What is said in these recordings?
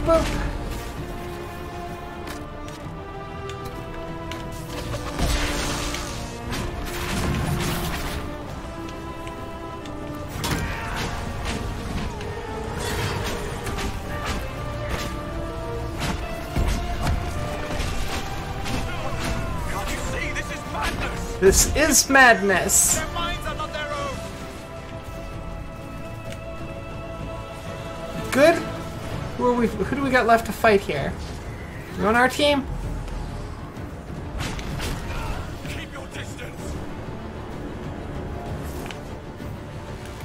boop. Can't you see? This is madness! This is madness. Their minds are not their own! Good. Who do we got left to fight here? You on our team? Keep your distance!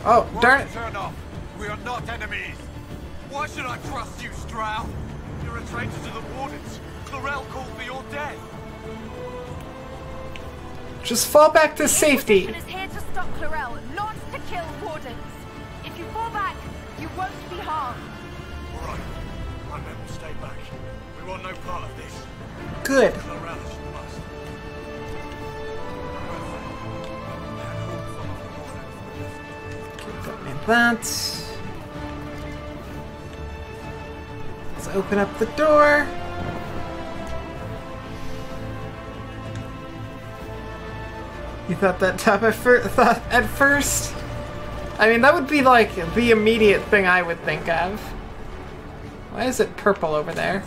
Oh, darn it. Turn off! We are not enemies! Why should I trust you, Stroud? You're a traitor to the Wardens. Clarel called for your death. Just fall back to safety. Inquisition is here to stop Clarel, not to kill Wardens. If you fall back, you won't be harmed. All right. My men will stay back. We want no part of this. Good. Clarel must. Put me that. Let's open up the door. You thought that tough at first? I mean, that would be like the immediate thing I would think of. Why is it purple over there?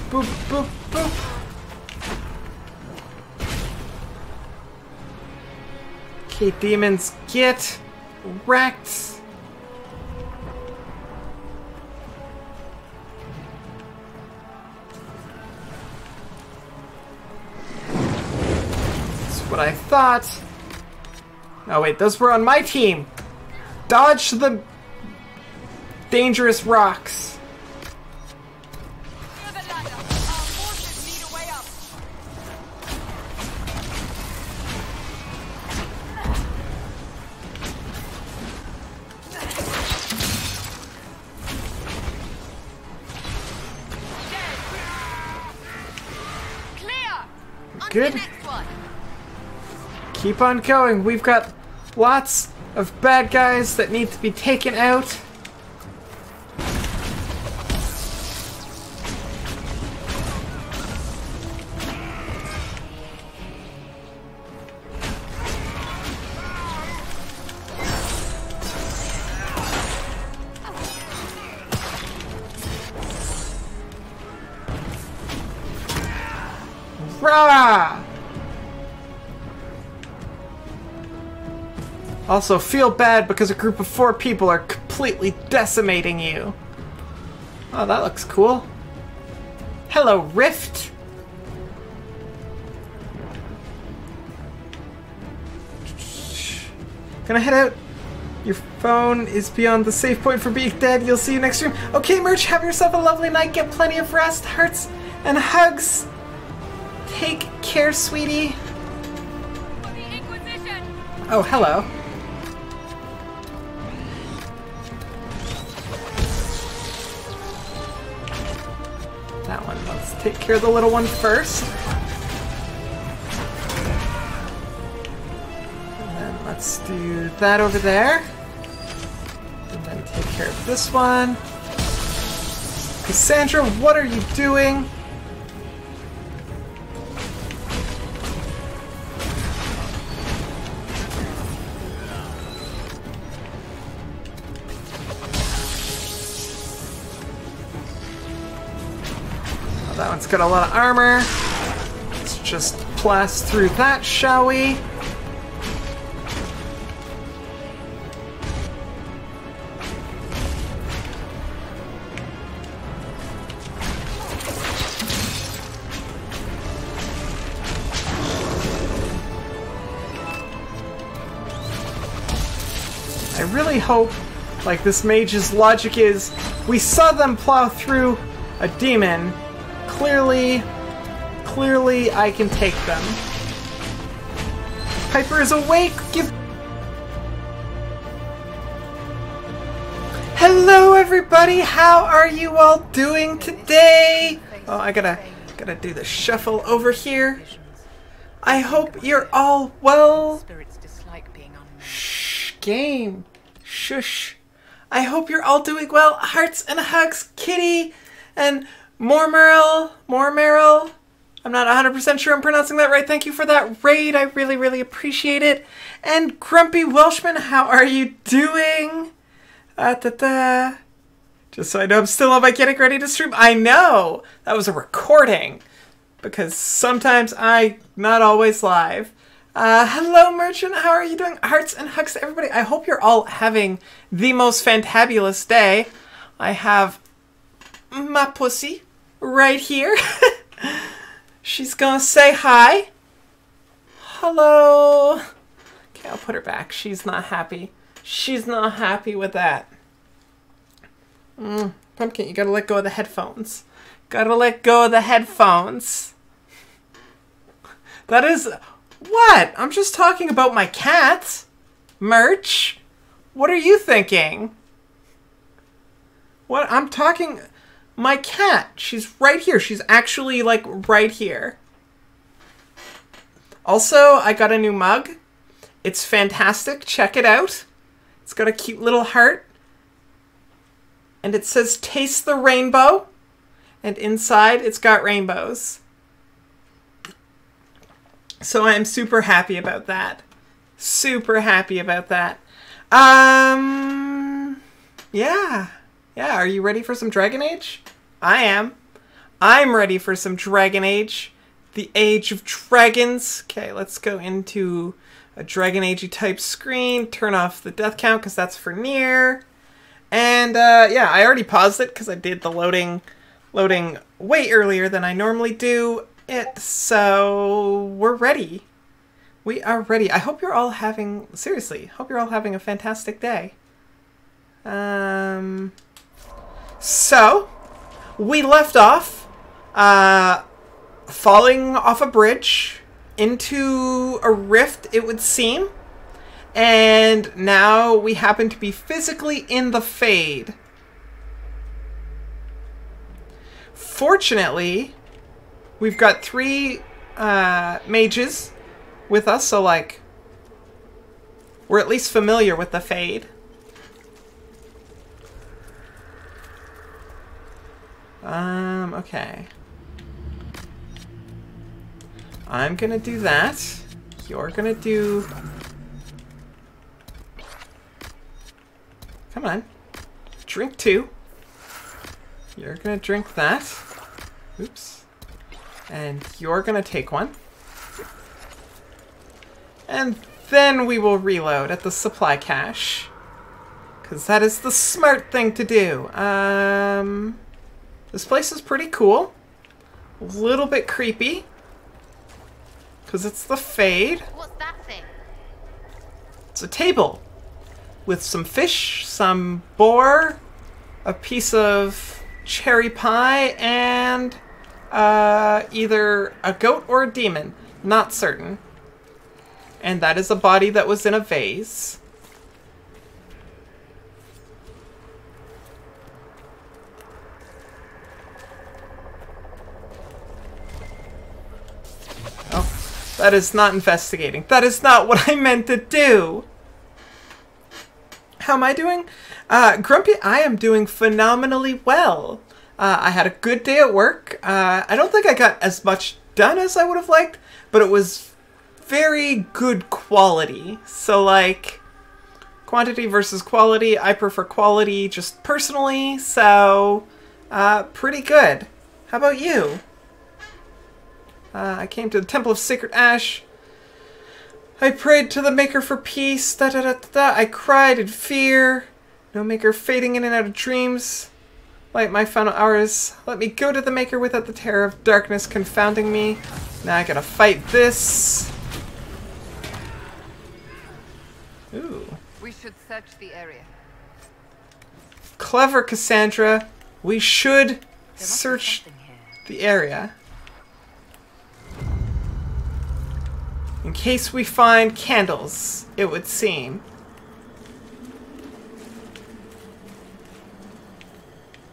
Boop, boop, boop, boop. Okay, demons, get wrecked. That's what I thought. Oh wait, those were on my team. Dodge the dangerous rocks. Good. Keep on going. We've got lots of bad guys that need to be taken out. Rah! Also, feel bad because a group of 4 people are completely decimating you. Oh, that looks cool. Hello, Rift. Gonna head out. Your phone is beyond the safe point for being dead. You'll see you next stream. Okay, Merch, have yourself a lovely night. Get plenty of rest, hearts, and hugs. Take care, sweetie. For the Inquisition. Oh, hello. That one. Let's take care of the little one first. And then let's do that over there. And then take care of this one. Cassandra, what are you doing? That one's got a lot of armor. Let's just blast through that, shall we? I really hope, like, this mage's logic is, we saw them plow through a demon. Clearly, I can take them. Piper is awake. Give. Hello, everybody. How are you all doing today? Oh, I gotta do the shuffle over here. I hope you're all well. Shh, game. Shush. I hope you're all doing well. Hearts and hugs, Kitty and Mormeril. I'm not 100% sure I'm pronouncing that right. Thank you for that raid. I really, really appreciate it. And Grumpy Welshman, how are you doing? Just so I know I'm still on my getting ready to stream. I know! That was a recording. Because sometimes I'm not always live. Hello, Merchant. How are you doing? Hearts and hugs to everybody. I hope you're all having the most fantabulous day. I have my pussy right here. She's gonna say hi. Hello. Okay, I'll put her back. She's not happy. She's not happy with that. Pumpkin, you gotta let go of the headphones. Gotta let go of the headphones. That is... What? I'm just talking about my cat. Merch. What are you thinking? What? I'm talking... My cat. She's right here. She's actually, like, right here. Also, I got a new mug. It's fantastic. Check it out. It's got a cute little heart. And it says, "Taste the rainbow." And inside, it's got rainbows. So I'm super happy about that. Super happy about that. Yeah. Yeah, are you ready for some Dragon Age? I am. I'm ready for some Dragon Age. The Age of Dragons. Okay, let's go into a Dragon Age-y type screen. Turn off the death count because that's for near. And yeah, I already paused it because I did the loading way earlier than I normally do it. So we're ready. We are ready. I hope you're all having, seriously, hope you're all having a fantastic day. So we left off falling off a bridge into a rift, it would seem. And now we happen to be physically in the Fade. Fortunately, we've got 3 mages with us, so like, we're at least familiar with the Fade. Okay. I'm gonna do that. You're gonna do... Come on. Drink 2. You're gonna drink that. Oops. And you're gonna take one. And then we will reload at the supply cache. Because that is the smart thing to do. This place is pretty cool. A little bit creepy. Because it's the Fade. What's that thing? It's a table. With some fish, some boar, a piece of cherry pie, and either a goat or a demon. Not certain. And that is a body that was in a vase. Oh, that is not investigating. That is not what I meant to do. How am I doing? Grumpy, I am doing phenomenally well. I had a good day at work. I don't think I got as much done as I would have liked, but it was very good quality. So like, quantity versus quality, I prefer quality just personally, so pretty good. How about you? I came to the Temple of Sacred Ash. I prayed to the Maker for peace. Da, da, da, da, da. I cried in fear. No Maker fading in and out of dreams. Light my final hours. Let me go to the Maker without the terror of darkness confounding me. Now I gotta fight this. Ooh. We should search the area. Clever, Cassandra. We should search the area. In case we find candles, it would seem.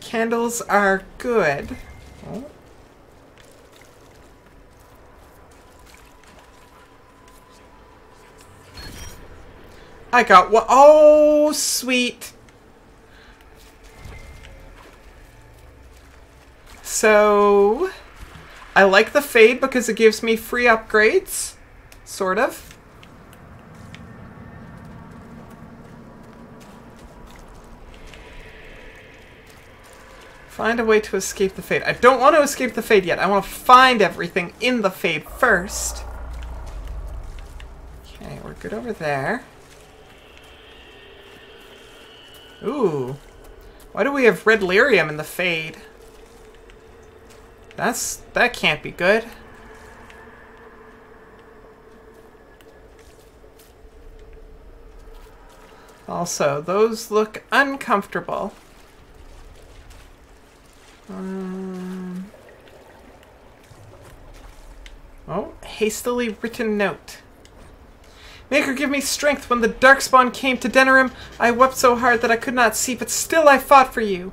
Candles are good. Oh. I got what? Oh, sweet. So, I like the fade because it gives me free upgrades. Sort of. Find a way to escape the fade. I don't want to escape the fade yet. I want to find everything in the fade first. Okay, we're good over there. Ooh. Why do we have red lyrium in the fade? That can't be good. Also, those look uncomfortable. Oh, hastily written note. Maker, give me strength. When the Darkspawn came to Denerim, I wept so hard that I could not see, but still I fought for you.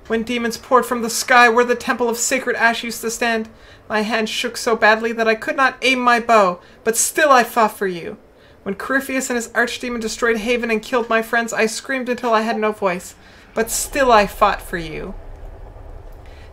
When demons poured from the sky where the temple of sacred ash used to stand, my hand shook so badly that I could not aim my bow, but still I fought for you. When Corypheus and his archdemon destroyed Haven and killed my friends, I screamed until I had no voice, but still I fought for you.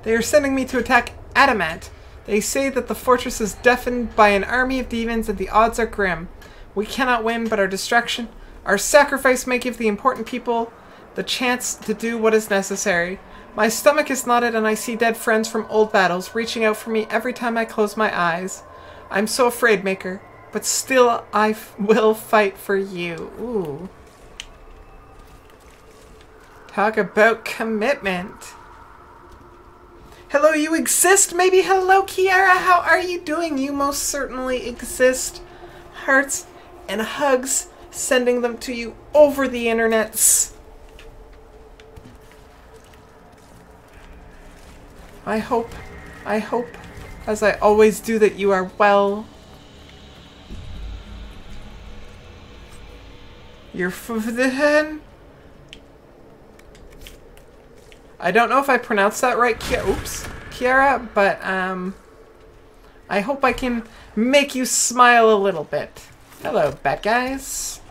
They are sending me to attack Adamant. They say that the fortress is deafened by an army of demons and the odds are grim. We cannot win, but our sacrifice may give the important people the chance to do what is necessary. My stomach is knotted and I see dead friends from old battles reaching out for me every time I close my eyes. I'm so afraid, Maker, but still I will fight for you. Ooh. Talk about commitment. Hello, you exist? Maybe hello, Kiara. How are you doing? You most certainly exist. Hearts and hugs, sending them to you over the internets. I hope, as I always do, that you are well. You're I don't know if I pronounced that right, Kiara, but I hope I can make you smile a little bit. Hello, bad guys.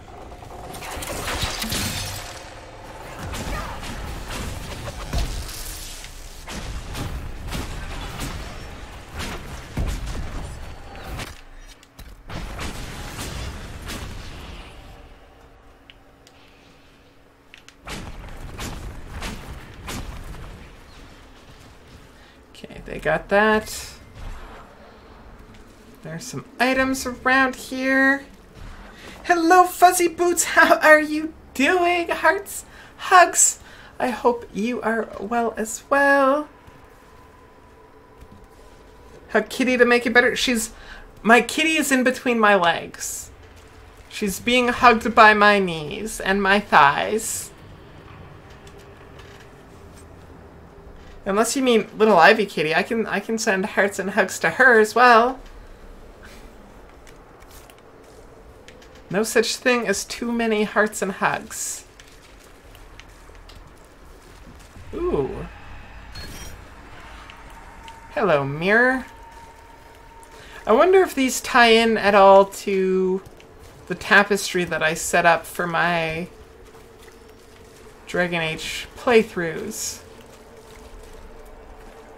Okay, they got that. There's some items around here. Hello, Fuzzy Boots. How are you doing? Hearts, hugs. I hope you are well as well. Hug Kitty to make it better. My kitty is in between my legs. She's being hugged by my knees and my thighs. Unless you mean little Ivy Kitty, I can send hearts and hugs to her as well. No such thing as too many hearts and hugs. Ooh. Hello, mirror. I wonder if these tie in at all to the tapestry that I set up for my Dragon Age playthroughs.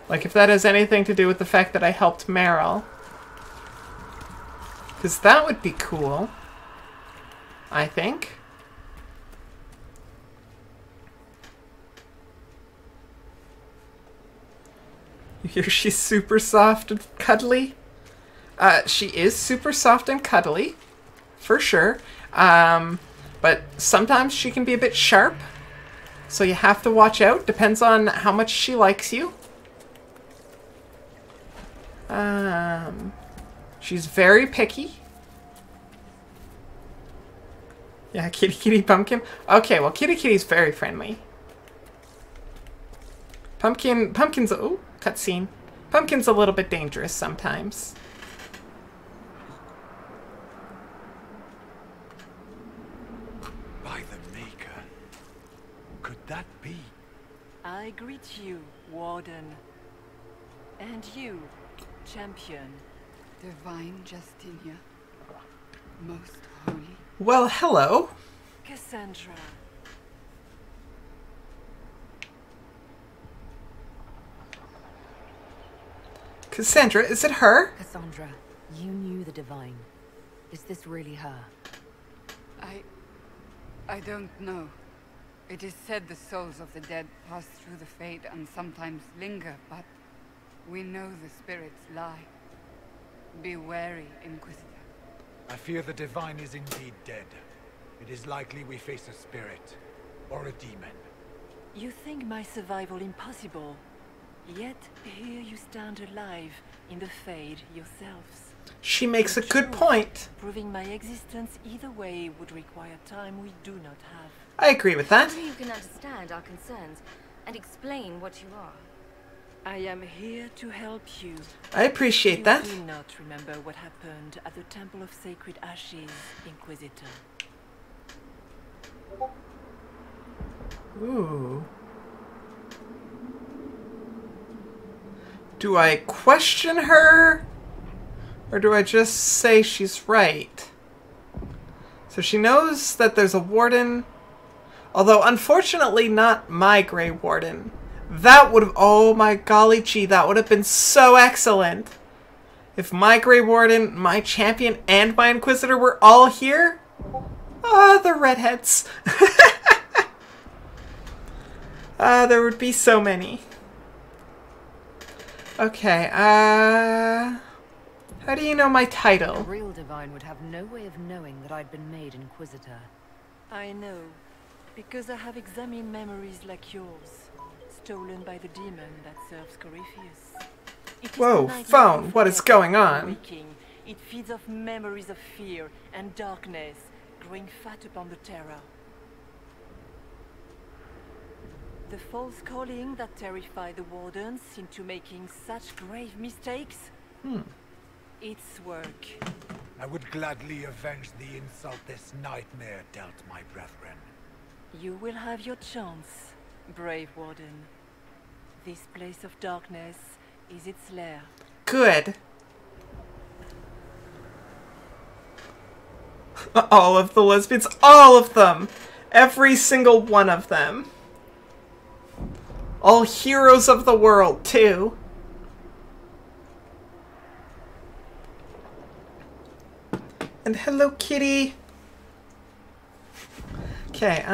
Like if that has anything to do with the fact that I helped Meryl. Because that would be cool. I think. You hear she's super soft and cuddly? She is super soft and cuddly, for sure. But sometimes she can be a bit sharp. So you have to watch out. Depends on how much she likes you. She's very picky. Yeah, Kitty Kitty Pumpkin. Okay, well, Kitty Kitty's very friendly. Pumpkin's, oh, cutscene. Pumpkin's a little bit dangerous sometimes. by the Maker. Could that be? I greet you, Warden. And you, Champion. Divine Justinia, most holy. Well, hello. Cassandra. Cassandra, is it her? Cassandra, you knew the Divine. Is this really her? I don't know. It is said the souls of the dead pass through the Fade and sometimes linger, but we know the spirits lie. Be wary, Inquisitor. I fear the Divine is indeed dead. It is likely we face a spirit, or a demon. You think my survival impossible, yet here you stand alive in the Fade yourselves. She makes a good point. Proving my existence either way would require time we do not have. I agree with that. Maybe you can understand our concerns and explain what you are. I am here to help you. I appreciate that. You do not remember what happened at the Temple of Sacred Ashes, Inquisitor. Ooh. Do I question her? Or do I just say she's right? So she knows that there's a warden. Although, unfortunately, not my Grey Warden. That would have... Oh my golly gee, that would have been so excellent. If my Grey Warden, my Champion, and my Inquisitor were all here. Ah, the redheads. There would be so many. Okay, how do you know my A title? real Divine would have no way of knowing that I'd been made Inquisitor. I know, because I have examined memories like yours, stolen by the demon that serves Corypheus. It is Whoa, the nightmare phone, of what is death going on? waking. It feeds off memories of fear and darkness, growing fat upon the terror. The false calling that terrified the wardens into making such grave mistakes? Its work. I would gladly avenge the insult this nightmare dealt my brethren. You will have your chance, brave warden. This place of darkness is its lair. Good. All of the lesbians, all of them! Every single one of them. All heroes of the world, too. And hello, kitty. Okay,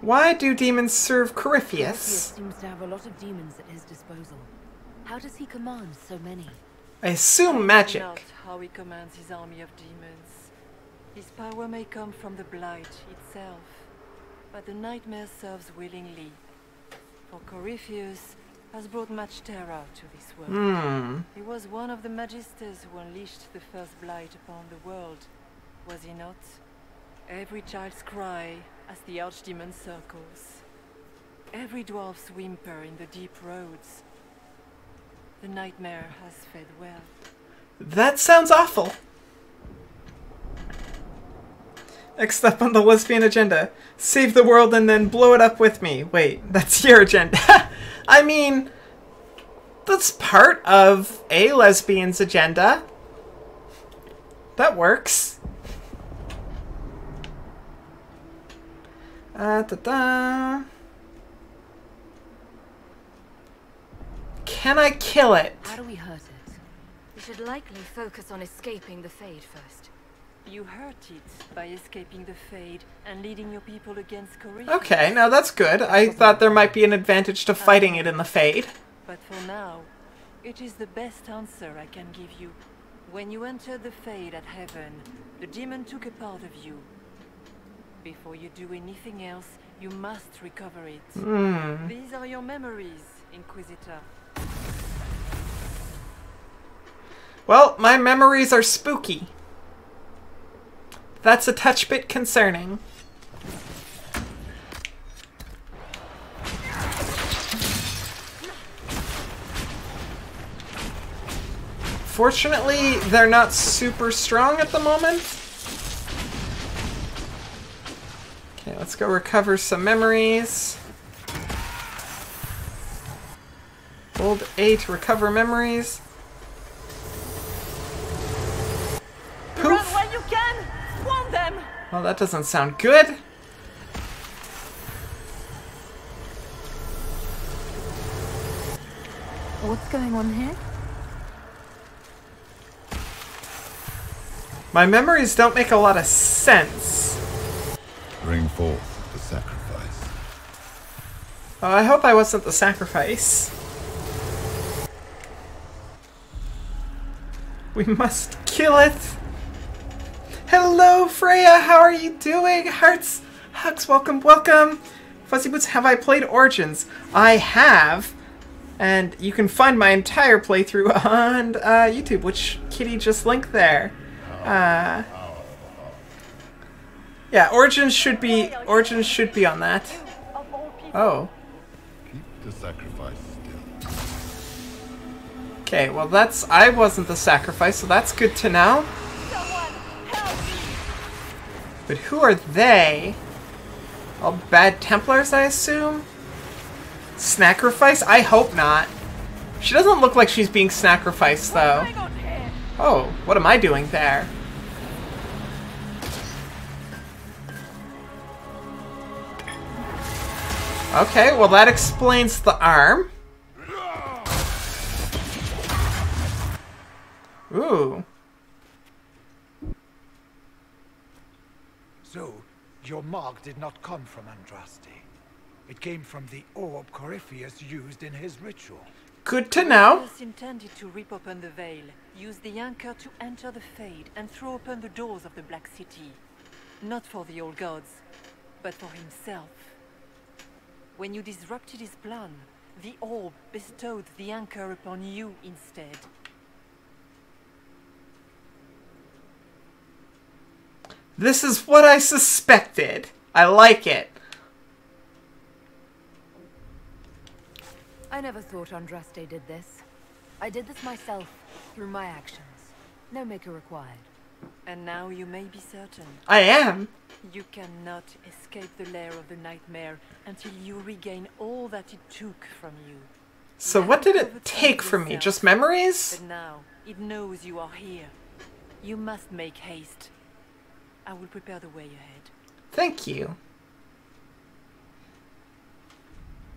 why do demons serve Corypheus Corypheus? seems to have a lot of demons at his disposal. How does he command so many? I assume Not magic. how he commands his army of demons. His power may come from the Blight itself, but the nightmare serves willingly. For Corypheus has brought much terror to this world. He was one of the Magisters who unleashed the first Blight upon the world, was he not? Every child's cry as the Archdemon circles. Every dwarf's whimper in the deep roads. The nightmare has fed well. That sounds awful. Next up on the lesbian agenda. Save the world and then blow it up with me. Wait, that's your agenda. I mean, that's part of a lesbian's agenda. That works. Da-da. Can I kill it? How do we hurt it? We should likely focus on escaping the Fade first. You hurt it by escaping the Fade and leading your people against Corypheus. Okay, now that's good. I thought there might be an advantage to fighting it in the Fade. But for now, it is the best answer I can give you. When you entered the Fade at Heaven, the demon took a part of you. Before you do anything else, you must recover it. These are your memories, Inquisitor. Well, my memories are spooky. That's a touch bit concerning. Fortunately, they're not super strong at the moment. Okay, let's go recover some memories. Hold A to recover memories. Run Poof! where you can! Swarm them! Well, that doesn't sound good. What's going on here? My memories don't make a lot of sense. Bring forth the sacrifice. Oh, I hope I wasn't the sacrifice. We must kill it. Hello, Freya. How are you doing? Hearts, hugs, welcome, welcome. Fuzzy Boots, have I played Origins? I have. And you can find my entire playthrough on YouTube, which Kitty just linked there. Yeah, Origins should be on that. Oh. Keep the sacrifice still. Okay, well I wasn't the sacrifice, so that's good to know. But who are they? All bad Templars, I assume? Snackerfice? I hope not. She doesn't look like she's being sacrificed, though. Oh, what am I doing there? Okay, well that explains the arm. Ooh. So, your mark did not come from Andraste. It came from the orb Corypheus used in his ritual. Good to know. Corypheus intended to rip open the veil, use the anchor to enter the Fade, and throw open the doors of the Black City. Not for the old gods, but for himself. When you disrupted his plan, the orb bestowed the anchor upon you instead. This is what I suspected. I like it. I never thought Andraste did this. I did this myself, through my actions. No maker required. And now you may be certain. I am. You cannot escape the lair of the nightmare until you regain all that it took from you. So what did it take from me? Just memories? But now, it knows you are here. You must make haste. I will prepare the way ahead. Thank you.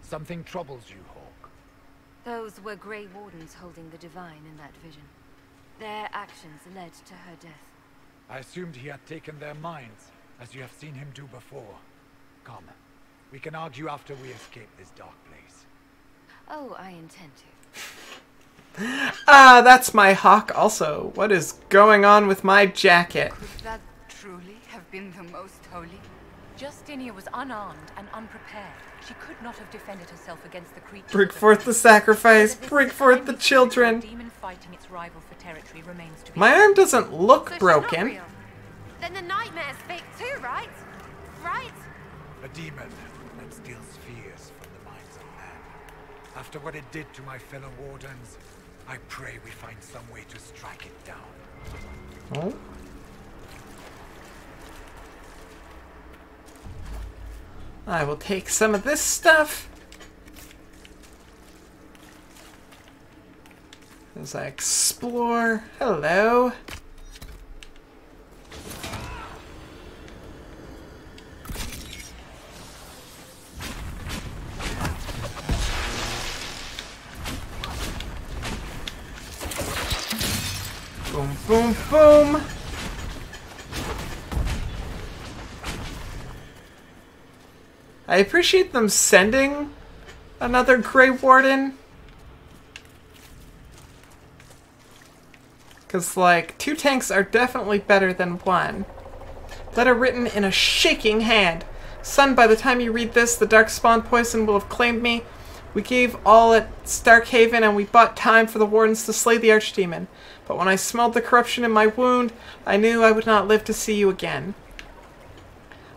Something troubles you, Hawk. Those were Grey Wardens holding the Divine in that vision. Their actions led to her death. I assumed he had taken their minds, as you have seen him do before. Come, we can argue after we escape this dark place. Oh, I intend to. Ah, that's my hawk also. What is going on with my jacket? Could that truly have been the most holy? Justinia was unarmed and unprepared. She could not have defended herself against the creatures. Bring forth the sacrifice. Bring forth the children. Demon fighting its rival for territory remains to be. My arm doesn't look So she's not broken. real. Then the nightmare's fake too, right? Right? A demon that steals fears from the minds of men. After what it did to my fellow wardens, I pray we find some way to strike it down. Oh. I will take some of this stuff as I explore. Hello. Boom, boom, boom. I appreciate them sending another Grey Warden. Because, like, 2 tanks are definitely better than 1. Letter written in a shaking hand. Son, by the time you read this, the Darkspawn poison will have claimed me. We gave all at Starkhaven and we bought time for the Wardens to slay the Archdemon. But when I smelled the corruption in my wound, I knew I would not live to see you again.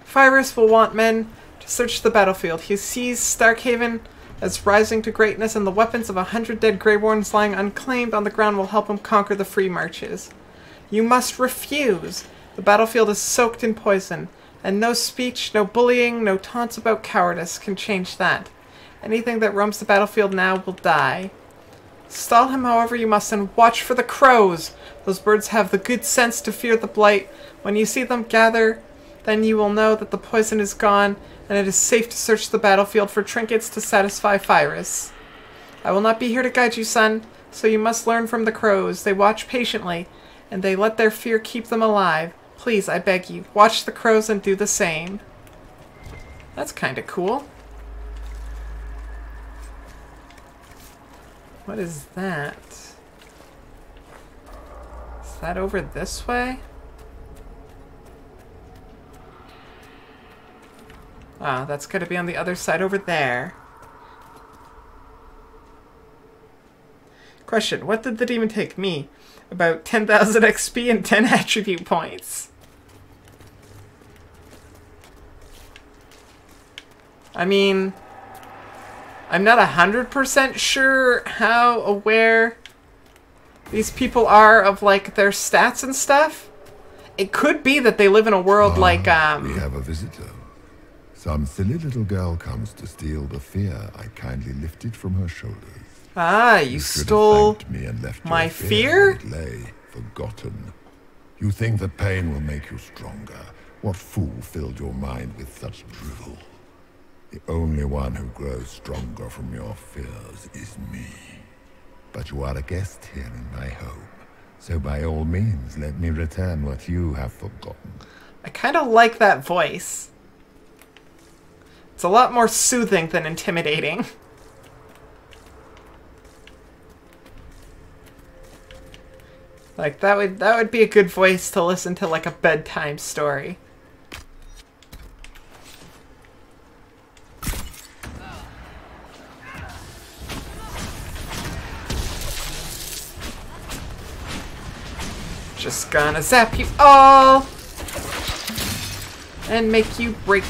Pyrrhus will want men to search the battlefield. He sees Starkhaven as rising to greatness, and the weapons of 100 dead Grey Wardens lying unclaimed on the ground will help him conquer the free marches. You must refuse. The battlefield is soaked in poison, And no speech, no bullying, no taunts about cowardice can change that. Anything that roams the battlefield now will die. Stall him however you must, and watch for the crows! Those birds have the good sense to fear the blight. When you see them gather, then you will know that the poison is gone, and it is safe to search the battlefield for trinkets to satisfy Pyrus. I will not be here to guide you, son, so you must learn from the crows. They watch patiently, and they let their fear keep them alive. Please, I beg you, watch the crows and do the same. That's kind of cool. What is that? Is that over this way? Ah, that's gotta be on the other side over there. Question, what did the demon take me? About 10,000 XP and 10 attribute points. I mean, I'm not 100% sure how aware these people are of, like, their stats and stuff. It could be that they live in a world like, We have a visitor. Some silly little girl comes to steal the fear I kindly lifted from her shoulders. Ah, you stole me and left my your fear? where it lay, forgotten. You think the pain will make you stronger. What fool filled your mind with such drivel? The only one who grows stronger from your fears is me. But you are a guest here in my home, so by all means let me return what you have forgotten. I kind of like that voice. It's a lot more soothing than intimidating. Like, that would be a good voice to listen to, like, a bedtime story. Just gonna zap you all and make you break.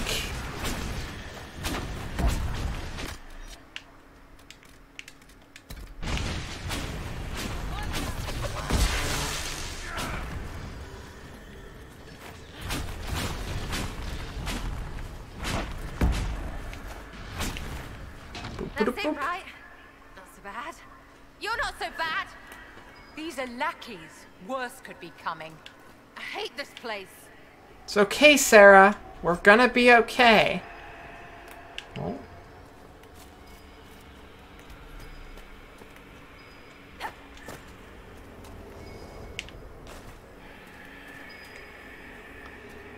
That's it, right? Not so bad. You're not so bad. These are lackeys. Worse could be coming. I hate this place. It's okay, Sarah. We're gonna be okay. Oh.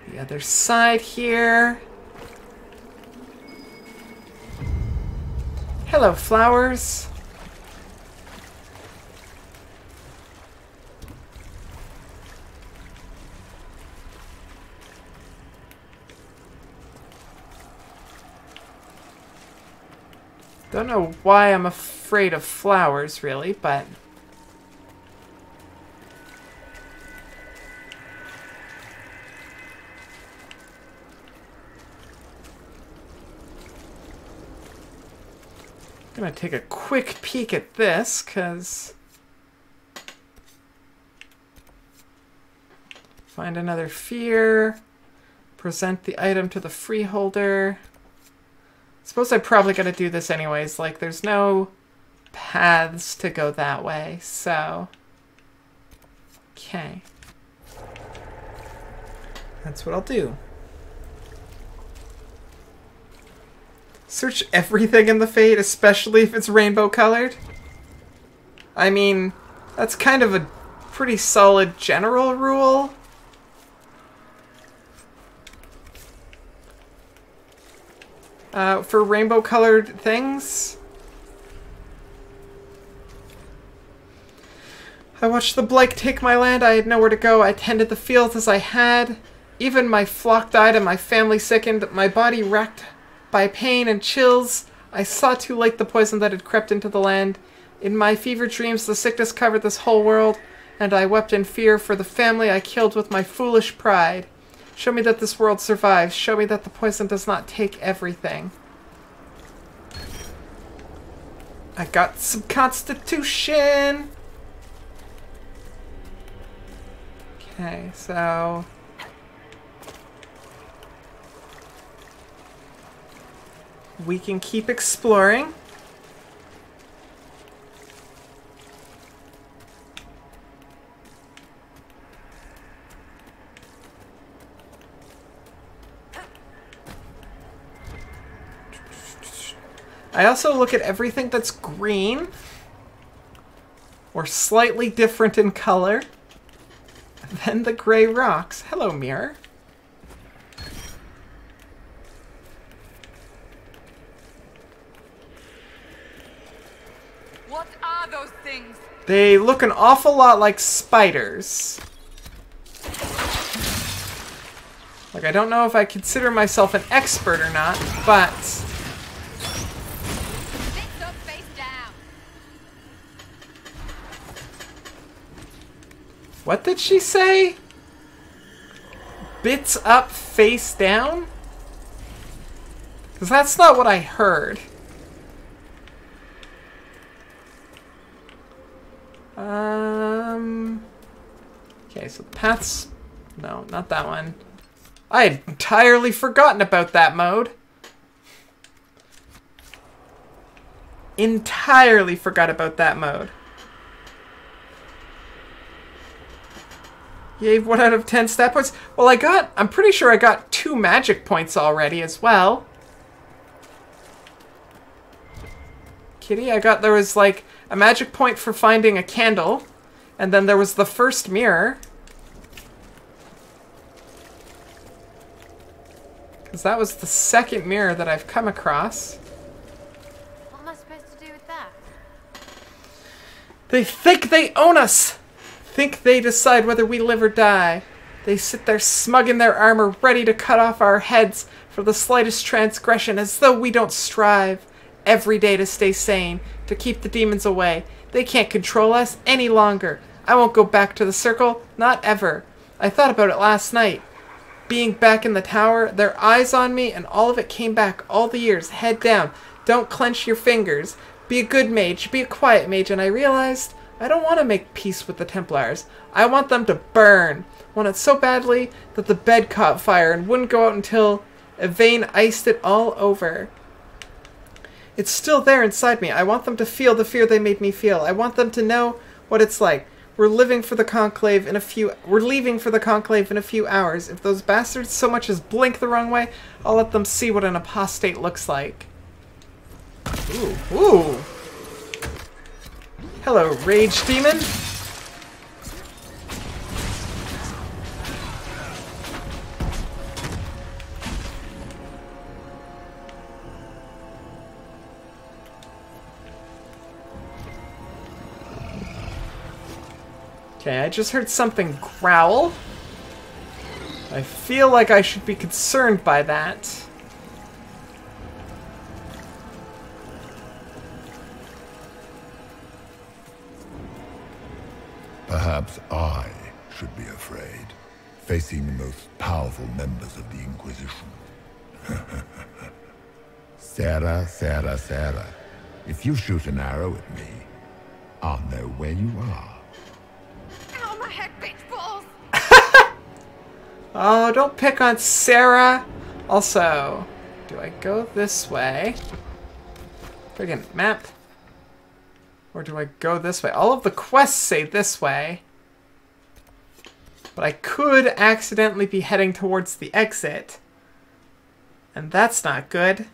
The other side here. Hello, flowers. Don't know why I'm afraid of flowers, really, but... I'm gonna take a quick peek at this, because... Find another fear. Present the item to the freeholder. Suppose I probably gotta do this anyways. Like, there's no paths to go that way, so... Okay. That's what I'll do. Search everything in the Fade, especially if it's rainbow colored. I mean, that's kind of a pretty solid general rule. For rainbow colored things. I watched the Blake take my land. I had nowhere to go. I tended the fields as I had. Even my flock died and my family sickened. My body racked by pain and chills. I saw too late the poison that had crept into the land. In my fever dreams, the sickness covered this whole world, and I wept in fear for the family I killed with my foolish pride. Show me that this world survives. Show me that the poison does not take everything. I got some constitution. Okay, so... we can keep exploring. I also look at everything that's green or slightly different in color than the gray rocks. Hello, mirror. What are those things? They look an awful lot like spiders. Like, I don't know if I consider myself an expert or not, but... What did she say? Bits up, face down? Because that's not what I heard. Okay, so the paths... No, not that one. I had entirely forgotten about that mode. Entirely forgot about that mode. Yay, 1 out of 10 stat points. Well, I'm pretty sure I got 2 magic points already as well. Kitty, there was like a magic point for finding a candle, and then there was the first mirror. Because that was the second mirror that I've come across. What am I supposed to do with that? They think they own us! Think they decide whether we live or die. They sit there smug in their armor, ready to cut off our heads for the slightest transgression, as though we don't strive every day to stay sane, to keep the demons away. They can't control us any longer. I won't go back to the circle, not ever. I thought about it last night. Being back in the tower, their eyes on me, and all of it came back all the years, head down. Don't clench your fingers. Be a good mage, be a quiet mage, and I realized... I don't want to make peace with the Templars. I want them to burn. Want it so badly that the bed caught fire and wouldn't go out until Yvain iced it all over. It's still there inside me. I want them to feel the fear they made me feel. I want them to know what it's like. We're leaving for the conclave in a few hours. If those bastards so much as blink the wrong way, I'll let them see what an apostate looks like. Ooh. Ooh. Hello, Rage Demon. Okay, I just heard something growl. I feel like I should be concerned by that. Perhaps I should be afraid, facing the most powerful members of the Inquisition. Sarah, Sarah, Sarah, if you shoot an arrow at me, I'll know where you are. Ow, my head, bitch balls! Oh, don't pick on Sarah. Also, do I go this way? Friggin' map. Or do I go this way? All of the quests say this way. But I could accidentally be heading towards the exit. And that's not good.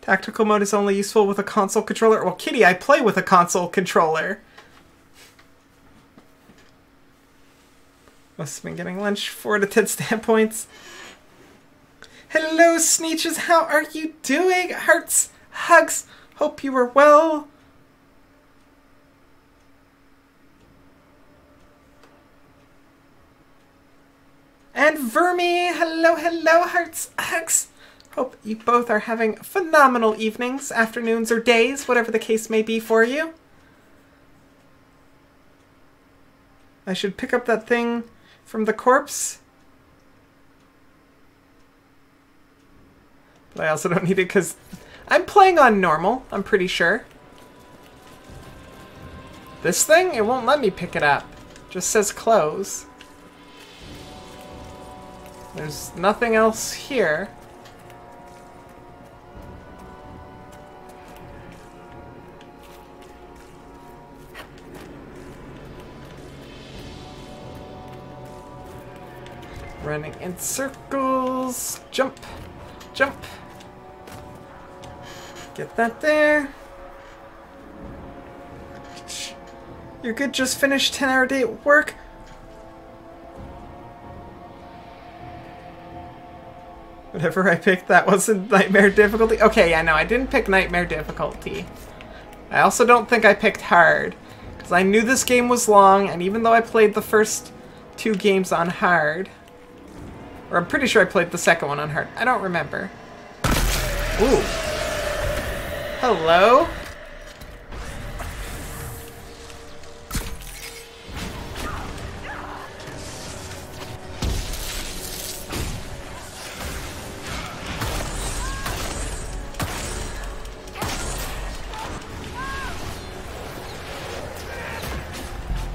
Tactical mode is only useful with a console controller. Well, Kitty, I play with a console controller. Must have been getting lunch. 4 to 10 standpoints. Hello, Sneeches. How are you doing? Hearts, hugs. Hope you are well. And Vermi. Hello, hello, hearts, hugs. Hope you both are having phenomenal evenings, afternoons, or days, whatever the case may be for you. I should pick up that thing from the corpse. But I also don't need it because I'm playing on normal, I'm pretty sure. This thing? It won't let me pick it up. Just says close. There's nothing else here. Running in circles. Jump. Jump. Get that there. You're good, just finished 10-hour day at work. Whatever I picked, that wasn't nightmare difficulty. Okay, yeah, no, I didn't pick nightmare difficulty. I also don't think I picked hard, because I knew this game was long, and even though I played the first 2 games on hard, or I'm pretty sure I played the second one on hard. I don't remember. Ooh. Hello?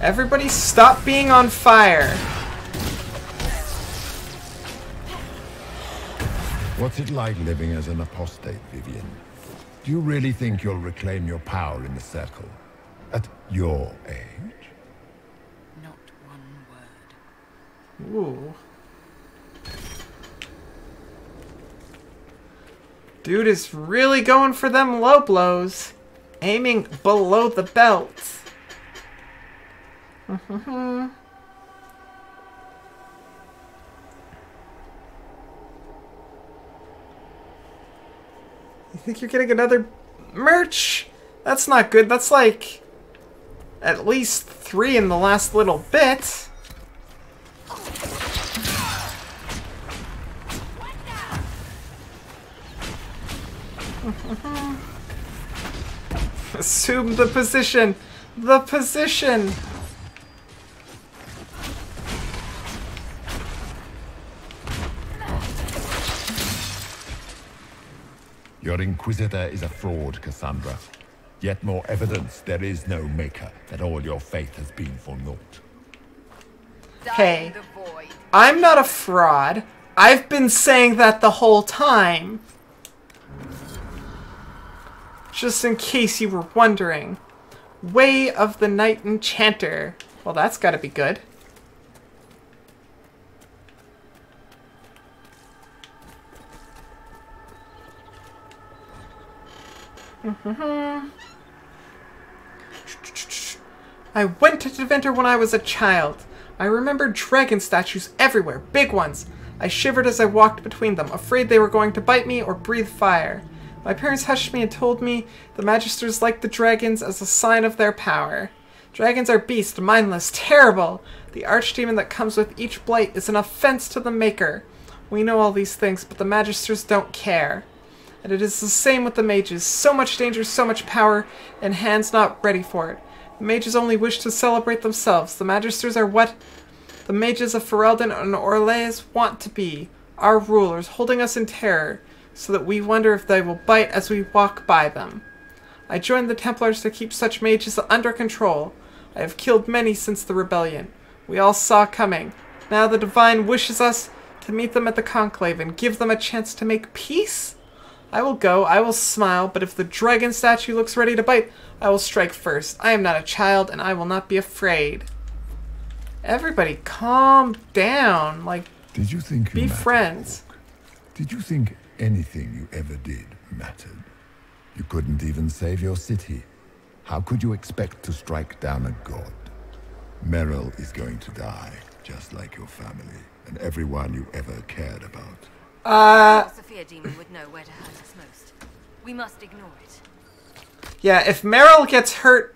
Everybody stop being on fire. What's it like living as an apostate, Vivian? Do you really think you'll reclaim your power in the Circle? At your age? Not one word. Ooh. Dude is really going for them low blows. Aiming below the belt. You think you're getting another merch? That's not good. That's like at least 3 in the last little bit. Assume the position. The position. Your Inquisitor is a fraud, Cassandra. Yet more evidence there is no Maker, that all your faith has been for naught. Hey, I'm not a fraud. I've been saying that the whole time. Just in case you were wondering. Way of the Night Enchanter. Well, that's gotta be good. I went to Deventer when I was a child. I remember dragon statues everywhere, big ones. I shivered as I walked between them, afraid they were going to bite me or breathe fire. My parents hushed me and told me the Magisters liked the dragons as a sign of their power. Dragons are beasts, mindless, terrible. The archdemon that comes with each blight is an offense to the Maker. We know all these things, but the Magisters don't care. And it is the same with the mages. So much danger, so much power, and hands not ready for it. The mages only wish to celebrate themselves. The Magisters are what the mages of Ferelden and Orlais want to be. Our rulers, holding us in terror, so that we wonder if they will bite as we walk by them. I joined the Templars to keep such mages under control. I have killed many since the rebellion. We all saw coming. Now the Divine wishes us to meet them at the Conclave and give them a chance to make peace? I will go, I will smile, but if the dragon statue looks ready to bite, I will strike first. I am not a child, and I will not be afraid. Everybody calm down. Like, did you think you be mattered, friends. Orc? Did you think anything you ever did mattered? You couldn't even save your city. How could you expect to strike down a god? Merrill is going to die, just like your family, and everyone you ever cared about. The Sophia demon would know where to hurt us most. We must ignore it. Yeah, if Merrill gets hurt,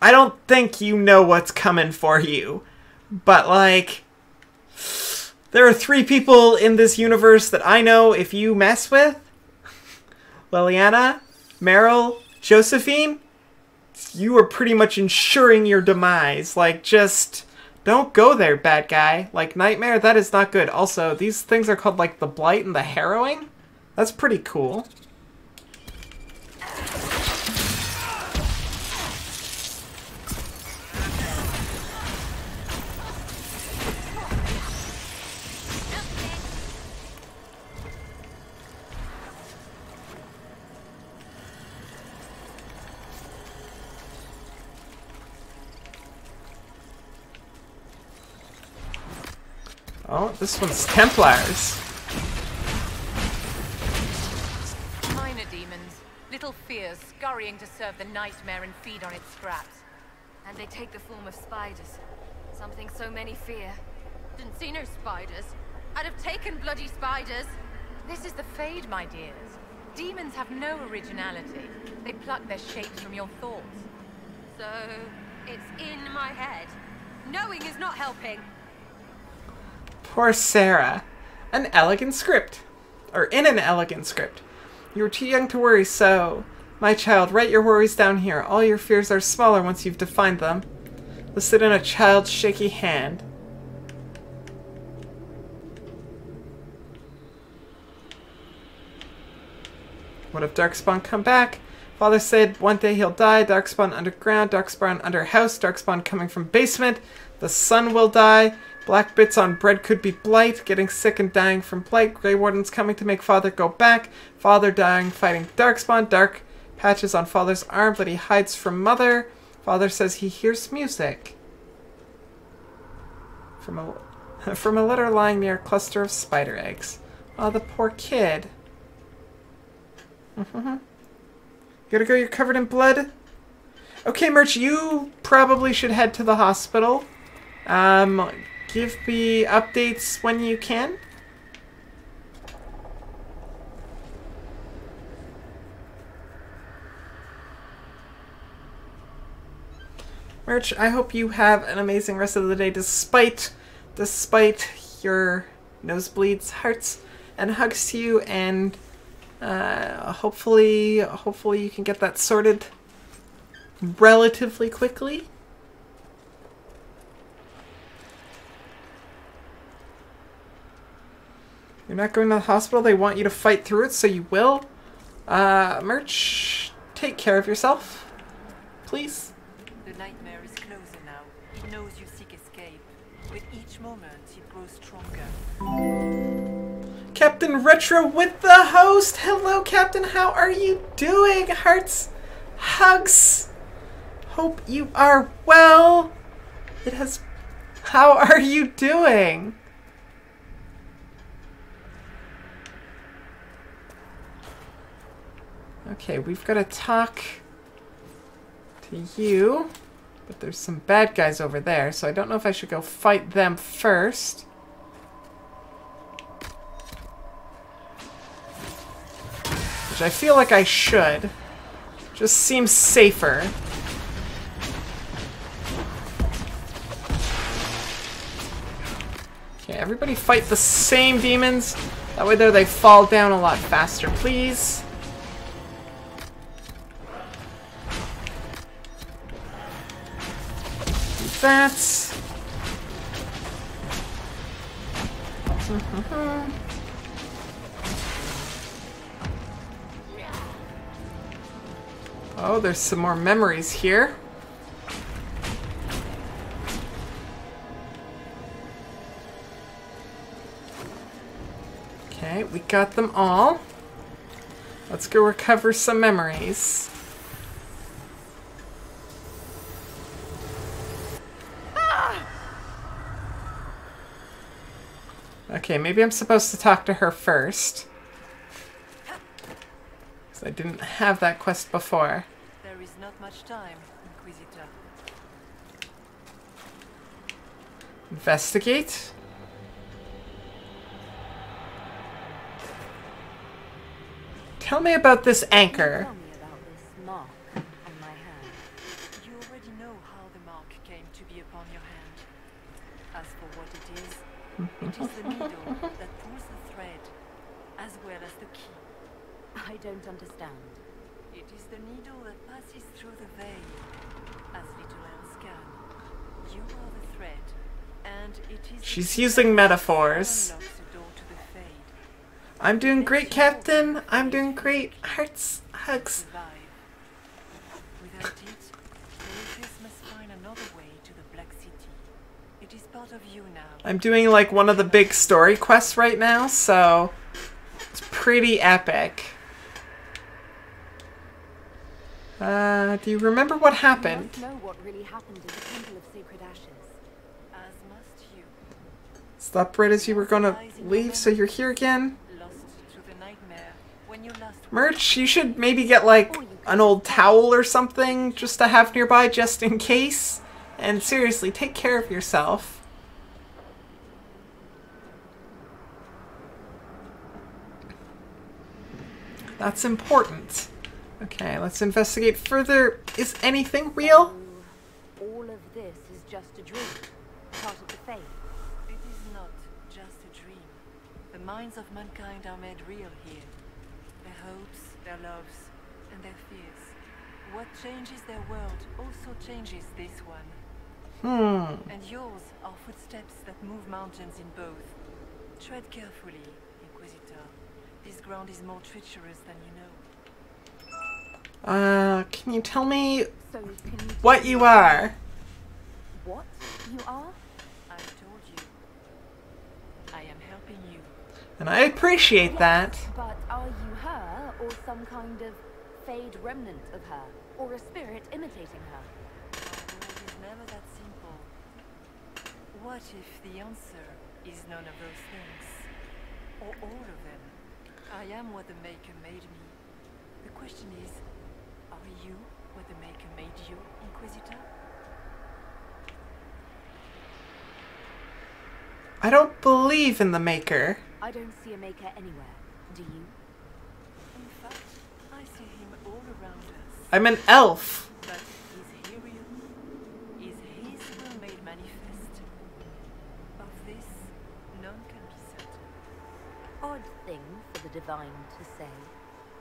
I don't think you know what's coming for you. But, like, there are 3 people in this universe that I know if you mess with. Liliana, Merrill, Josephine, you are pretty much ensuring your demise. Like, just don't go there, bad guy. Like, Nightmare, that is not good. Also, these things are called, like, the Blight and the Harrowing. That's pretty cool. Oh, this one's Templars. Minor demons. Little fears scurrying to serve the nightmare and feed on its scraps. And they take the form of spiders. Something so many fear. Didn't see no spiders. I'd have taken bloody spiders. This is the Fade, my dears. Demons have no originality. They pluck their shapes from your thoughts. So, it's in my head. Knowing is not helping. Poor Sarah. An elegant script. Or in an elegant script. You're too young to worry, so... My child, write your worries down here. All your fears are smaller once you've defined them. Listed in a child's shaky hand. What if Darkspawn come back? Father said one day he'll die. Darkspawn underground, Darkspawn under house, Darkspawn coming from basement. The sun will die. Black bits on bread could be blight. Getting sick and dying from blight. Grey Warden's coming to make Father go back. Father dying fighting Darkspawn. Dark patches on Father's arm that he hides from Mother. Father says he hears music. From a letter lying near a cluster of spider eggs. Oh, the poor kid. You gotta go, you're covered in blood. Okay, Merch, you probably should head to the hospital. Give me updates when you can. Merch, I hope you have an amazing rest of the day despite your nosebleeds, hearts, and hugs to you, and hopefully you can get that sorted relatively quickly. You're not going to the hospital. They want you to fight through it, so you will. Merch, take care of yourself, please. The nightmare is closer now. It knows you seek escape. With each moment, it grows stronger. Captain Retro with the host. Hello, Captain. How are you doing? Hearts, hugs. Hope you are well. How are you doing? Okay, we've got to talk to you, but there's some bad guys over there, so I don't know if I should go fight them first. Which I feel like I should. Just seems safer. Okay, everybody fight the same demons. That way there they fall down a lot faster, please. That. Oh, there's some more memories here. Okay, we got them all. Let's go recover some memories. Okay, maybe I'm supposed to talk to her first. Because I didn't have that quest before. There is not much time, Inquisitor. Investigate. Tell me about this anchor. Tell me about this mark on my hand. You already know how the mark came to be upon your hand. As for what it is the needle that pulls the thread, as well as the key. I don't understand. It is the needle that passes through the veil, as little else can. You are the thread, and it is... She's using metaphors. Unlocks the door to the Fade. I'm doing great, Captain. I'm doing great. Hearts, hugs. Survive. Without it, Corypheus must find another way to the Black City. It is part of you now. I'm doing like one of the big story quests right now, so it's pretty epic. Do you remember what happened? You must know what really happened in the Temple of Sacred Ashes. As must you. Slept right as you were gonna leave, so you're here again? Merch, you should maybe get like an old towel or something just to have nearby just in case. And seriously, take care of yourself. That's important. Okay, let's investigate further. Is anything real? All of this is just a dream. Part of the fate. It is not just a dream. The minds of mankind are made real here. Their hopes, their loves, and their fears. What changes their world also changes this one. And yours are footsteps that move mountains in both. Tread carefully, Inquisitor. This ground is more treacherous than you know. Can you tell me So can you what you are? What you are? I told you. I am helping you. And I appreciate that. But are you her, or some kind of fade remnant of her? Or a spirit imitating her? Our world is never that simple. What if the answer is none of those things? Or all of them? I am what the Maker made me. The question is, are you what the Maker made you, Inquisitor? I don't believe in the Maker. I don't see a maker anywhere. Do you? In fact, I see him all around us. I'm an elf. But is he real? Is his will made manifest? Of this, none can be certain. Odd thing for the divine to say.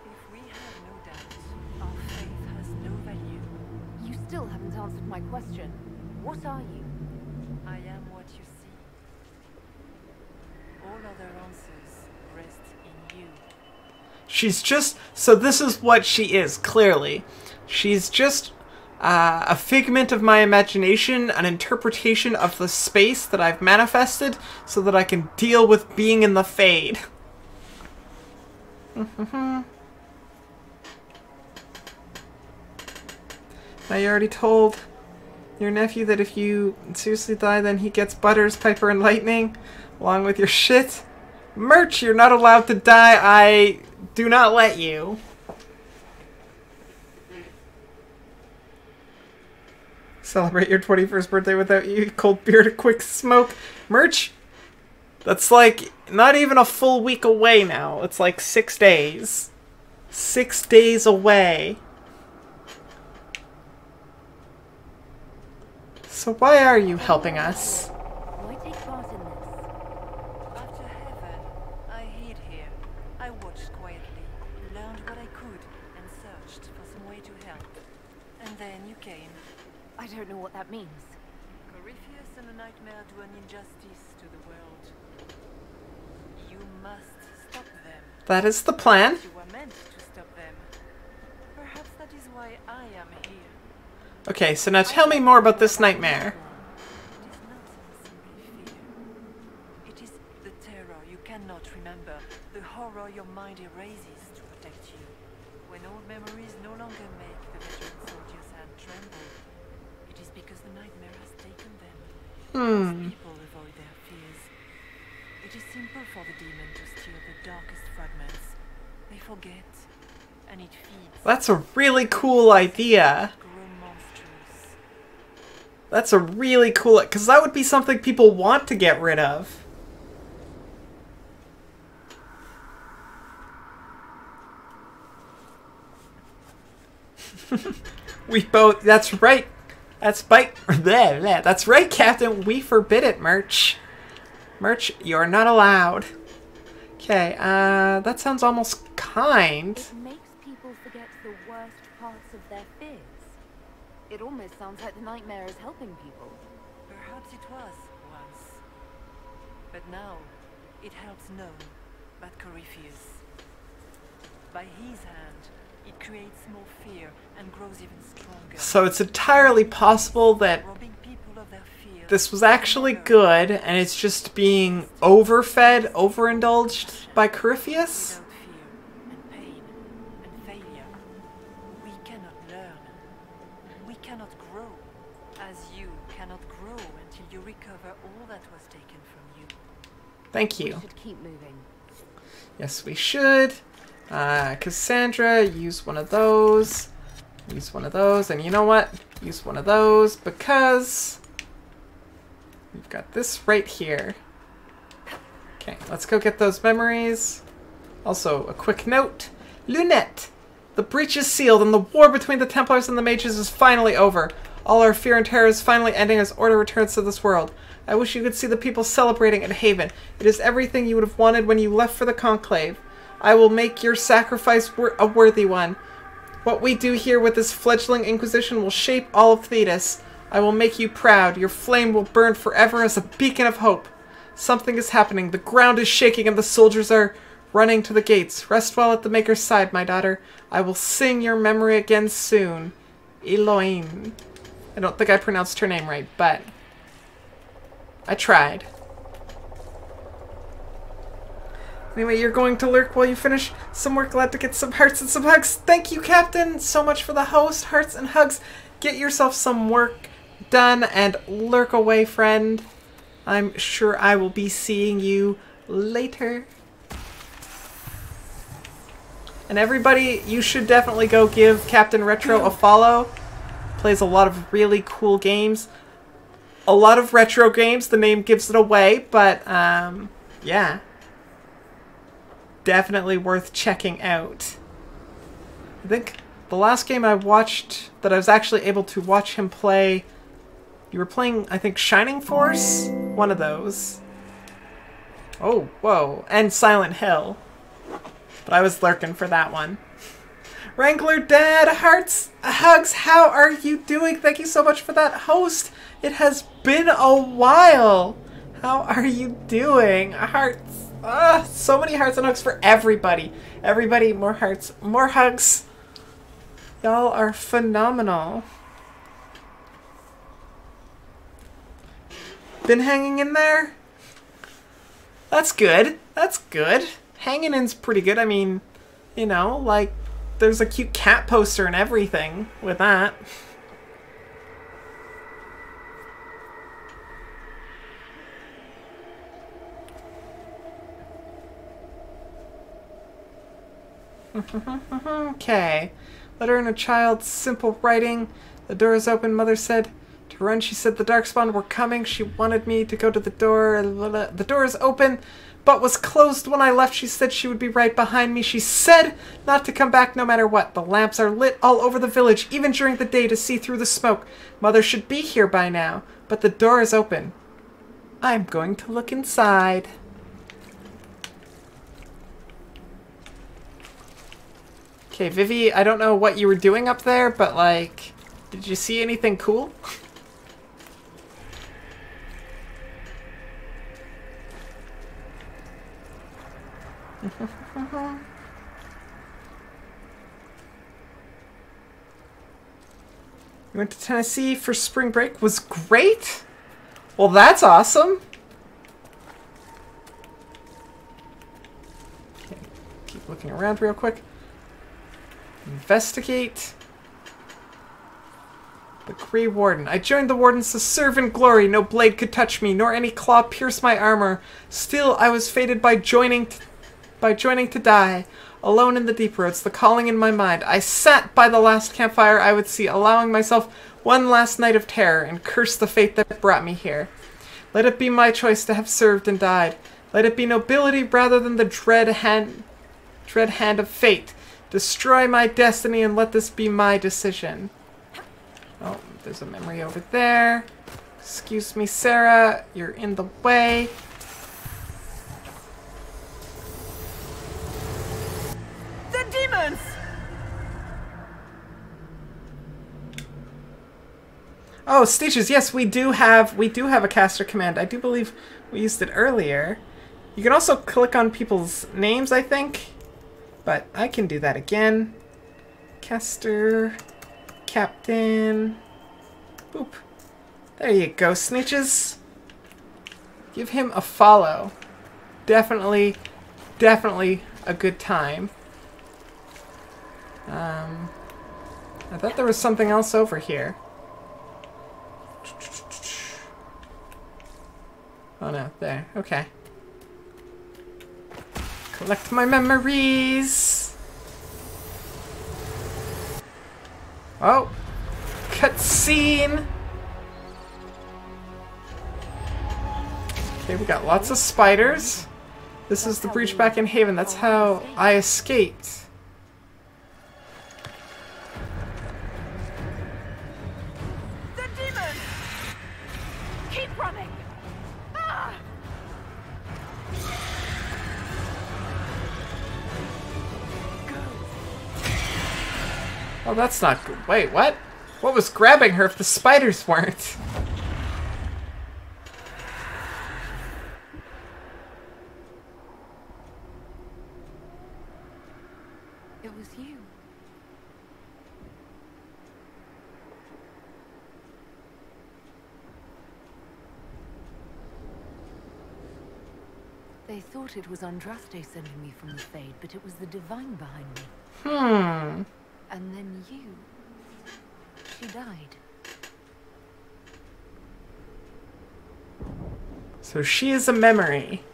If we have no doubt, our faith has no value. You still haven't answered my question. What are you? I am what you see. All other answers rest in you. She's just... So this is what she is, clearly. She's just a figment of my imagination, an interpretation of the space that I've manifested so that I can deal with being in the Fade. Now you already told your nephew that if you seriously die, then he gets Butters, Piper, and Lightning, along with your shit. Merch, you're not allowed to die. I do not let you. Celebrate your 21st birthday without you. Cold beer to quick smoke. Merch, that's like not even a full week away now. It's like 6 days. 6 days away. So why are you helping us? Why take part in this? After heaven, I hid here. I watched quietly, learned what I could, and searched for some way to help. And then you came. I don't know what that means. Corypheus and the Nightmare do an injustice to the world. You must stop them. That is the plan. You were meant to stop them. Perhaps that is why I am here. Okay, so now tell me more about this nightmare. It is not simply fear. It is the terror you cannot remember, the horror your mind erases to protect you. When old memories no longer make the veteran soldier's hand tremble, it is because the nightmare has taken them. Most people avoid their fears. It is simple for the demon to steal the darkest fragments. They forget, and it feeds. That's a really cool idea. Grow monstrous. That's a really cool... Because that would be something people want to get rid of. We both... That's right. That's right. That's right, Captain. We forbid it, Merch. Merch, you're not allowed. Okay, that sounds almost kind. It makes people forget the worst parts of their fears. It almost sounds like the nightmare is helping people. Perhaps it was once. But now, it helps none but Corypheus. By his hand, it creates more fear and grows even stronger. So it's entirely possible that Robbing people of their fear. this was actually good, and it's just being overfed, overindulged by Corypheus? Without fear and pain and failure, we cannot learn. We cannot grow, as you cannot grow until you recover all that was taken from you. Thank you. We should keep moving. Yes, we should. Cassandra, use one of those. Use one of those. And you know what? Use one of those because we've got this right here. Okay, let's go get those memories. Also, a quick note. Lunette! The breach is sealed and the war between the Templars and the Mages is finally over. All our fear and terror is finally ending as order returns to this world. I wish you could see the people celebrating at Haven. It is everything you would have wanted when you left for the Conclave. I will make your sacrifice a worthy one. What we do here with this fledgling Inquisition will shape all of Thetis. I will make you proud. Your flame will burn forever as a beacon of hope. Something is happening. The ground is shaking and the soldiers are running to the gates. Rest well at the Maker's side, my daughter. I will sing your memory again soon. Eloine. I don't think I pronounced her name right, but I tried. Anyway, you're going to lurk while you finish some work. Glad to get some hearts and some hugs. Thank you, Captain, so much for the host. Hearts and hugs. Get yourself some work done and lurk away, friend. I'm sure I will be seeing you later. And everybody, you should definitely go give Captain Retro a follow. Plays a lot of really cool games. A lot of retro games, the name gives it away, but yeah. Definitely worth checking out. I think the last game I watched that I was actually able to watch him play, you were playing, I think, Shining Force? One of those. Oh, whoa. And Silent Hill. But I was lurking for that one. Wrangler Dad, hearts, hugs, how are you doing? Thank you so much for that host. It has been a while. How are you doing? Hearts. So many hearts and hugs for everybody. Everybody, more hearts, more hugs. Y'all are phenomenal. Been hanging in there? That's good. That's good. Hanging in's pretty good. I mean, you know, like, there's a cute cat poster and everything with that. Okay. Letter in a child's simple writing. The door is open, Mother said. To run, she said the Darkspawn were coming. She wanted me to go to the door. The door is open, but was closed when I left. She said she would be right behind me. She said not to come back no matter what. The lamps are lit all over the village, even during the day, to see through the smoke. Mother should be here by now, but the door is open. I'm going to look inside. Okay, Vivi, I don't know what you were doing up there, but, like, did you see anything cool? You went to Tennessee for spring break? Was great? Well, that's awesome. Okay, keep looking around real quick. Investigate. The Grey Warden. I joined the Wardens to serve in glory. No blade could touch me, nor any claw pierce my armor. Still, I was fated by joining to die. Alone in the deep roads, the calling in my mind. I sat by the last campfire I would see, allowing myself one last night of terror, and cursed the fate that brought me here. Let it be my choice to have served and died. Let it be nobility rather than the dread hand of fate. Destroy my destiny and let this be my decision. Oh, there's a memory over there. Excuse me, Sarah. You're in the way. The demons! Oh, Stitches, yes, we do have a caster command. I do believe we used it earlier. You can also click on people's names, I think. But I can do that again. Caster, Captain. Boop. There you go, Snitches. Give him a follow. Definitely a good time. I thought there was something else over here. Oh no, there. Okay. Collect my memories. Oh, cutscene. Okay, we got lots of spiders. This is the breach back in Haven. That's how I escaped. The demon! Keep running! Ah! Oh, that's not good. Wait, what? What was grabbing her if the spiders weren't? It was you. They thought it was Andraste sending me from the Fade, but it was the Divine behind me. Hmm. And then you. She died. So she is a memory.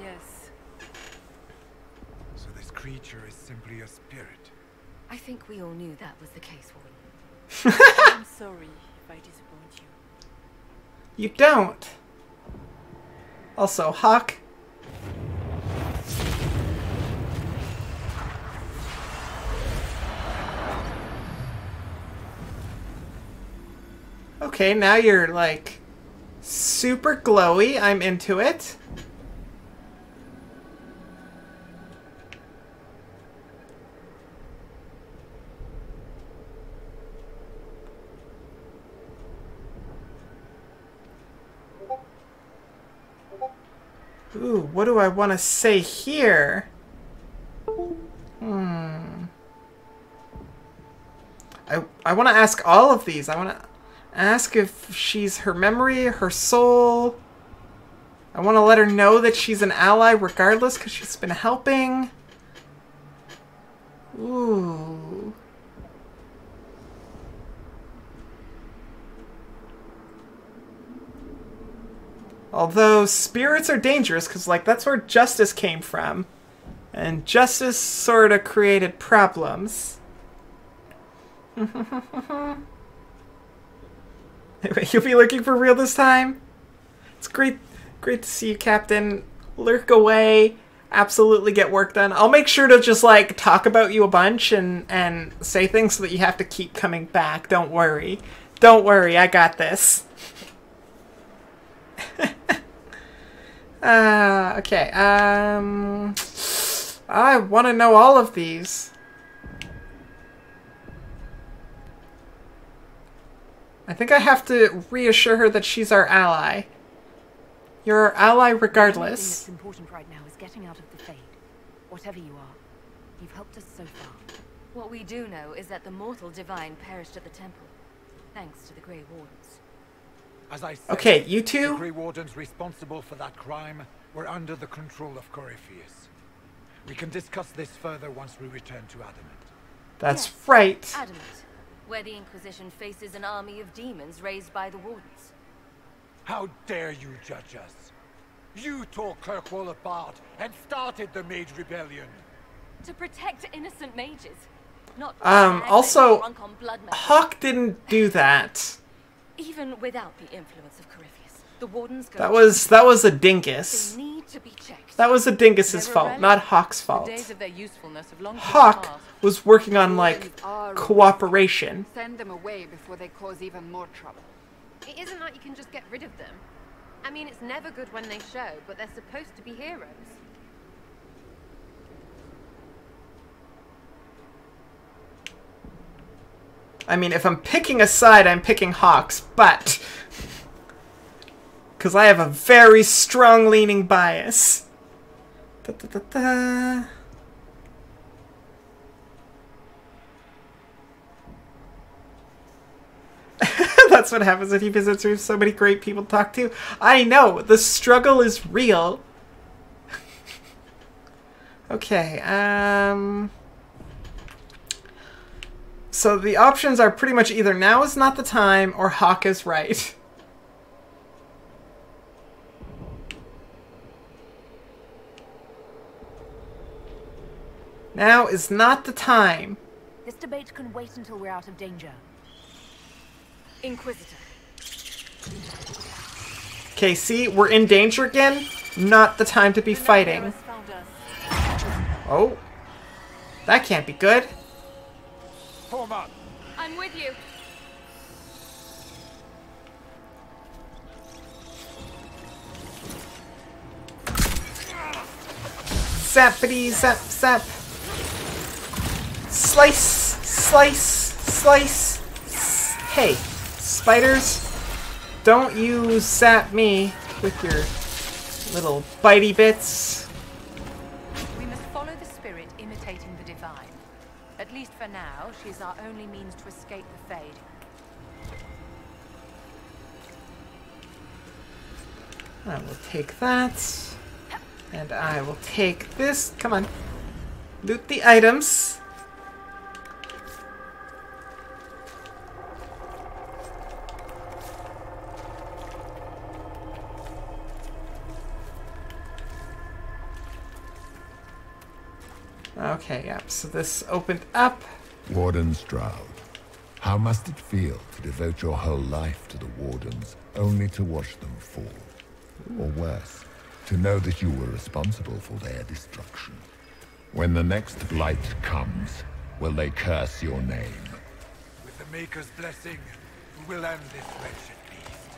Yes. So this creature is simply a spirit. I think we all knew that was the case, Warden. I'm sorry if I disappoint you. You don't. Also, Hawk. Okay, now you're like super glowy. I'm into it. Ooh, what do I want to say here? I want to ask all of these. I want to ask if she's her memory, her soul. I want to let her know that she's an ally regardless because she's been helping. Ooh. Although spirits are dangerous because, like, that's where justice came from. And justice sort of created problems. You'll be looking for real this time? It's great to see you, Captain. Lurk away. Absolutely get work done. I'll make sure to just, like, talk about you a bunch and say things so that you have to keep coming back. Don't worry. Don't worry, I got this. Okay, I want to know all of these. I think I have to reassure her that she's our ally. You're our ally regardless. The thing that's important right now is getting out of the Fade. Whatever you are, you've helped us so far. What we do know is that the mortal divine perished at the temple, thanks to the Grey Wardens. As I said, Okay, you two. the Grey Wardens responsible for that crime were under the control of Corypheus. We can discuss this further once we return to Adamant. That's right. Adamant, where the Inquisition faces an army of demons raised by the Wardens. How dare you judge us? You tore Kirkwall apart and started the Mage Rebellion. To protect innocent mages, not also, drunk on blood method. Hawk didn't do that. Even without the influence of Corypheus, the Wardens go. That was a dingus. They need to be checked. That was a dingus's fault, not Hawk's fault. The days of their usefulness have long since Hawk passed. was working on, like, cooperation. Send them away before they cause even more trouble. It isn't like you can just get rid of them. I mean, it's never good when they show, but they're supposed to be heroes. I mean, if I'm picking a side, I'm picking Hawk's, but... because I have a very strong leaning bias. Da, da, da, da. That's what happens when he visits with so many great people to talk to. I know, the struggle is real. Okay, so the options are pretty much either now is not the time or Hawk is right. Now is not the time. This debate can wait until we're out of danger. Inquisitor. Okay, see? We're in danger again. Not the time to be fighting. Oh. That can't be good. Form up. I'm with you. Zappity zap zap. Slice, slice, slice. Hey, spiders, don't you zap me with your little bitey bits. We must follow the spirit imitating the divine. At least for now, she's our only means to escape the Fade. I will take that. And I will take this. Come on. Loot the items. Okay, yep. So this opened up. Warden Stroud, how must it feel to devote your whole life to the Wardens, only to watch them fall? Or worse, to know that you were responsible for their destruction. When the next blight comes, will they curse your name? With the Maker's blessing, we will end this wretched beast.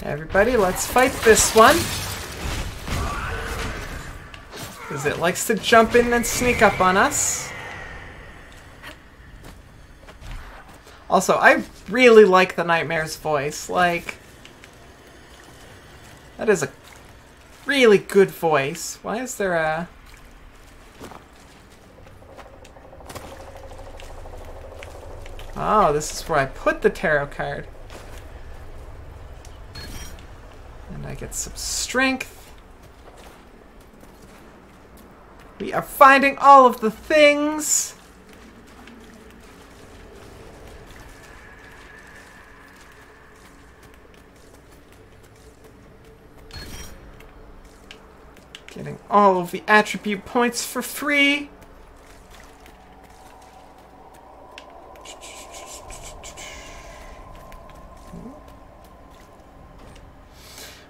Everybody, let's fight this one. Because it likes to jump in and sneak up on us. Also, I really like the Nightmare's voice. Like, that is a really good voice. Why is there a... Oh, this is where I put the tarot card. And I get some strength. We are finding all of the things. Getting all of the attribute points for free.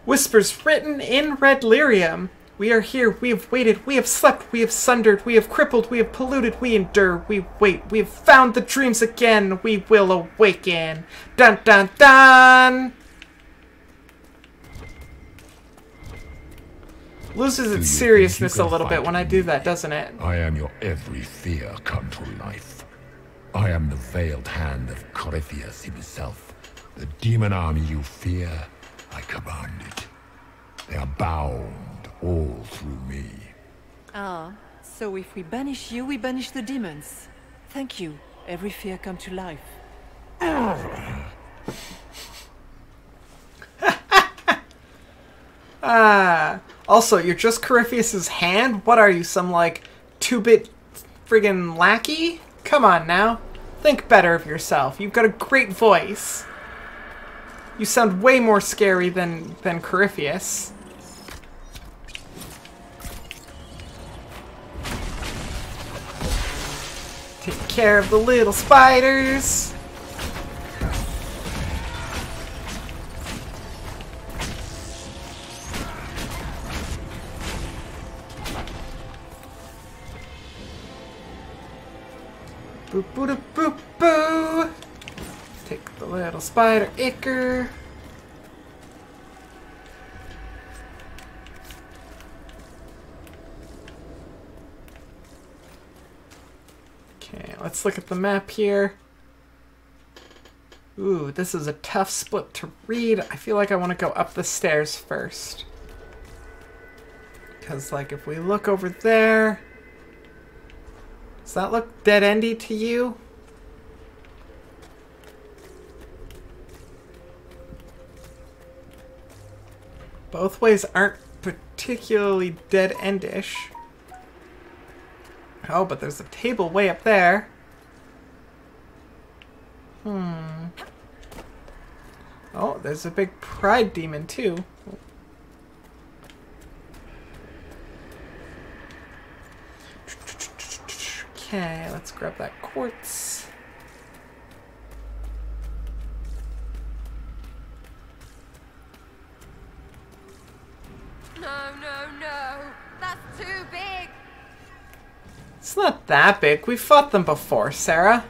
Whispers written in red lyrium. We are here, we have waited, we have slept, we have sundered, we have crippled, we have polluted, we endure, we wait, we have found the dreams again, we will awaken. Dun dun dun! Loses its seriousness a little bit when I do that, doesn't it? I am your every fear come to life. I am the veiled hand of Corypheus himself. The demon army you fear, I command it. They are bound all through me. Ah, so if we banish you, we banish the demons. Thank you. Every fear come to life. Also, you're just Corypheus's hand? What are you, some, like, 2-bit friggin' lackey? Come on now. Think better of yourself. You've got a great voice. You sound way more scary than Corypheus. Take care of the little spiders. Boop boop boop boo. Take the little spider icker. Okay, let's look at the map here. Ooh, this is a tough split to read. I feel like I want to go up the stairs first. Because, like, if we look over there... Does that look dead-endy to you? Both ways aren't particularly dead-endish. Oh, but there's a table way up there. Oh, there's a big pride demon, too. Okay, let's grab that quartz. No, no, no. That's too big. It's not that big. We fought them before, Sarah.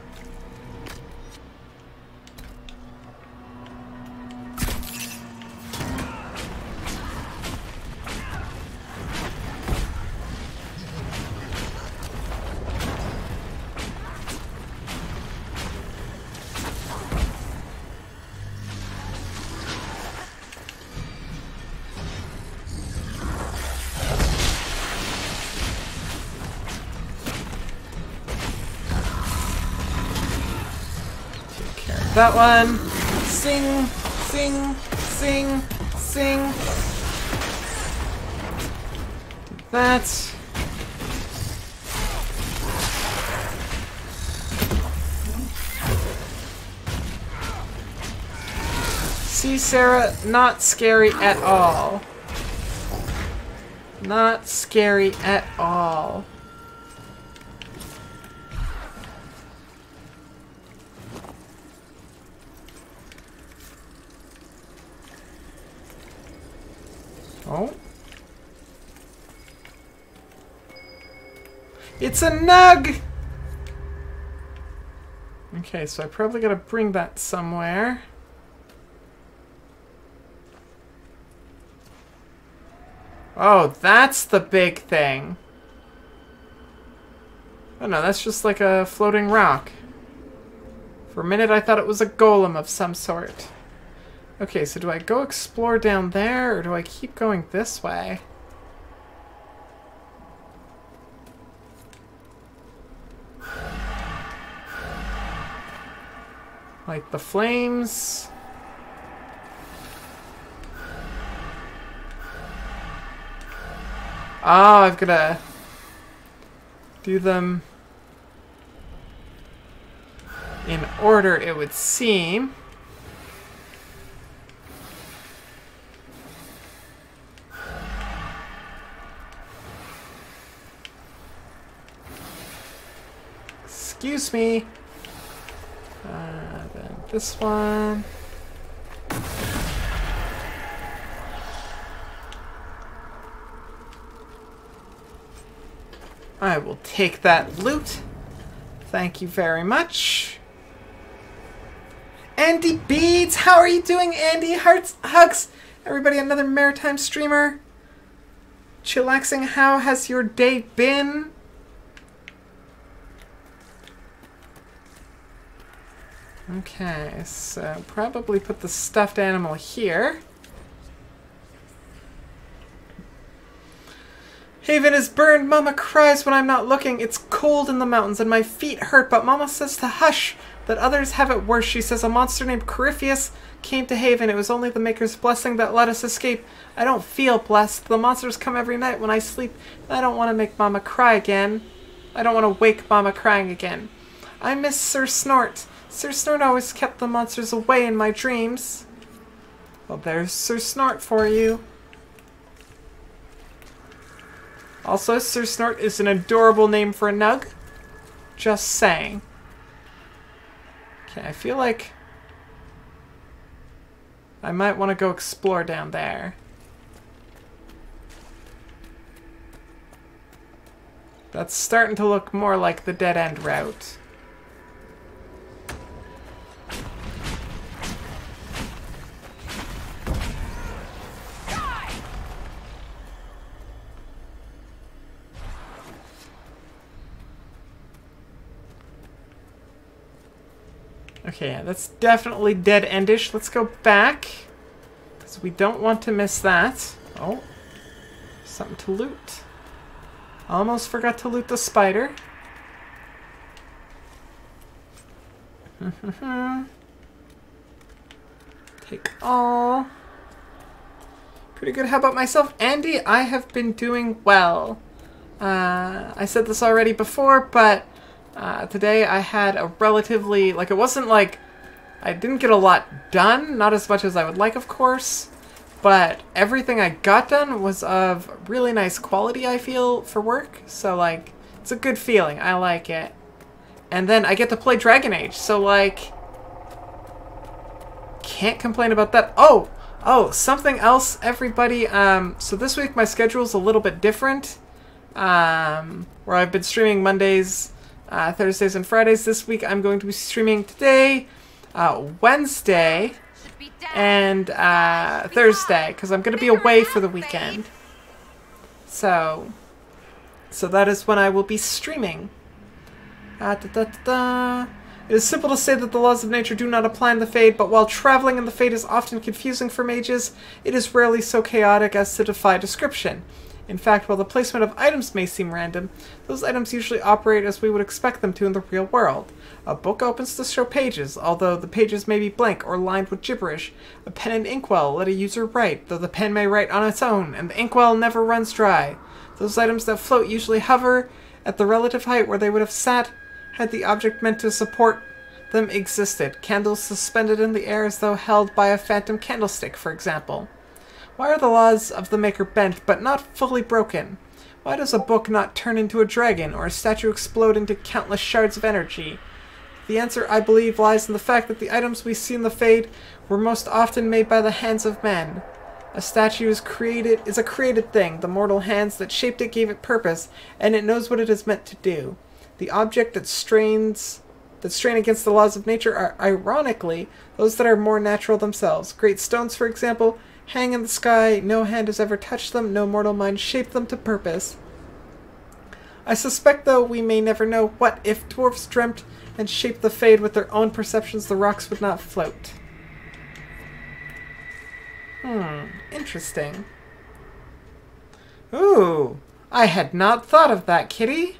That one. Sing, sing, sing, sing. That. See, Sarah, not scary at all. Not scary at all. Oh. It's a nug! Okay, so I probably gotta bring that somewhere. Oh, that's the big thing. Oh no, that's just like a floating rock. For a minute I thought it was a golem of some sort. Okay, so do I go explore down there, or do I keep going this way? Like the flames. Ah, I've gotta do them in order, it would seem. Excuse me. Then this one. I will take that loot. Thank you very much. Andy Beads, how are you doing, Andy? Hearts, hugs. Everybody, another maritime streamer. Chillaxing, how has your day been? Okay, so probably put the stuffed animal here. Haven is burned. Mama cries when I'm not looking. It's cold in the mountains and my feet hurt, but Mama says to hush, that others have it worse. She says a monster named Corypheus came to Haven. It was only the Maker's blessing that let us escape. I don't feel blessed. The monsters come every night when I sleep. I don't want to make Mama cry again. I don't want to wake Mama crying again. I miss Sir Snort. Sir Snort always kept the monsters away in my dreams. Well, there's Sir Snort for you. Also, Sir Snort is an adorable name for a nug. Just saying. Okay, I feel like I might want to go explore down there. That's starting to look more like the dead-end route. Okay, yeah, that's definitely dead-endish. Let's go back, because we don't want to miss that. Oh, something to loot. Almost forgot to loot the spider. Take all. Pretty good. How about myself? Andy, I have been doing well. I said this already before, but today I had a relatively, like, it wasn't like, I didn't get a lot done, not as much as I would like, of course, but everything I got done was of really nice quality, I feel, for work. So, like, It's a good feeling. I like it. And then I get to play Dragon Age, so like... Can't complain about that. Oh! Oh, something else, everybody. So this week my schedule's a little bit different. Where I've been streaming Mondays, Thursdays, and Fridays. This week I'm going to be streaming today, Wednesday, and Thursday, because I'm going to be away for the weekend. So that is when I will be streaming. It is simple to say that the laws of nature do not apply in the Fade, but while traveling in the Fade is often confusing for mages, it is rarely so chaotic as to defy description. In fact, while the placement of items may seem random, those items usually operate as we would expect them to in the real world. A book opens to show pages, although the pages may be blank or lined with gibberish. A pen and inkwell let a user write, though the pen may write on its own, and the inkwell never runs dry. Those items that float usually hover at the relative height where they would have sat had the object meant to support them existed. Candles suspended in the air as though held by a phantom candlestick, for example. Why are the laws of the Maker bent, but not fully broken? Why does a book not turn into a dragon, or a statue explode into countless shards of energy? The answer, I believe, lies in the fact that the items we see in the Fade were most often made by the hands of men. A statue is a created thing. The mortal hands that shaped it gave it purpose, and it knows what it is meant to do. The object that strain against the laws of nature are, ironically, those that are more natural themselves. Great stones, for example, hang in the sky. No hand has ever touched them. No mortal mind shaped them to purpose. I suspect, though, we may never know what if dwarves dreamt and shaped the Fade with their own perceptions, the rocks would not float. Interesting. Ooh, I had not thought of that, kitty.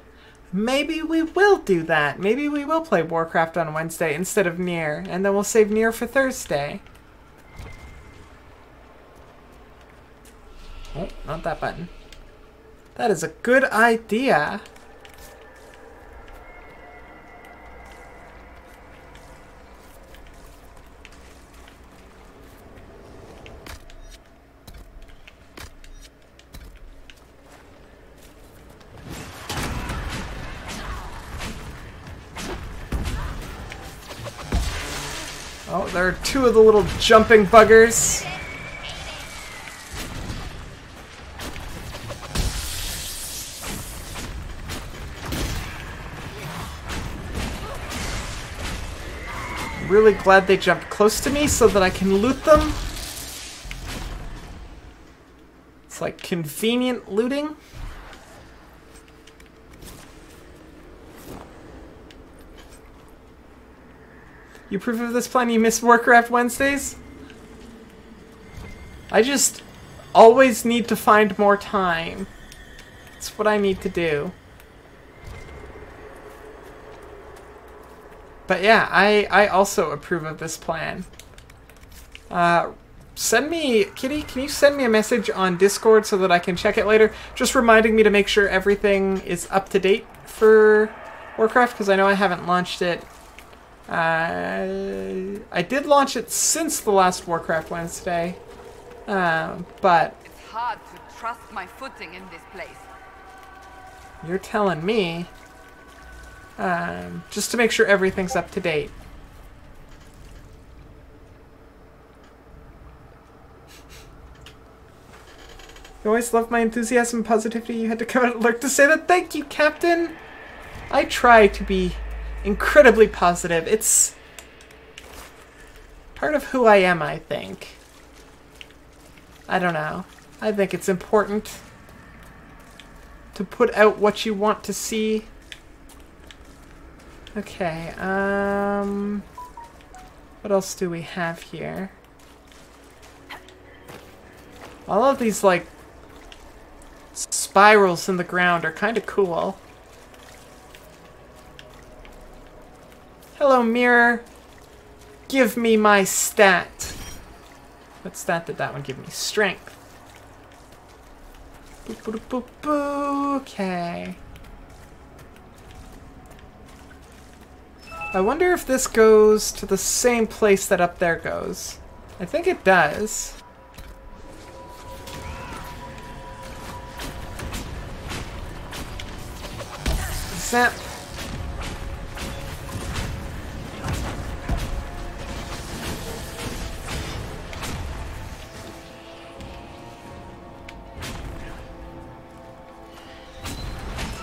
Maybe we will do that. Maybe we will play Warcraft on Wednesday instead of Nier, and then we'll save Nier for Thursday. Oh, not that button. That is a good idea. Oh, there are two of the little jumping buggers. I'm really glad they jumped close to me so that I can loot them. It's like convenient looting. You approve of this plan? You miss Warcraft Wednesdays? I just always need to find more time. That's what I need to do. But yeah, I also approve of this plan. Send me, Kitty, can you send me a message on Discord so that I can check it later? Just reminding me to make sure everything is up to date for Warcraft, because I know I haven't launched it. I did launch it since the last Warcraft Wednesday, but... It's hard to trust my footing in this place. You're telling me. Just to make sure everything's up to date. You always loved my enthusiasm and positivity. You had to come out and lurk to say that. Thank you, Captain! I try to be incredibly positive. It's part of who I am, I think. I don't know. I think it's important to put out what you want to see. Okay, what else do we have here? All of these, like, spirals in the ground are kind of cool. Hello, mirror. Give me my stat. What stat did that one give me? Strength. Boop, boop, boop, boop. Okay. I wonder if this goes to the same place that up there goes. I think it does. snap.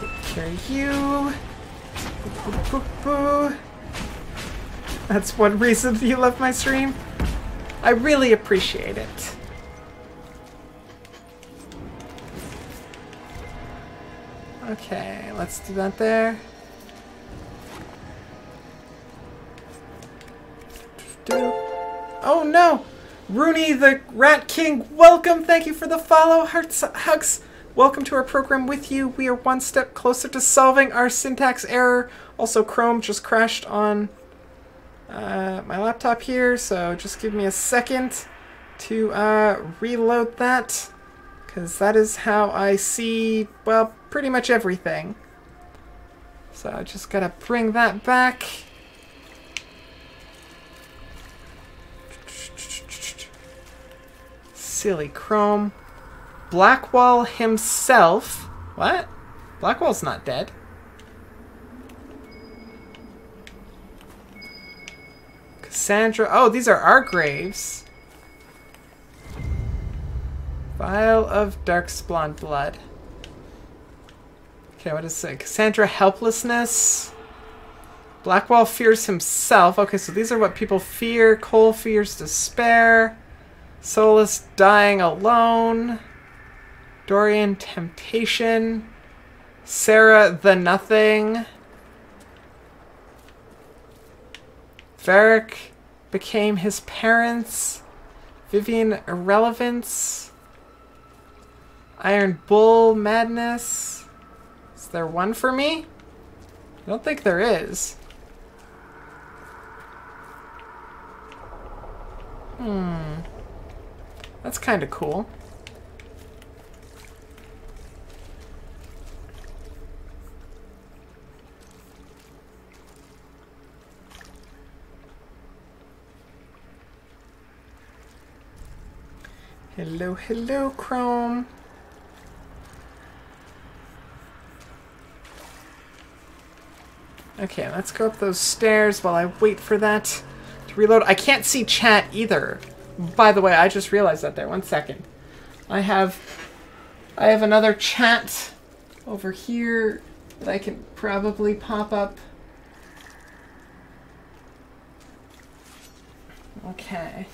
Take care of you. Boo, boo, boo. That's one reason you love my stream. I really appreciate it. Okay, let's do that there. Oh no! Rooney the Rat King, welcome! Thank you for the follow. Hearts, hugs. Welcome to our program with you. We are one step closer to solving our syntax error. Also, Chrome just crashed on my laptop here, so just give me a second to reload that, because that is how I see, well, pretty much everything. So I just gotta bring that back. Silly Chrome. Blackwall himself. What? Blackwall's not dead. Cassandra. Oh, these are our graves. Vial of Darkspawn blood. Okay, what is it? Cassandra helplessness. Blackwall fears himself. Okay, so these are what people fear. Cole fears despair. Solus dying alone. Dorian temptation. Sarah the nothing. Varric became his parents. Vivian irrelevance. Iron Bull madness. Is there one for me? I don't think there is. That's kind of cool. Hello, hello, Chrome. Okay, let's go up those stairs while I wait for that to reload. I can't see chat either. By the way, I just realized that there. 1 second. I have another chat over here that I can probably pop up. Okay.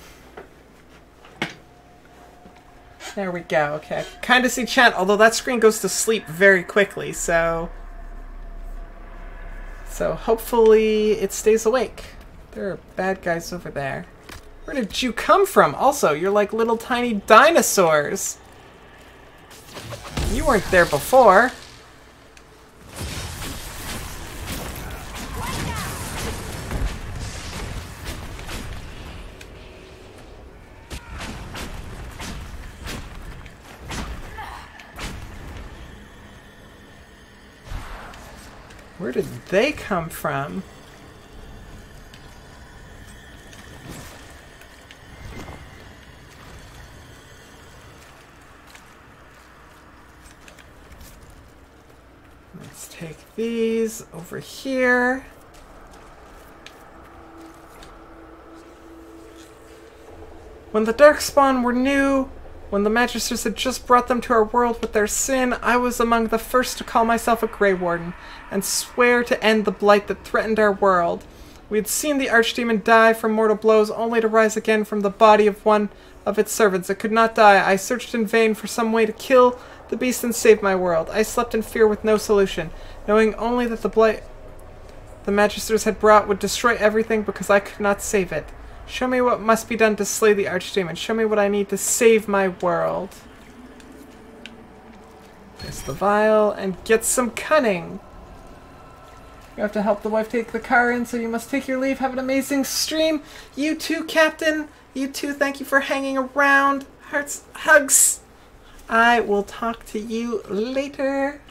There we go. Okay. Kind of see chat, although that screen goes to sleep very quickly, so hopefully it stays awake. There are bad guys over there. Where did you come from? Also, you're like little tiny dinosaurs. You weren't there before. Where did they come from? Let's take these over here. When the Darkspawn were new, when the Magisters had just brought them to our world with their sin, I was among the first to call myself a Grey Warden and swear to end the blight that threatened our world. We had seen the Archdemon die from mortal blows only to rise again from the body of one of its servants. It could not die. I searched in vain for some way to kill the beast and save my world. I slept in fear with no solution, knowing only that the blight the Magisters had brought would destroy everything because I could not save it. Show me what must be done to slay the Archdemon. Show me what I need to save my world. There's the vial, and get some cunning. You have to help the wife take the car in, so you must take your leave. Have an amazing stream. You too, Captain. You too, thank you for hanging around. Hearts, hugs. I will talk to you later.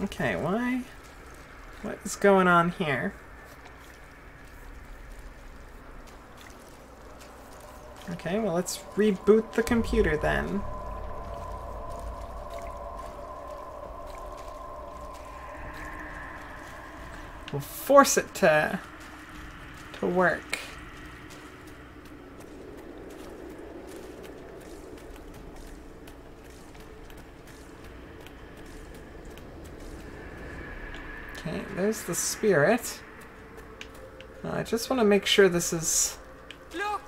Okay, why? What is going on here? Okay, well, let's reboot the computer then. We'll force it to work. Okay, there's the spirit. I just want to make sure this is... Look!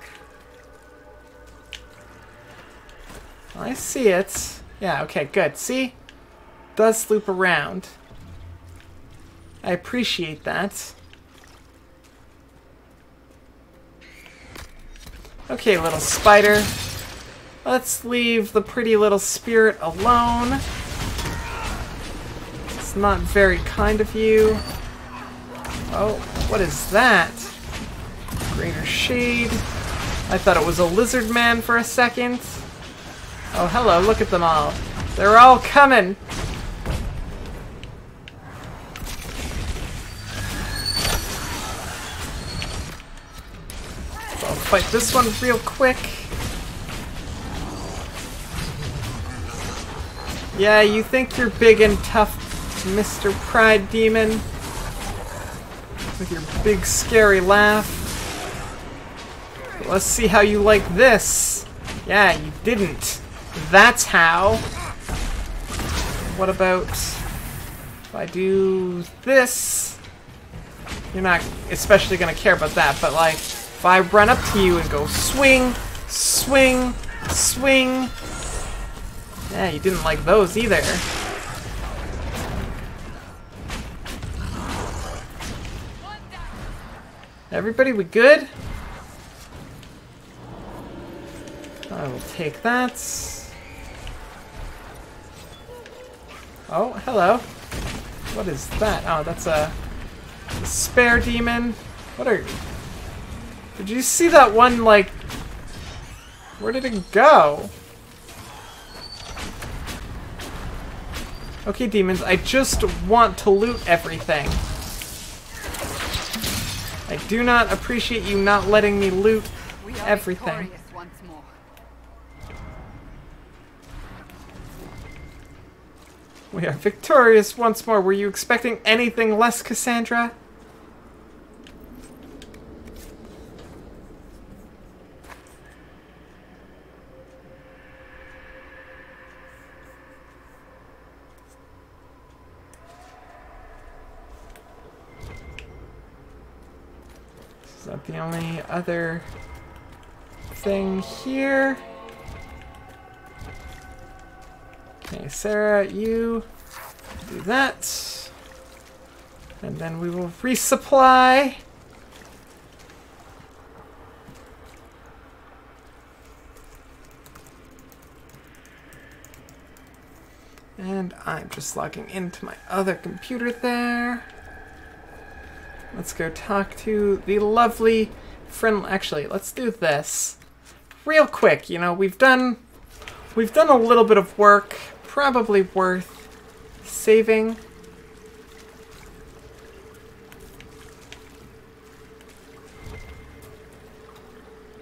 I see it. Yeah, okay, good. See? Does loop around. I appreciate that. Okay, little spider. Let's leave the pretty little spirit alone. It's not very kind of you. Oh, what is that? Greater shade. I thought it was a lizard man for a second. Oh, hello, look at them all. They're all coming. So I'll fight this one real quick. Yeah, you think you're big and tough, Mr. Pride Demon. With your big scary laugh. Let's see how you like this. Yeah, you didn't. That's how. What about if I do this? You're not especially gonna care about that, but like if I run up to you and go swing, swing, swing. Yeah, you didn't like those either. Everybody, we good? I will take that. Oh, hello. What is that? Oh, that's a spare demon. What are... Did you see that one, like... Where did it go? Okay, demons, I just want to loot everything. I do not appreciate you not letting me loot everything. Once more. We are victorious once more. Were you expecting anything less, Cassandra? Is that the only other thing here? Okay, Sarah, you do that. And then we will resupply. And I'm just logging into my other computer there. Let's go talk to the lovely friend. Actually, let's do this real quick. You know, we've done a little bit of work, probably worth saving.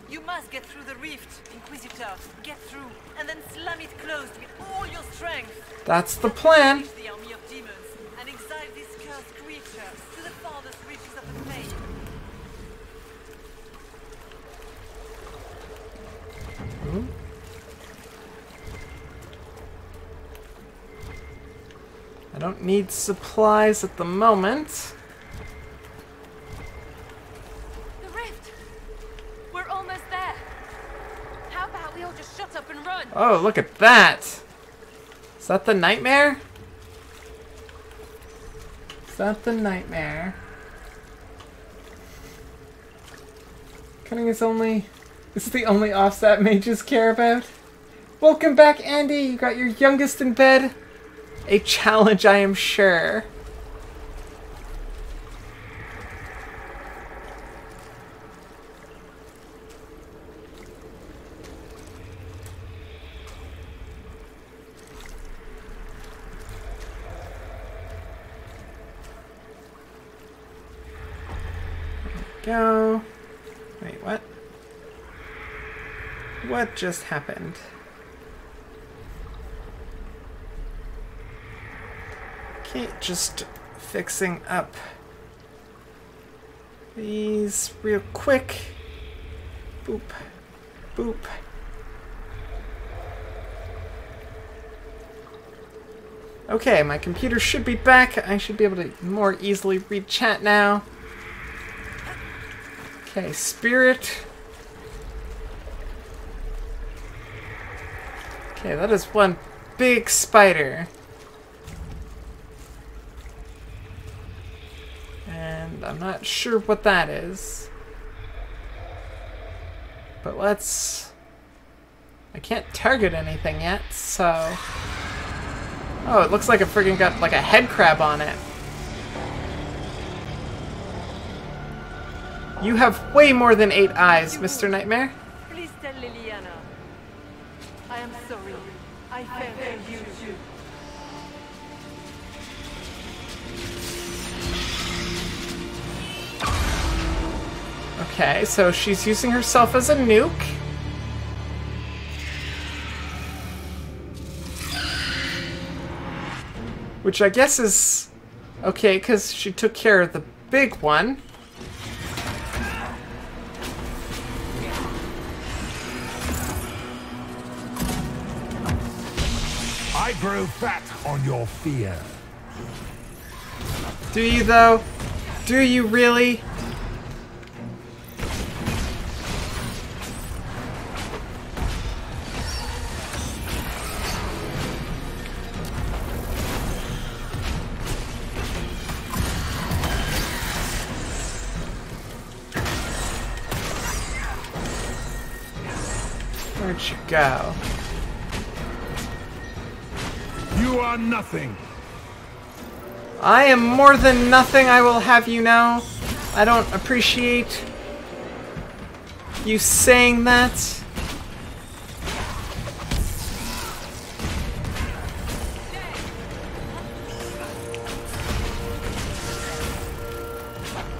You must get through the rift, Inquisitor. Get through, and then slam it closed with all your strength. That's the plan. Unleash the army of demons and exile this cursed creature to the farthest reaches of the fate. I don't need supplies at the moment. The rift! We're almost there. How about we all just shut up and run? Oh, look at that. Is that the nightmare? Is that the nightmare? Cunning is the only offset mages care about. Welcome back, Andy. You got your youngest in bed. A challenge, I am sure. Go. Wait, what? What just happened? Okay, just fixing up these real quick. Boop. Boop. Okay, my computer should be back. I should be able to more easily read chat now. Okay, spirit. Okay, that is one big spider. And I'm not sure what that is. But let's... I can't target anything yet, so... Oh, it looks like it friggin' got like a head crab on it. You have way more than 8 eyes, Mr. Nightmare. Please tell Liliana. I am sorry. I failed you too. Okay, so she's using herself as a nuke. Which I guess is okay, because she took care of the big one. I grow fat on your fear. Do you, though? Do you really? Where'd you go? You are nothing. I am more than nothing, I will have you know. I don't appreciate you saying that.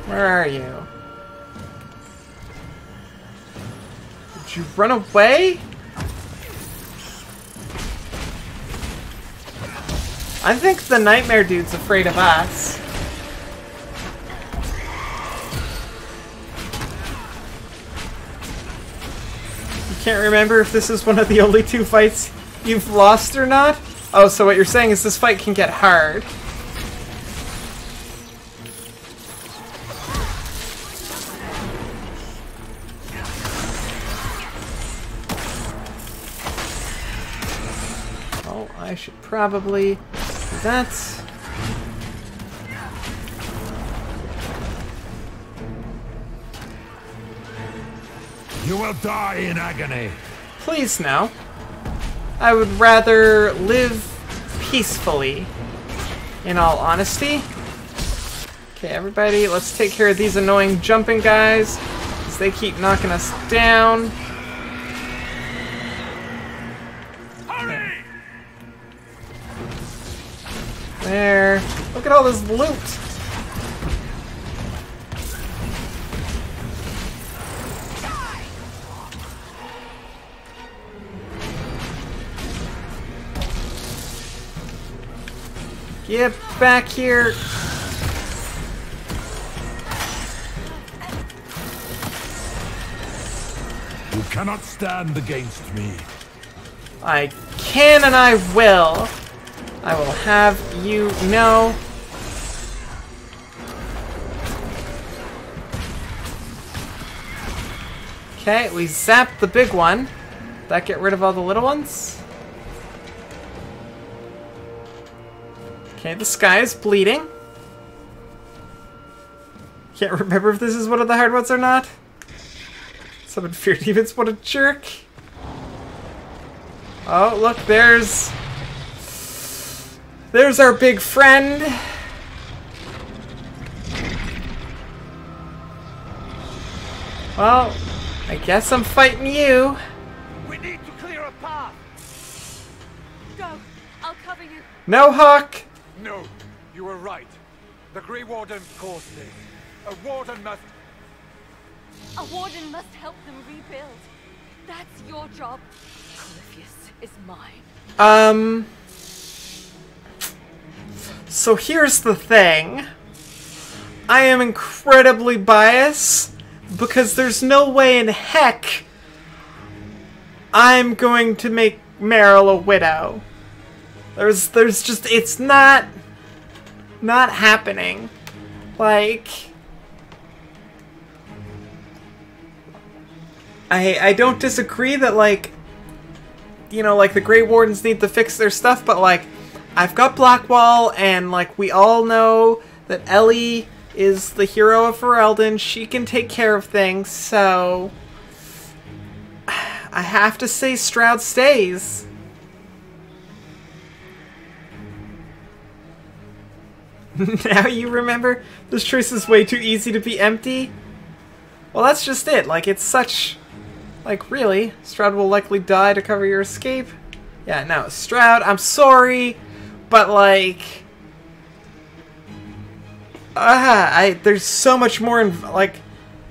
Where are you? Did you run away? I think the Nightmare dude's afraid of us. You can't remember if this is one of the only 2 fights you've lost or not? Oh, so what you're saying is this fight can get hard. Oh, I should probably... That's... You will die in agony. Please, no. I would rather live peacefully, in all honesty. Okay, everybody, let's take care of these annoying jumping guys, because they keep knocking us down. There. Look at all this loot. Get back here. You cannot stand against me. I can and I will. I will have you know. Okay, we zapped the big one. Did that get rid of all the little ones? Okay, the sky is bleeding. Can't remember if this is one of the hard ones or not. Summon fear demons, what a jerk. Oh, look, there's our big friend. Well, I guess I'm fighting you. We need to clear a path. Go. I'll cover you. No, Hawk. No, you were right. The Grey Warden caused this. A warden must... A warden must help them rebuild. That's your job. Corypheus is mine. So here's the thing. I am incredibly biased because there's no way in heck I'm going to make Meryl a widow. There's just, it's not happening. Like, I don't disagree that, like, you know, like, the Grey Wardens need to fix their stuff, but, like, I've got Blackwall, and, like, we all know that Ellie is the hero of Ferelden. She can take care of things, so I have to say Stroud stays. Now you remember? This choice is way too easy to be empty? Well, that's just it. Like, it's such... Like, really? Stroud will likely die to cover your escape? Yeah, no. Stroud, I'm sorry, but, like... there's so much more in... Like,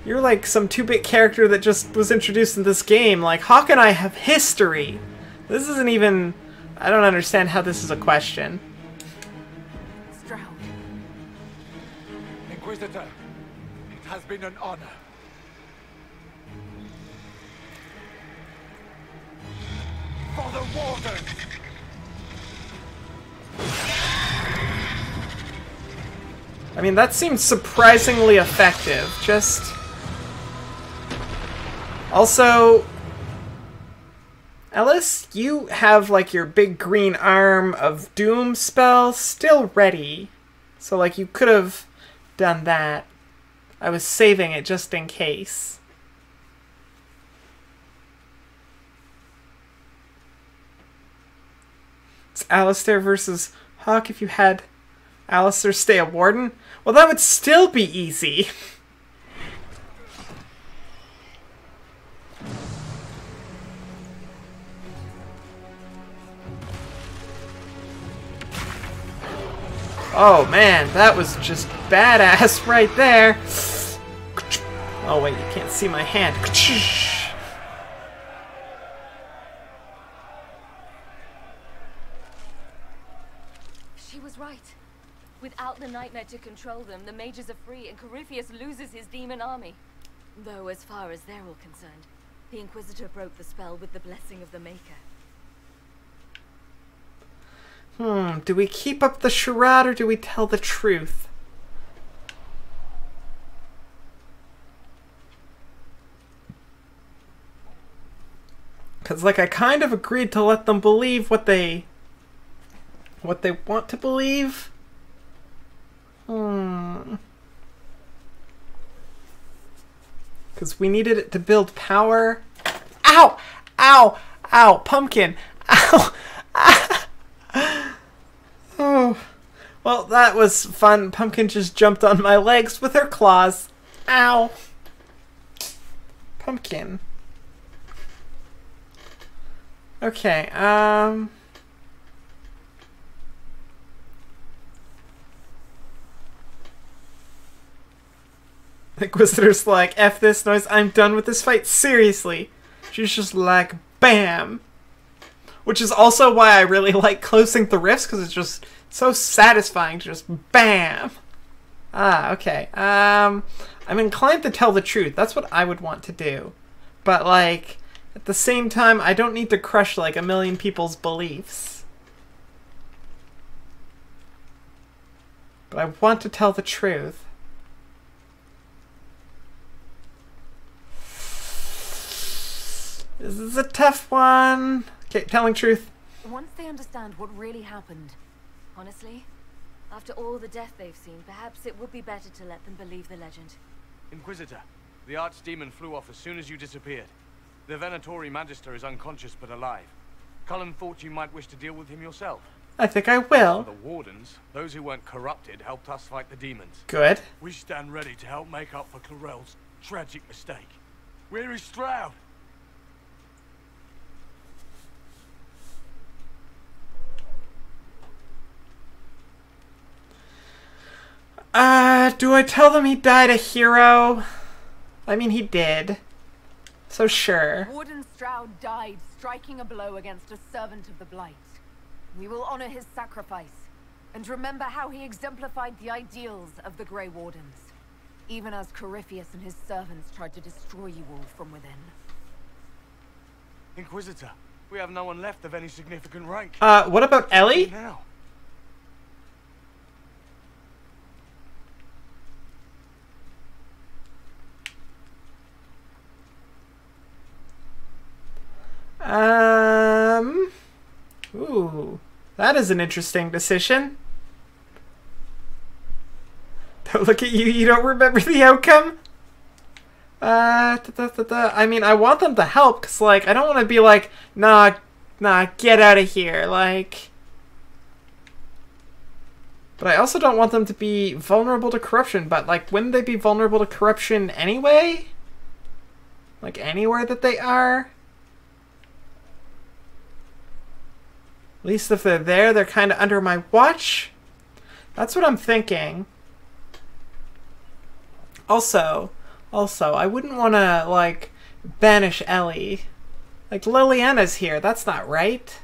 you're like some 2-bit character that just was introduced in this game. Like, Hawk and I have history. This isn't even... I don't understand how this is a question. Stroud. Inquisitor, it has been an honor. For the Warden! I mean, that seems surprisingly effective. Just... Also... Ellis, you have, like, your big green arm of doom spell still ready. So, like, you could have done that. I was saving it just in case. It's Alistair versus Hawk if you had Alistair stay a warden. Well, that would still be easy. Oh man, that was just badass right there. Oh wait, you can't see my hand. She was right. Without the nightmare to control them, the mages are free and Corypheus loses his demon army. Though as far as they're all concerned, the Inquisitor broke the spell with the blessing of the Maker. Do we keep up the charade or do we tell the truth? Because, like, I kind of agreed to let them believe what they want to believe. Because we needed it to build power. Ow! Ow! Ow! Pumpkin! Ow! Oh. Well, that was fun. Pumpkin just jumped on my legs with her claws. Ow! Pumpkin. Okay, Inquisitor's like, F this noise, I'm done with this fight, seriously. She's just like, BAM! Which is also why I really like closing the rifts, because it's just so satisfying to just BAM! Ah, okay. I'm inclined to tell the truth. That's what I would want to do. But, like, at the same time, I don't need to crush, like, 1 million people's beliefs. But I want to tell the truth. This is a tough one. Okay, telling truth. Once they understand what really happened, honestly, after all the death they've seen, perhaps it would be better to let them believe the legend. Inquisitor, the archdemon flew off as soon as you disappeared. The Venatori Magister is unconscious but alive. Cullen thought you might wish to deal with him yourself. I think I will. For the Wardens, those who weren't corrupted helped us fight the demons. Good. We stand ready to help make up for Clarel's tragic mistake. Where is Stroud? Do I tell them he died a hero? I mean, he did. So sure. Warden Stroud died striking a blow against a servant of the Blight. We will honor his sacrifice and remember how he exemplified the ideals of the Grey Wardens. even as Corypheus and his servants tried to destroy you all from within. Inquisitor, we have no one left of any significant rank. What about Ellie? Now. Ooh, that is an interesting decision. Don't look at you, you don't remember the outcome? I mean, I want them to help, because, like, I don't want to be like, nah, get out of here, like... But I also don't want them to be vulnerable to corruption, but, like, wouldn't they be vulnerable to corruption anyway? Like, anywhere that they are? At least if they're there, they're kind of under my watch. That's what I'm thinking. Also, I wouldn't want to, like, banish Ellie. Like, Liliana's here. That's not right.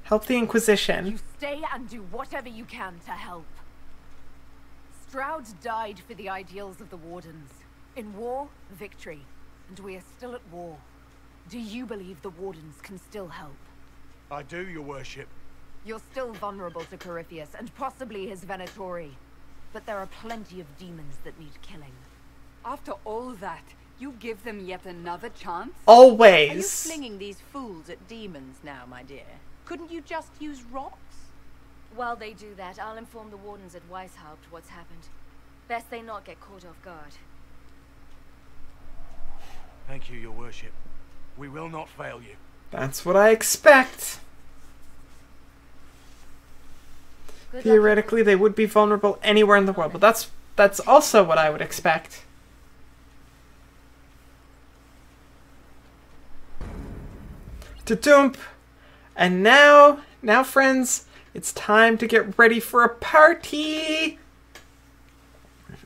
Help the Inquisition. You stay and do whatever you can to help. Stroud died for the ideals of the Wardens. In war, victory. And we are still at war. Do you believe the Wardens can still help? I do, your worship. You're still vulnerable to Corypheus, and possibly his Venatori. But there are plenty of demons that need killing. After all that, you give them yet another chance? Always. Are you flinging these fools at demons now, my dear? Couldn't you just use rocks? While they do that, I'll inform the Wardens at Weishaupt what's happened. Best they not get caught off guard. Thank you, your worship. We will not fail you. That's what I expect. Theoretically, they would be vulnerable anywhere in the world, but that's also what I would expect. Ta-doomp! And now, friends, it's time to get ready for a party!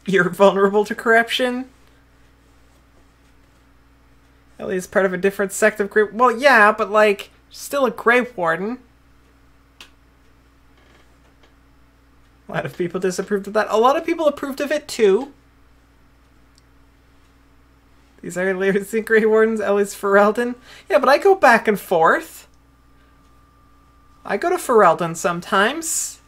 You're vulnerable to corruption? Ellie is part of a different sect of Grey... Well, yeah, but, like, still a Grey Warden. A lot of people disapproved of that. A lot of people approved of it, too. These are the Grey Wardens, Ellie's Ferelden. Yeah, but I go back and forth. I go to Ferelden sometimes.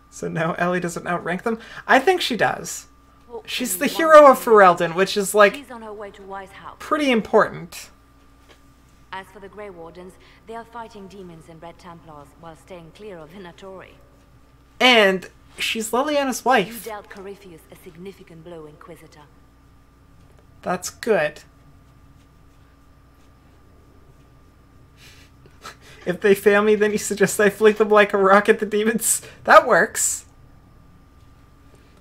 So no, Ellie doesn't outrank them. I think she does. She's the hero of Ferelden, which is, like, She's on her way to Weishaupt. pretty important. As for the Grey Wardens, they are fighting demons and Red Templars while staying clear of Venatori. And she's Liliana's You wife. dealt Corypheus a significant blow, Inquisitor. That's good. If they fail me, then you suggest I fling them like a rock at the demons. That works.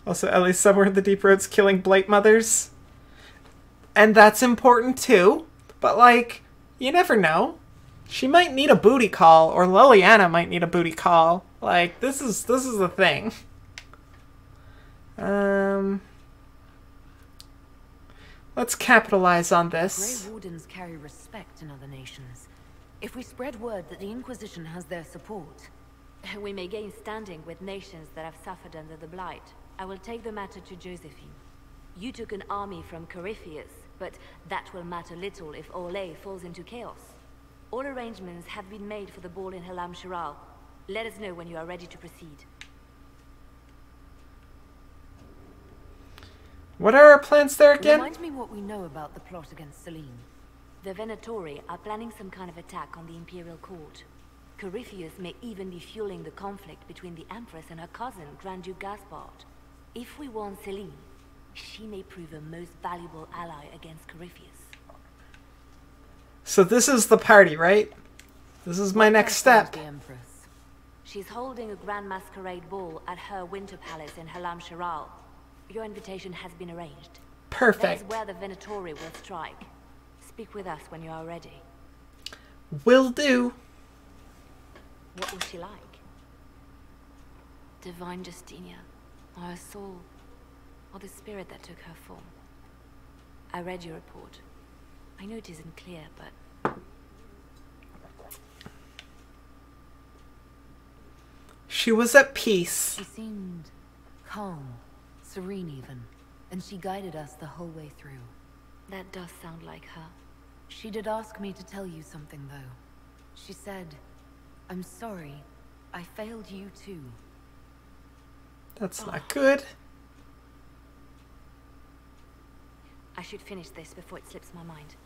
Also, Ellie's somewhere in the deep roads killing Blight Mothers. And that's important too. But, like, you never know. She might need a booty call, or Liliana might need a booty call. Like, this is the thing. Let's capitalize on this. Grey Wardens carry respect in other nations. If we spread word that the Inquisition has their support... We may gain standing with nations that have suffered under the Blight. I will take the matter to Josephine. You took an army from Corypheus, but that will matter little if Orlais falls into chaos. All arrangements have been made for the ball in Halam Shiral. Let us know when you are ready to proceed. What are our plans there again? Remind me what we know about the plot against Selene. The Venatori are planning some kind of attack on the Imperial Court. Corypheus may even be fueling the conflict between the Empress and her cousin, Grand Duke Gaspard. If we warn Selene, she may prove a most valuable ally against Corypheus. So this is the party, right? This is my next step. The Empress. She's holding a grand masquerade ball at her winter palace in Halam Shiral. Your invitation has been arranged. Perfect. That is where the Venatori will strike. Speak with us when you are ready. Will do. What was she like? Divine Justinia, or her soul, or the spirit that took her form. I read your report. I know it isn't clear, but... She was at peace. She seemed calm, serene even, and she guided us the whole way through. That does sound like her. She did ask me to tell you something, though. She said, "I'm sorry. I failed you too." That's not good. I should finish this before it slips my mind.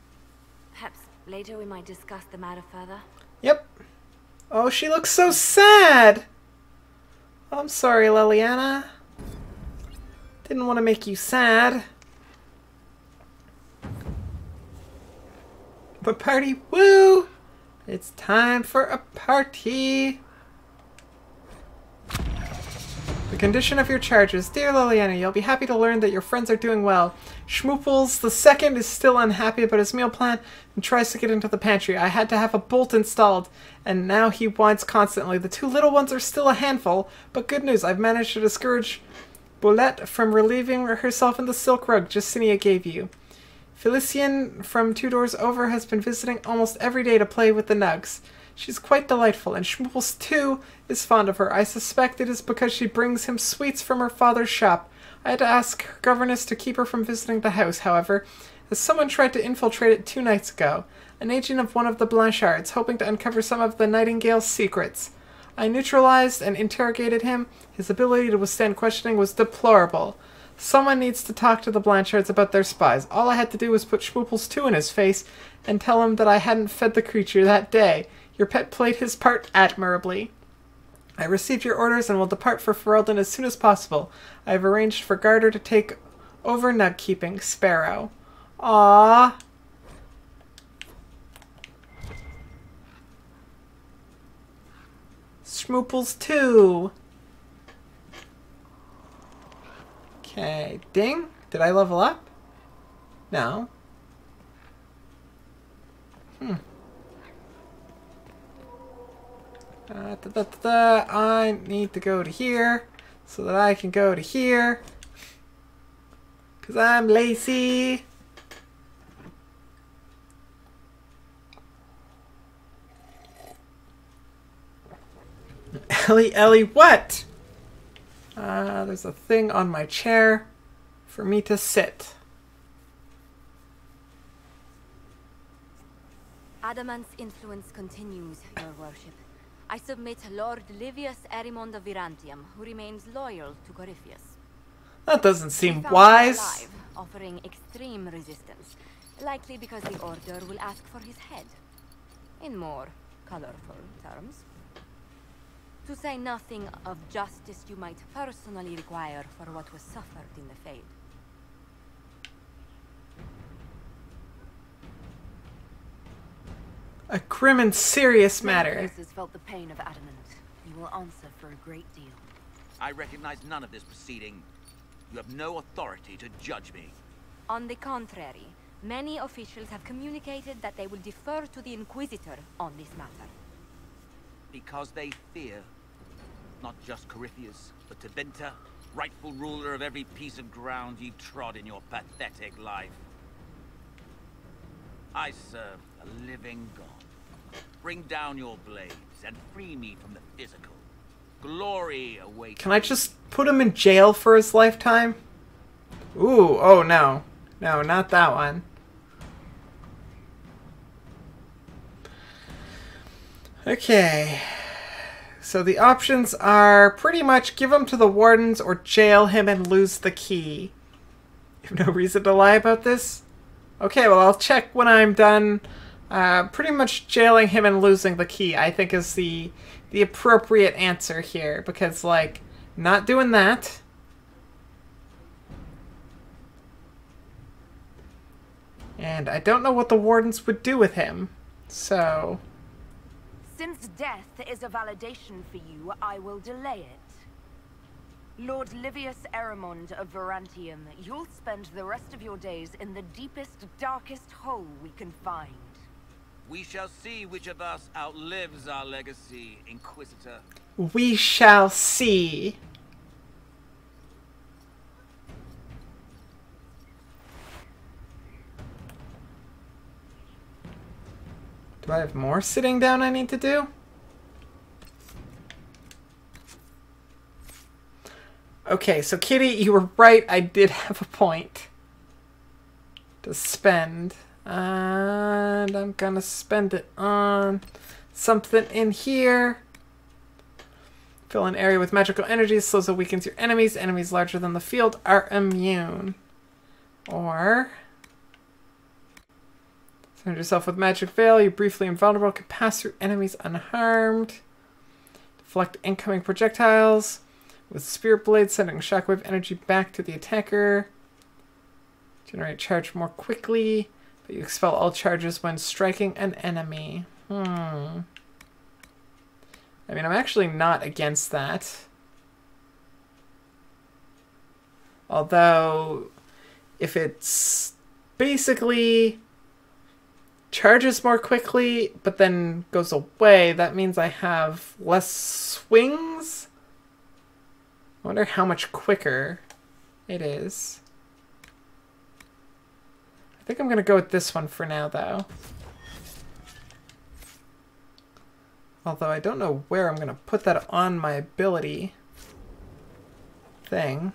Perhaps later we might discuss the matter further. Yep. Oh, she looks so sad. I'm sorry, Liliana. Didn't want to make you sad. But party, woo! It's time for a party. The condition of your charges. Dear Liliana, you'll be happy to learn that your friends are doing well. Schmooples the second is still unhappy about his meal plan and tries to get into the pantry. I had to have a bolt installed, and now he whines constantly. The two little ones are still a handful, but good news, I've managed to discourage Bolette from relieving herself in the silk rug Justinia gave you. Felician from 2 doors over has been visiting almost every day to play with the nugs. She's quite delightful, and Schmooples too is fond of her. I suspect it is because she brings him sweets from her father's shop. I had to ask her governess to keep her from visiting the house, however, as someone tried to infiltrate it 2 nights ago. An agent of one of the Blanchards, hoping to uncover some of the Nightingale's secrets. I neutralized and interrogated him. His ability to withstand questioning was deplorable. Someone needs to talk to the Blanchards about their spies. All I had to do was put Schmooples 2 in his face and tell him that I hadn't fed the creature that day. Your pet played his part admirably. I received your orders and will depart for Ferelden as soon as possible. I have arranged for Garter to take over nug keeping. Sparrow. Aww. Schmooples 2. Okay, ding. Did I level up? No. I need to go to here so that I can go to here. Because I'm lazy. Ellie, what? There's a thing on my chair for me to sit. Adamant's influence continues, your worship. I submit Lord Livius Erimond of Virantium, who remains loyal to Corypheus. That doesn't seem We found him wise. alive, offering extreme resistance, likely because the Order will ask for his head. In more colorful terms. To say nothing of justice you might personally require for what was suffered in the Fade. A grim and serious Many matter. places felt the pain of adamant. You will answer for a great deal. I recognize none of this proceeding. You have no authority to judge me. On the contrary, many officials have communicated that they will defer to the Inquisitor on this matter. Because they fear. Not just Corypheus, but Tevinter, rightful ruler of every piece of ground you've trod in your pathetic life. I serve a living God. Bring down your blades and free me from the physical. Glory awaits. Can I just put him in jail for his lifetime? Ooh, oh no. No, not that one. Okay. So the options are pretty much give him to the wardens or jail him and lose the key. You have no reason to lie about this? Okay, well I'll check when I'm done. Pretty much jailing him and losing the key, I think, is the appropriate answer here. Because, like, not doing that. And I don't know what the wardens would do with him. So... Since death is a validation for you, I will delay it. Lord Livius Erimond of Virantium, you'll spend the rest of your days in the deepest, darkest hole we can find. We shall see which of us outlives our legacy, Inquisitor. We shall see. Do I have more sitting down I need to do? Okay, so Kitty, you were right. I did have a point to spend. And I'm gonna spend it on something in here. Fill an area with magical energy. Slows or weakens your enemies. Enemies larger than the field are immune. Or... surround yourself with magic veil. You're briefly invulnerable. Can pass through enemies unharmed. Deflect incoming projectiles. With Spirit Blade, sending shockwave energy back to the attacker. Generate charge more quickly. But you expel all charges when striking an enemy. I mean, I'm actually not against that. Although, if it's basically charges more quickly, but then goes away, that means I have less swings? I wonder how much quicker it is. I think I'm going to go with this one for now, though. Although I don't know where I'm going to put that on my ability thing.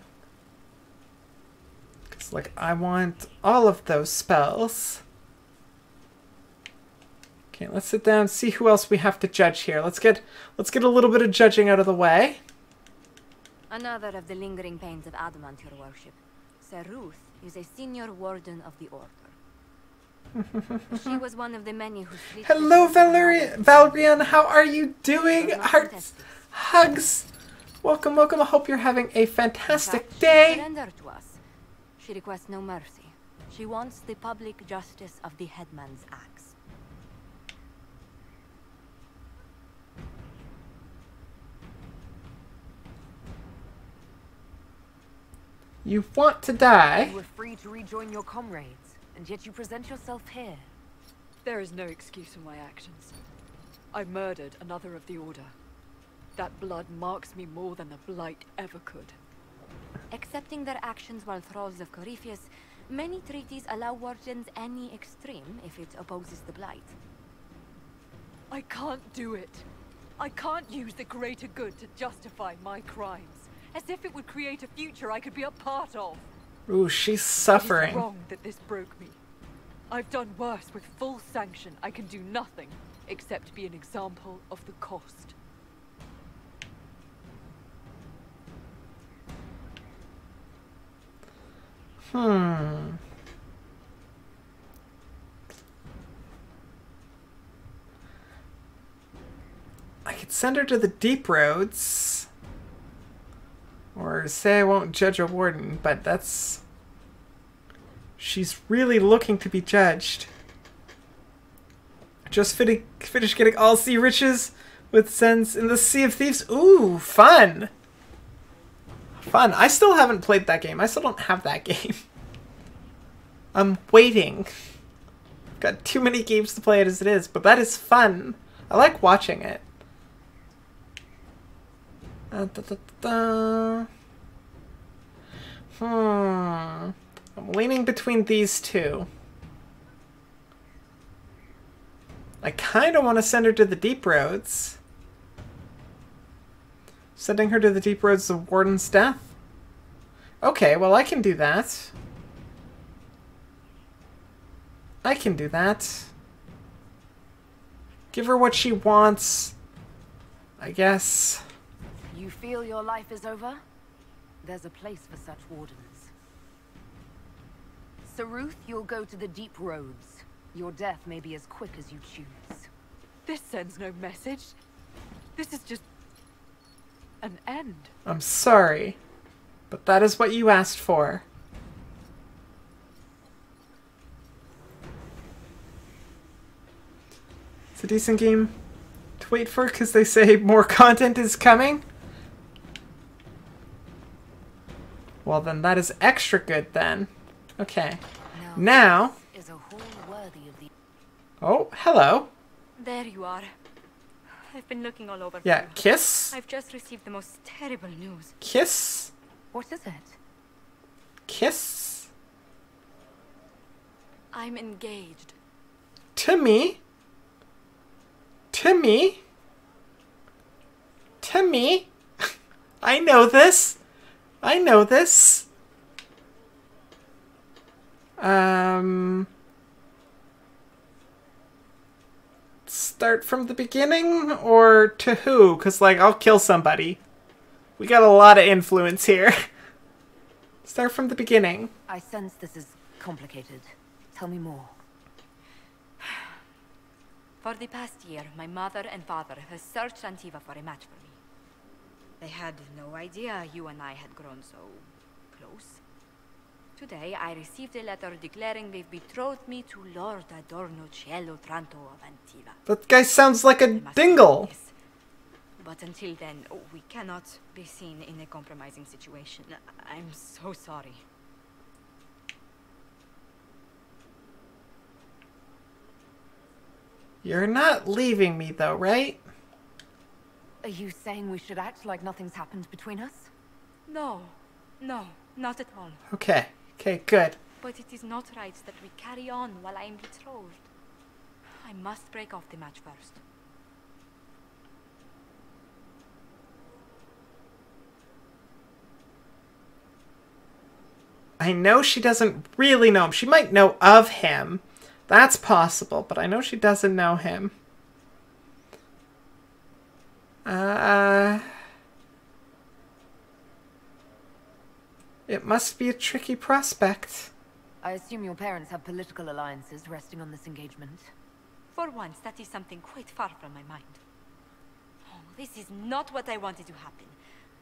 Because, like, I want all of those spells. Okay, let's sit down and see who else we have to judge here. Let's get a little bit of judging out of the way. Another of the lingering pains of Adamant, your worship. Sir Ruth is a senior warden of the order. She was one of the many who... Hello, Valerian. How are you doing? Hearts, hugs. Welcome, welcome. I hope you're having a fantastic day. Surrender to us. She requests no mercy. She wants the public justice of the headman's axe. You want to die? You were free to rejoin your comrades, and yet you present yourself here. There is no excuse for my actions. I murdered another of the Order. That blood marks me more than the Blight ever could. Accepting their actions while thralls of Corypheus, many treaties allow wardens any extreme if it opposes the Blight. I can't do it. I can't use the greater good to justify my crimes. As if it would create a future I could be a part of. Ooh, she's suffering. It is wrong that this broke me. I've done worse with full sanction. I can do nothing except be an example of the cost. I could send her to the deep roads. Or say I won't judge a warden, but that's... she's really looking to be judged. Just finished getting all sea riches with Sense in the Sea of Thieves. Ooh, fun! Fun. I still haven't played that game. I still don't have that game. I'm waiting. Got too many games to play it as it is, but that is fun. I like watching it. I'm leaning between these two. I kind of want to send her to the deep roads. Sending her to the deep roads of Warden's death? Okay, well I can do that. I can do that. Give her what she wants, I guess. You feel your life is over? There's a place for such wardens. Sir Ruth, you'll go to the deep roads. Your death may be as quick as you choose. This sends no message. This is just an end. I'm sorry, but that is what you asked for. It's a decent game to wait for because they say more content is coming. Well, then that is extra good then. Okay. Now... is a hall worthy of the... Oh, hello. There you are. I've been looking all over. Yeah, kiss. I've just received the most terrible news. Kiss. What is it? Kiss. I'm engaged. To me? To me? To me? I know this. I know this. Start from the beginning or to who? Because, like, I'll kill somebody. We got a lot of influence here. Start from the beginning. I sense this is complicated. Tell me more. For the past year, my mother and father have searched Antiva for a match for me. They had no idea you and I had grown so close. Today, I received a letter declaring they've betrothed me to Lord Adorno Cielo Tranto of Antiva. That guy sounds like a dingle. But until then, we cannot be seen in a compromising situation. I'm so sorry. You're not leaving me though, right? Are you saying we should act like nothing's happened between us? No, not at all. Okay, good. But it is not right that we carry on while I am betrothed. I must break off the match first. I know she doesn't really know him. She might know of him. That's possible, but I know she doesn't know him. It must be a tricky prospect. I assume your parents have political alliances resting on this engagement. For once, that is something quite far from my mind. Oh, this is not what I wanted to happen.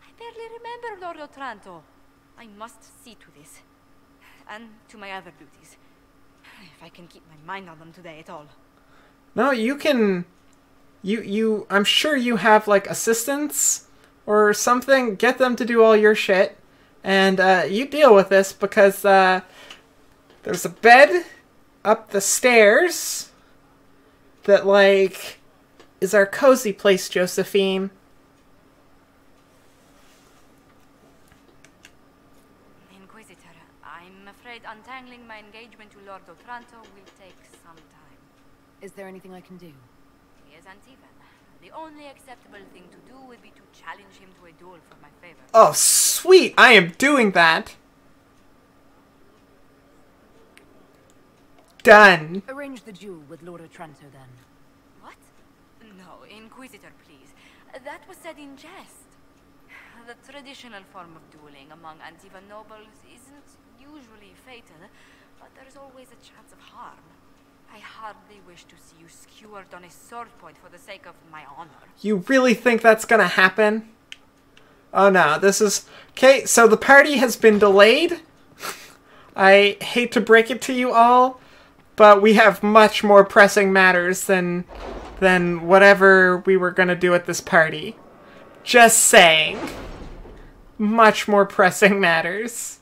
I barely remember Lord Otranto. I must see to this. And to my other duties. If I can keep my mind on them today at all. No, you can... I'm sure you have, like, assistants or something. Get them to do all your shit. And, you deal with this because, there's a bed up the stairs that, like, is our cozy place, Josephine. Inquisitor, I'm afraid untangling my engagement to Lord Otranto will take some time. Is there anything I can do? He is Antivan. The only acceptable thing to do would be to challenge him to a duel for my favor. Oh, sweet! I am doing that! Done! Arrange the duel with Lord Otranto, then. What? No, Inquisitor, please. That was said in jest. The traditional form of dueling among Antivan nobles isn't usually fatal, but there's always a chance of harm. I hardly wish to see you skewered on a sword point for the sake of my honor. You really think that's gonna happen? Oh no, this is... Okay, so the party has been delayed. I hate to break it to you all, but we have much more pressing matters than whatever we were gonna do at this party. Just saying. Much more pressing matters.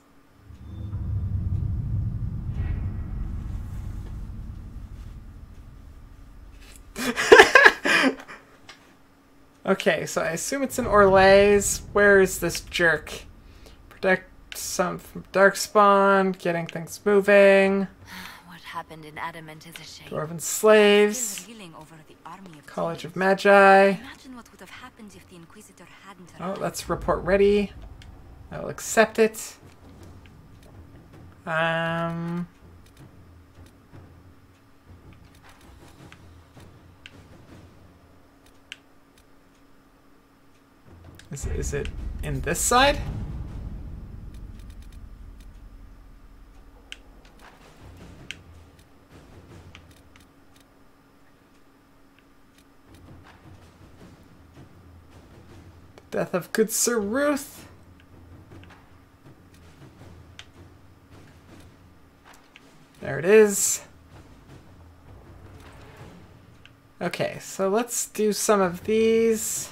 Okay, so I assume it's in Orlais. Where is this jerk? Protect some from Darkspawn, getting things moving. What happened in Adamant is a shame. Dwarven slaves. Over the army of College of Magi. Imagine what would have happened if the Inquisitor hadn't Oh, that's report ready. I will accept it. Is it in this side? The death of good Sir Ruth. There it is. Okay, so let's do some of these.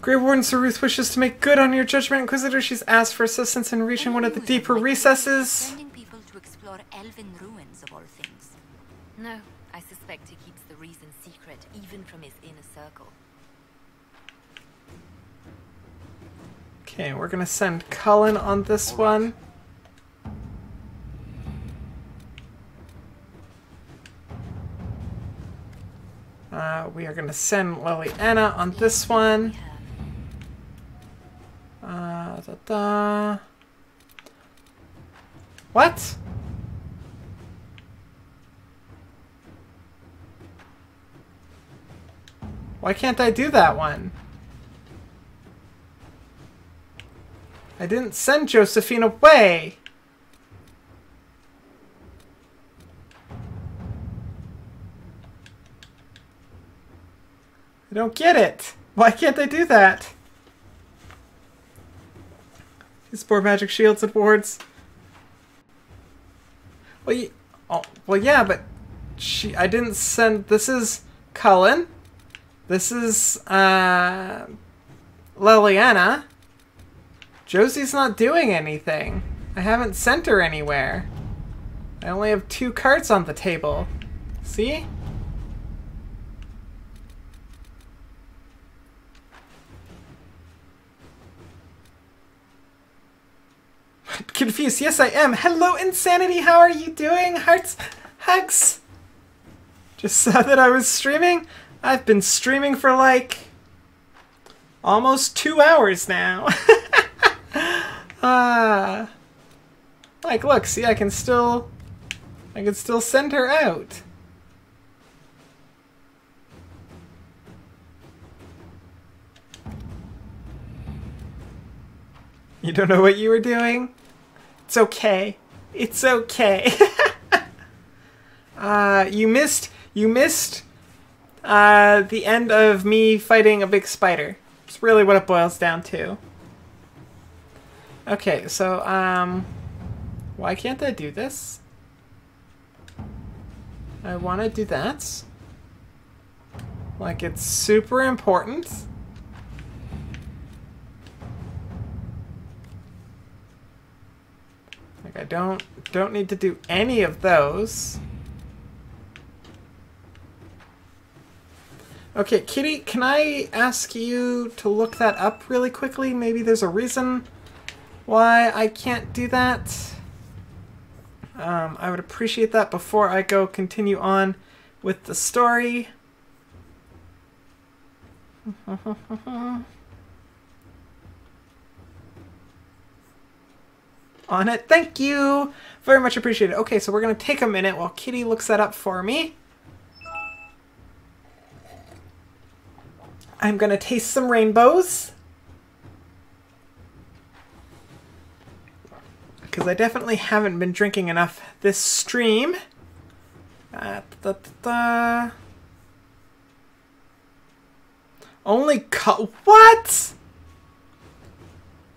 Grey Warden Sir Ruth wishes to make good on your judgment, Inquisitor. She's asked for assistance in reaching one of the deeper recesses. Sending people to explore elven ruins of all things. No, I suspect he keeps the reason secret, even from his inner circle. Okay, we're gonna send Cullen on this one. We are going to send Liliana on this one. What? Why can't I do that one? I didn't send Josephine away. I don't get it. Why can't I do that? These poor magic shields and wards. Well, yeah, but I didn't send. This is Cullen. This is Liliana. Josie's not doing anything. I haven't sent her anywhere. I only have 2 cards on the table. See? Confused. Yes, I am. Hello, Insanity. How are you doing? Hearts, hugs. Just saw that I was streaming. I've been streaming for like almost 2 hours now. Like, look, see, I can still send her out. You don't know what you were doing? It's okay. It's okay. You missed the end of me fighting a big spider. It's really what it boils down to. Okay, so, why can't I do this? I want to do that. Like, it's super important. Like, I don't need to do any of those. Okay, Kitty, can I ask you to look that up really quickly? Maybe there's a reason why I can't do that. I would appreciate that before I go continue on with the story. On it. Thank you! Very much appreciated. Okay, so we're going to take a minute while Kitty looks that up for me. I'm going to taste some rainbows. Because I definitely haven't been drinking enough this stream. Only what?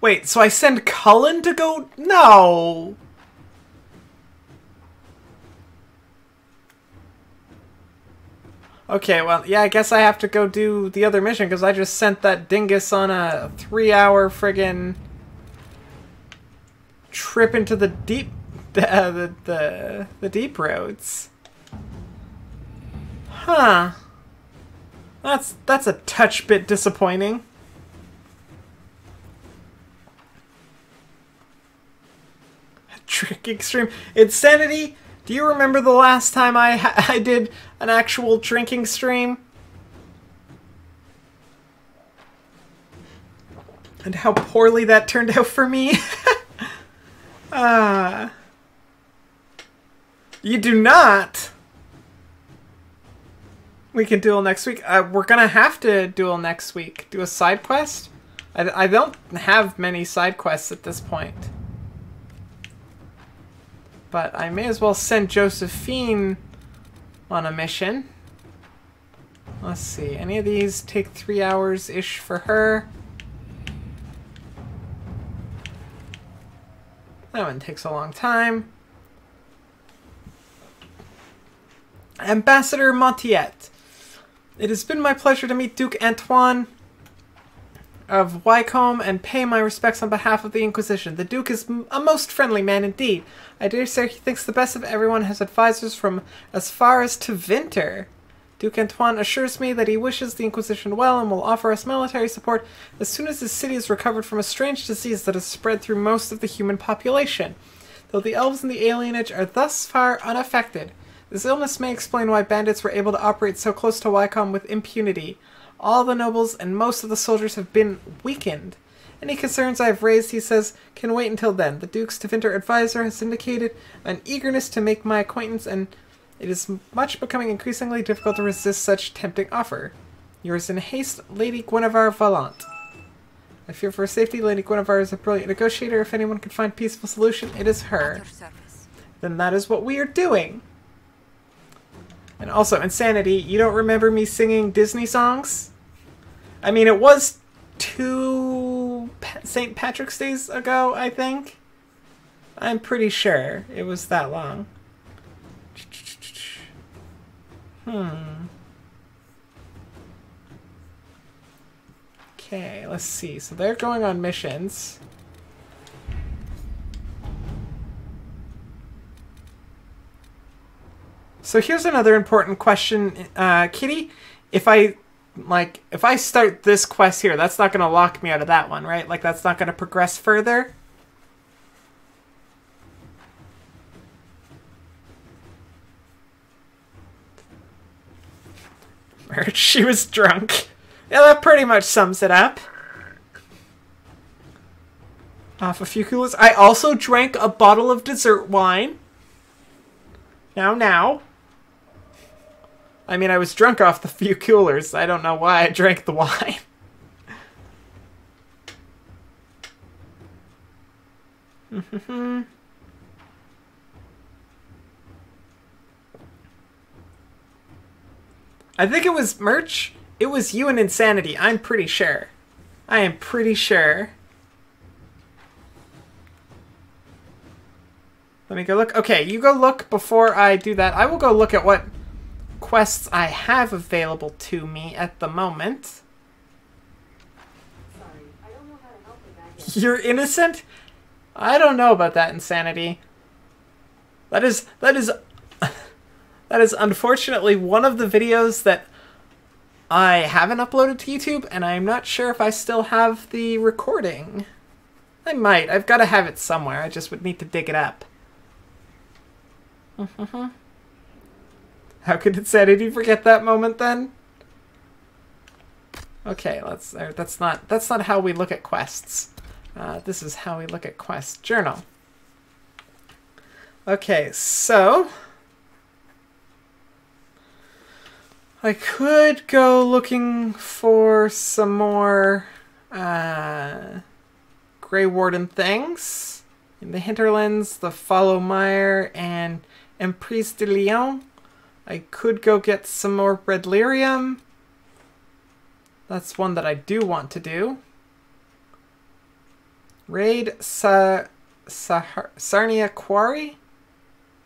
Wait, so I send Cullen to go? No! Okay, well, yeah, I guess I have to go do the other mission because I just sent that dingus on a 3-hour friggin' trip into the deep, the deep roads. Huh. That's a touch bit disappointing. Drinking stream. Insanity, do you remember the last time I did an actual drinking stream? And how poorly that turned out for me? You do not? We can duel next week. We're gonna have to duel next week. Do a side quest? I don't have many side quests at this point. But I may as well send Josephine on a mission. Let's see. Any of these take 3 hours-ish for her? That one takes a long time. Ambassador Montiette. It has been my pleasure to meet Duke Antoine of Wycombe and pay my respects on behalf of the Inquisition. The Duke is a most friendly man indeed. I dare say he thinks the best of everyone, has advisors from as far as to Winter. Duke Antoine assures me that he wishes the Inquisition well and will offer us military support as soon as his city is recovered from a strange disease that has spread through most of the human population. Though the elves and the alienage are thus far unaffected, This illness may explain why bandits were able to operate so close to Wycombe with impunity. All the nobles and most of the soldiers have been weakened. Any concerns I have raised, he says, can wait until then. The Duke's Deventer advisor has indicated an eagerness to make my acquaintance, and it is becoming increasingly difficult to resist such tempting offer. Yours in haste, Lady Guinevere Vallant. I fear for her safety. Lady Guinevere is a brilliant negotiator. If anyone can find a peaceful solution, it is her. Then that is what we are doing. And also, Insanity, you don't remember me singing Disney songs? I mean, it was 2 St. Patrick's Days ago, I think. I'm pretty sure it was that long. Okay, let's see. So they're going on missions. So here's another important question, Kitty. If I start this quest here, that's not going to lock me out of that one, right? Like, that's not going to progress further. She was drunk. Yeah, that pretty much sums it up. Off a few coolers. I also drank a bottle of dessert wine. Now. I mean, I was drunk off the few coolers. I don't know why I drank the wine. I think it was Merch. It was you and Insanity. I'm pretty sure. I am pretty sure. Let me go look. Okay, you go look before I do that. I will go look at what quests I have available to me at the moment. Sorry, I don't know how to help with that. You're innocent? I don't know about that, Insanity. That is unfortunately one of the videos that I haven't uploaded to YouTube, and I'm not sure if I still have the recording. I might. I've got to have it somewhere. I just would need to dig it up. How could Insanity forget that moment then? Okay, that's not how we look at quests. This is how we look at quest journal. Okay, so I could go looking for some more Grey Warden things. In the Hinterlands, the Follow Mire, and Emprise de Lyon. I could go get some more Red Lyrium. That's one that I do want to do. Raid Sarnia Quarry.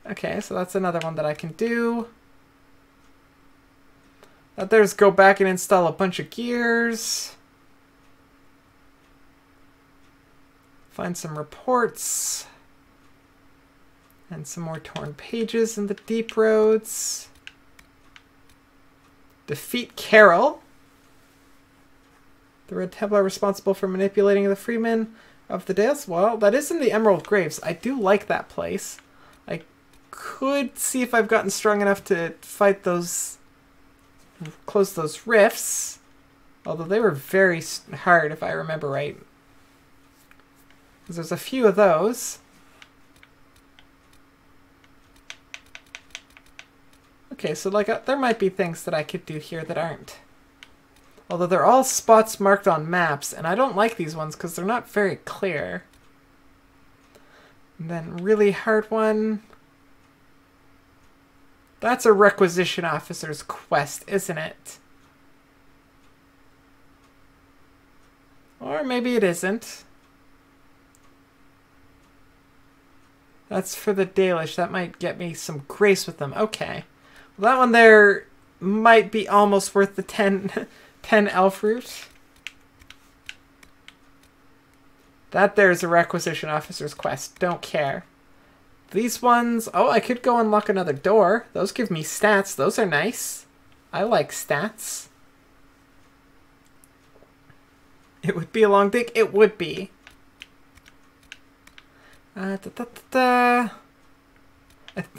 Okay, so that's another one that I can do. There's go back and install a bunch of gears. Find some reports. And some more torn pages in the deep roads. Defeat Carol. The Red Templar responsible for manipulating the freemen of the Dales. Well, that is in the Emerald Graves. I do like that place. I could see if I've gotten strong enough to fight those, close those rifts. Although they were very hard, if I remember right. Because there's a few of those. Okay, so like there might be things that I could do here that aren't. Although they're all spots marked on maps, and I don't like these ones because they're not very clear. And then really hard one. That's a requisition officer's quest, isn't it? Or maybe it isn't. That's for the Dalish. That might get me some grace with them. Okay. Well, that one there might be almost worth the 10 elf root. That there's a requisition officer's quest. Don't care. These ones... Oh, I could go unlock another door. Those give me stats. Those are nice. I like stats. It would be a long dig. It would be.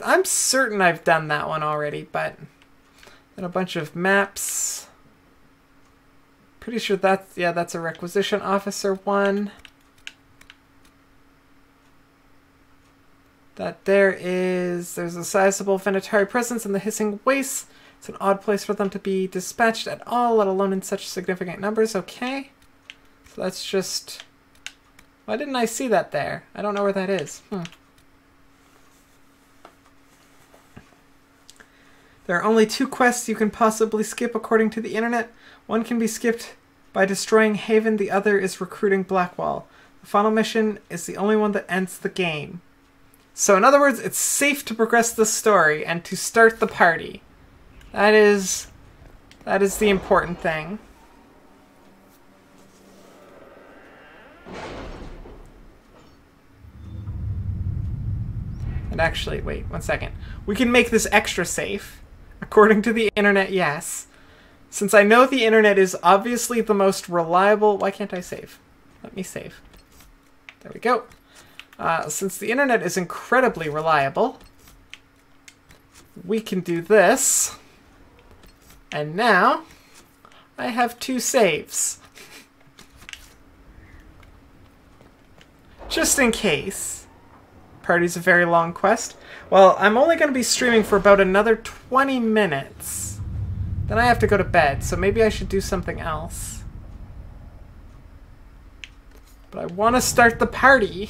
I'm certain I've done that one already, but then a bunch of maps. Pretty sure that's, yeah, that's a requisition officer one. That there's a sizable Venatari presence in the hissing wastes. It's an odd place for them to be dispatched at all, let alone in such significant numbers. Okay. So that's just... Why didn't I see that there? I don't know where that is. There are only 2 quests you can possibly skip according to the internet. One can be skipped by destroying Haven, the other is recruiting Blackwall. The final mission is the only one that ends the game. So in other words, it's safe to progress the story and to start the party. That is the important thing. And actually, wait, 1 second. We can make this extra safe. According to the internet, yes. Since I know the internet is obviously the most reliable... Why can't I save? Let me save. There we go. Since the internet is incredibly reliable, we can do this. And now, I have 2 saves. Just in case. Party's a very long quest. Well, I'm only going to be streaming for about another 20 minutes. Then I have to go to bed, so maybe I should do something else. But I want to start the party.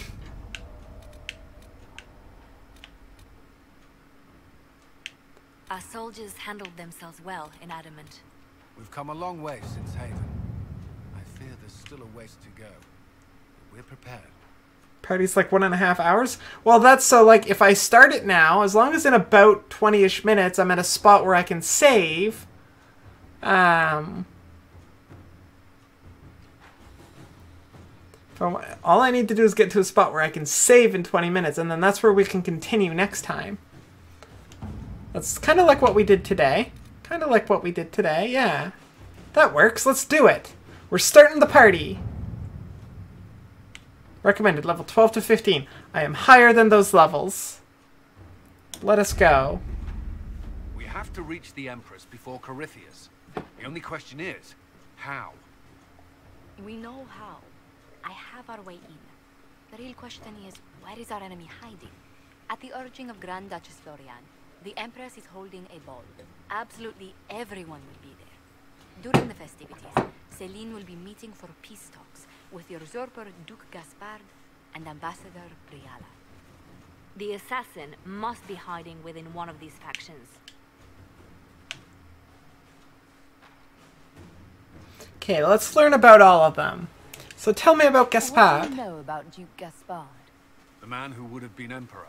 Our soldiers handled themselves well in Adamant. We've come a long way since Haven. I fear there's still a ways to go. But we're prepared. Party's like 1.5 hours? Well, that's so, like, if I start it now, as long as in about 20-ish minutes I'm at a spot where I can save, all I need to do is get to a spot where I can save in 20 minutes, and then that's where we can continue next time. That's kind of like what we did today. Kind of like what we did today, yeah. That works, let's do it. We're starting the party. Recommended, level 12 to 15. I am higher than those levels. Let us go. We have to reach the Empress before Corypheus. The only question is, how? We know how. I have our way in. The real question is, where is our enemy hiding? At the urging of Grand Duchess Florian, the Empress is holding a ball. Absolutely everyone will be there. During the festivities, Celine will be meeting for peace talks with the usurper Duke Gaspard and Ambassador Briala. The assassin must be hiding within one of these factions. Okay, let's learn about all of them. So tell me about What Gaspard. do you know about Duke Gaspard? The man who would have been Emperor.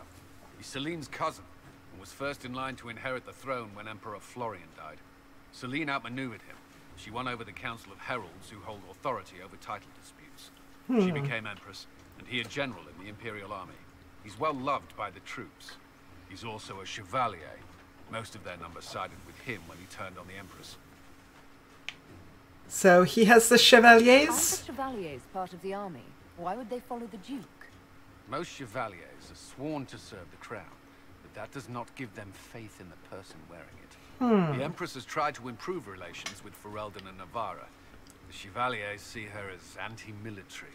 He's Celine's cousin, and was first in line to inherit the throne when Emperor Florian died. Celine outmaneuvered him. She won over the Council of Heralds, who hold authority over title disputes. She became Empress, and he a general in the Imperial Army. He's well loved by the troops. He's also a Chevalier. Most of their numbers sided with him when he turned on the Empress. So he has the Chevaliers? Aren't the Chevaliers part of the army? Why would they follow the Duke? Most Chevaliers are sworn to serve the crown, but that does not give them faith in the person wearing it. The Empress has tried to improve relations with Ferelden and Navarra. The Chevaliers see her as anti-military.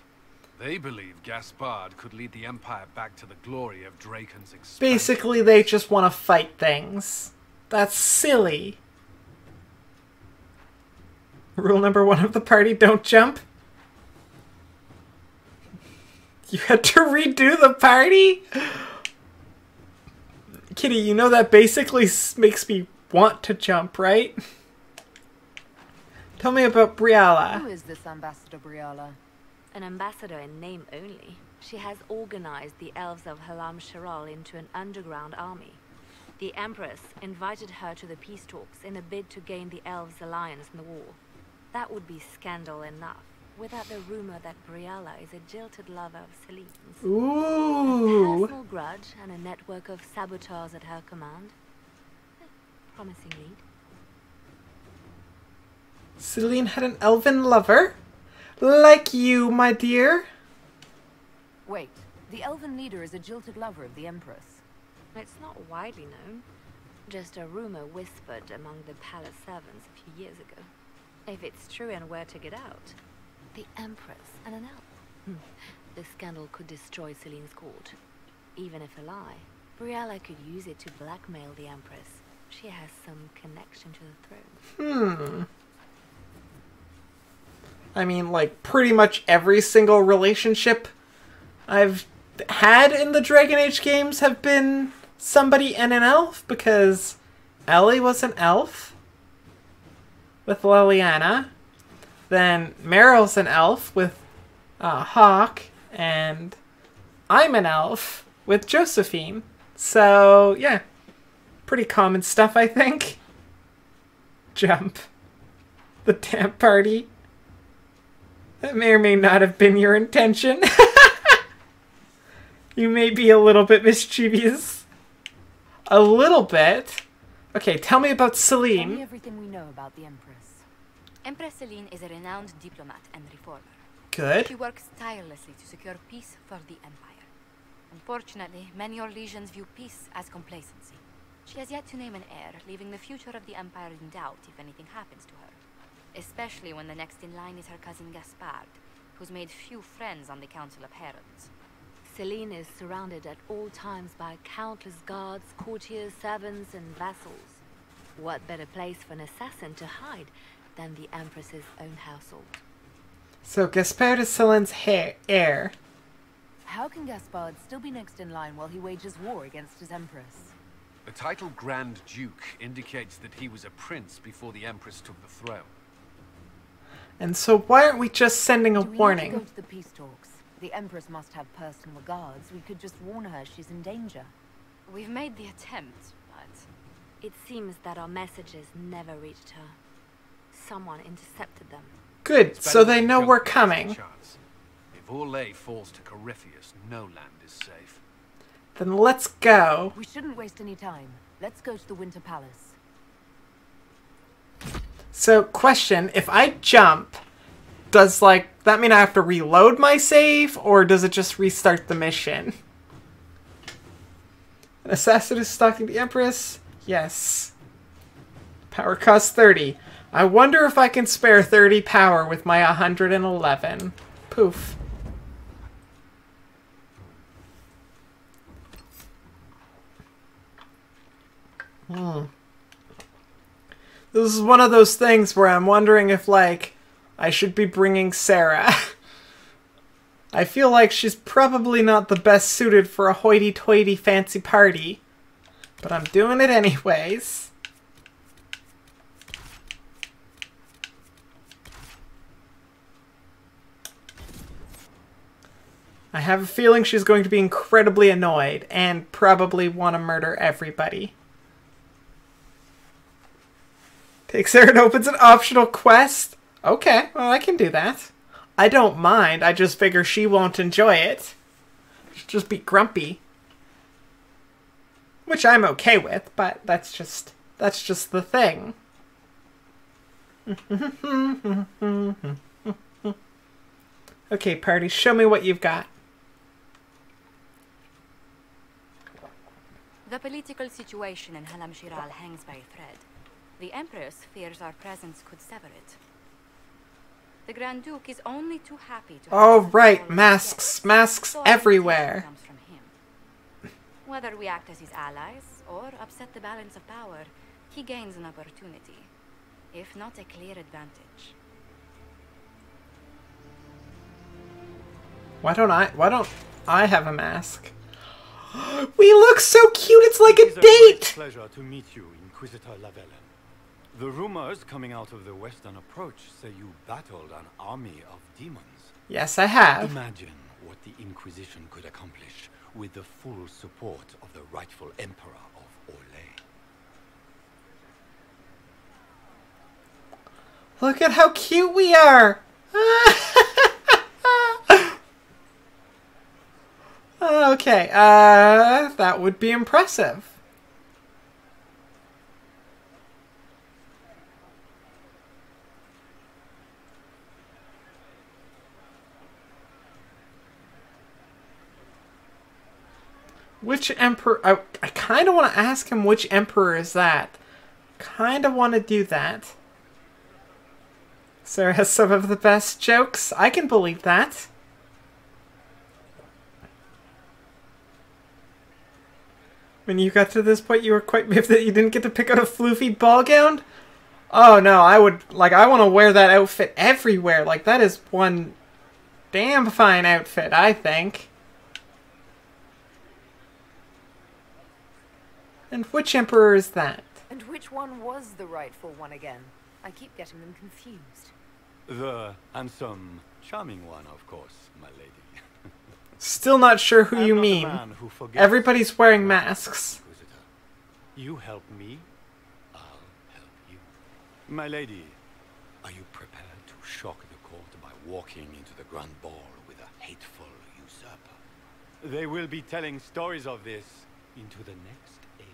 They believe Gaspard could lead the Empire back to the glory of Draken's expansion. Basically, they just want to fight things. That's silly. Rule number 1 of the party, don't jump. You had to redo the party? Kitty, you know that basically makes me want to jump, right? Tell me about Briala. Who is this Ambassador Briala? An ambassador in name only. She has organized the elves of Halam Sharal into an underground army. The Empress invited her to the peace talks in a bid to gain the elves' alliance in the war. That would be scandal enough, without the rumor that Briala is a jilted lover of Celine's. Ooh. A personal grudge and a network of saboteurs at her command. A promising lead. Celine had an elven lover? Like you, my dear. Wait, the elven leader is a jilted lover of the Empress. It's not widely known. Just a rumor whispered among the palace servants a few years ago. If it's true and were to get out, the Empress and an elf. The scandal could destroy Celine's court. Even if a lie, Briella could use it to blackmail the Empress. She has some connection to the throne. I mean, like, pretty much every single relationship I've had in the Dragon Age games have been somebody and an elf, because Ellie was an elf with Liliana. Then Meryl's an elf with Hawke, and I'm an elf with Josephine. So, yeah. Pretty common stuff, I think. Jump. The damn party. That may or may not have been your intention. You may be a little bit mischievous. A little bit? Okay, tell me about Celine. Tell me everything we know about the Empress. Empress Celine is a renowned diplomat and reformer. Good. She works tirelessly to secure peace for the Empire. Unfortunately, many Orlesians view peace as complacency. She has yet to name an heir, leaving the future of the Empire in doubt if anything happens to her. Especially when the next in line is her cousin Gaspard, who's made few friends on the Council of Heralds. Celine is surrounded at all times by countless guards, courtiers, servants, and vassals. What better place for an assassin to hide than the Empress's own household? So Gaspard is Celine's heir. How can Gaspard still be next in line while he wages war against his Empress? The title Grand Duke indicates that he was a prince before the Empress took the throne. And so why aren't we just sending a warning? Do we need to go to the peace talks? The Empress must have personal guards. We could just warn her she's in danger. We've made the attempt, but... It seems that our messages never reached her. Someone intercepted them. Good, so they know we're coming. If Orlais falls to Corypheus, no land is safe. Then let's go. We shouldn't waste any time. Let's go to the Winter Palace. So, question, if I jump, does, like, that mean I have to reload my save, or does it just restart the mission? An assassin is stalking the Empress? Yes. Power costs 30. I wonder if I can spare 30 power with my 111. Poof. This is one of those things where I'm wondering if, like, I should be bringing Sarah. I feel like she's probably not the best suited for a hoity-toity fancy party. But I'm doing it anyways. I have a feeling she's going to be incredibly annoyed and probably want to murder everybody. Takes her and opens an optional quest? Okay, well, I can do that. I don't mind, I just figure she won't enjoy it. She'll just be grumpy. Which I'm okay with, but that's just the thing. Okay, party, show me what you've got. The political situation in Halam Shiral hangs by a thread. The Empress fears our presence could sever it. The Grand Duke is only too happy to... Oh, right, masks. Masks everywhere. Comes from him. Whether we act as his allies or upset the balance of power, he gains an opportunity, if not a clear advantage. Why don't I have a mask? We look so cute, it's like a date! It's a great pleasure to meet you, Inquisitor Lavelle. The rumors coming out of the Western Approach say you battled an army of demons. Yes, I have. Imagine what the Inquisition could accomplish with the full support of the rightful Emperor of Orlais. Look at how cute we are! Okay, that would be impressive. Which emperor... I kind of want to ask him which emperor is that. Kind of want to do that. Sarah has some of the best jokes. I can believe that. When you got to this point, you were quite miffed that you didn't get to pick out a floofy ball gown? Oh no, I would... Like, I want to wear that outfit everywhere. Like, that is one damn fine outfit, I think. And which emperor is that? And which one was the rightful one again? I keep getting them confused. The handsome, charming one, of course, my lady. Still not sure who you mean. Everybody's wearing masks. You help me, I'll help you. My lady, are you prepared to shock the court by walking into the grand ball with a hateful usurper? They will be telling stories of this into the next age.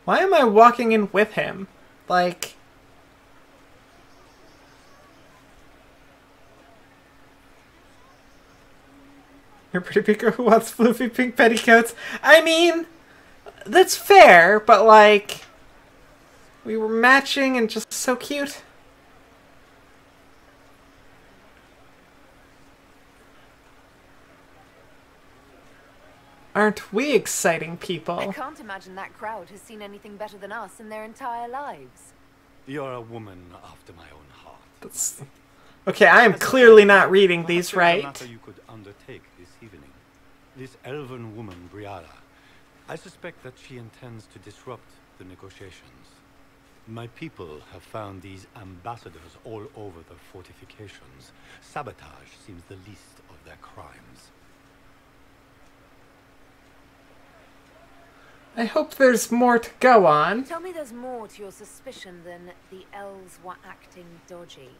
Why am I walking in with him? Like... You're a pretty big girl who wants floofy pink petticoats. I mean, that's fair, but like, we were matching and just so cute. Aren't we exciting people? I can't imagine that crowd has seen anything better than us in their entire lives. You're a woman after my own heart. That's... Okay, I am clearly not reading these right. Matter you could undertake this evening. This elven woman, Briala, I suspect that she intends to disrupt the negotiations. My people have found these ambassadors all over the fortifications. Sabotage seems the least of their crimes. I hope there's more to go on. Tell me there's more to your suspicion than the elves were acting dodgy.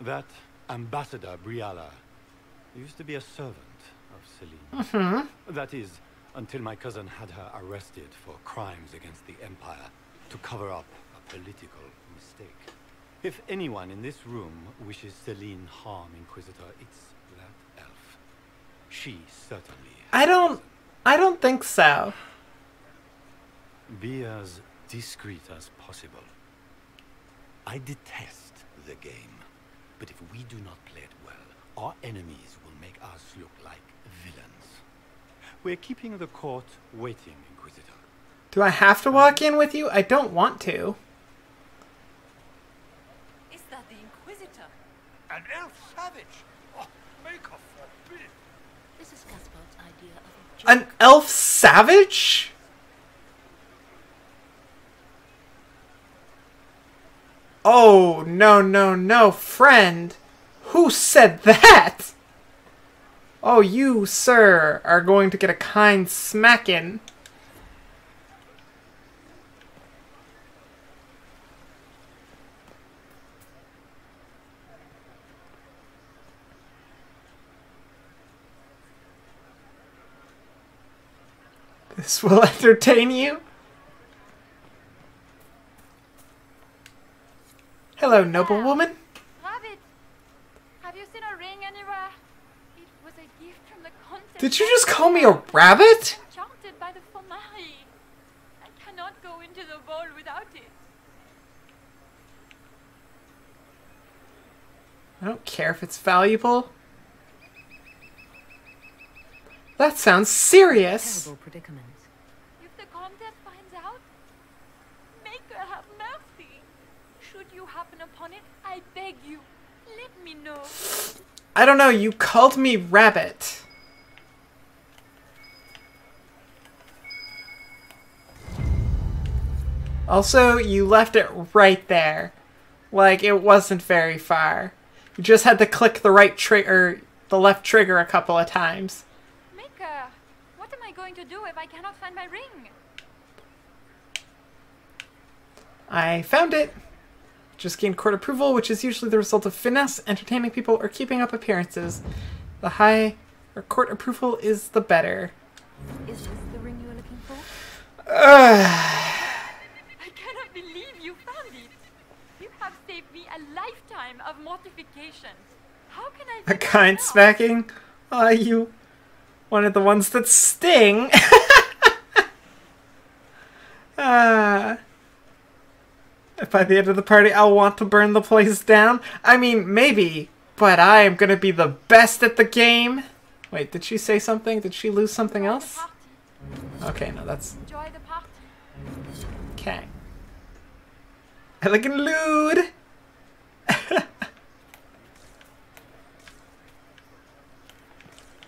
That ambassador, Briala, used to be a servant of Celine. Mm-hmm. That is, until my cousin had her arrested for crimes against the Empire to cover up a political mistake. If anyone in this room wishes Celine harm, Inquisitor, it's that elf. She certainly has. I don't think so. Be as discreet as possible. I detest the game, but if we do not play it well, our enemies will make us look like villains. We're keeping the court waiting, Inquisitor. Do I have to walk in with you? I don't want to. Is that the Inquisitor? An elf savage? Oh, make her forbid. This is Casper's idea of a joke. An elf savage? Oh, no, no, no, friend. Who said that? Oh, you, sir, are going to get a kind smacking. This will entertain you? Hello, noblewoman. Rabbit, have you seen a ring anywhere? It was a gift from the contest. Did you just call me a rabbit? Enchanted by the Fomari. I cannot go into the ball without it. I don't care if it's valuable. That sounds serious. Terrible predicament. If the contest finds out, make her have mercy. Should you happen upon it, I beg you, let me know. I don't know, you called me rabbit. Also, you left it right there. Like, it wasn't very far. You just had to click the right trigger, the left trigger a couple of times. Maker, what am I going to do if I cannot find my ring? I found it. Just gained court approval, which is usually the result of finesse, entertaining people, or keeping up appearances. The higher court approval is the better. Is this the ring you were looking for? I cannot believe you found it. You have saved me a lifetime of mortification. How can I... A kind smacking? Oh, you wanted the ones that sting. By the end of the party, I'll want to burn the place down. I mean, maybe, but I am gonna be the best at the game. Wait, did she say something? Did she lose something else? Okay, no, that's... Enjoy the party. Okay. Elegant lewd!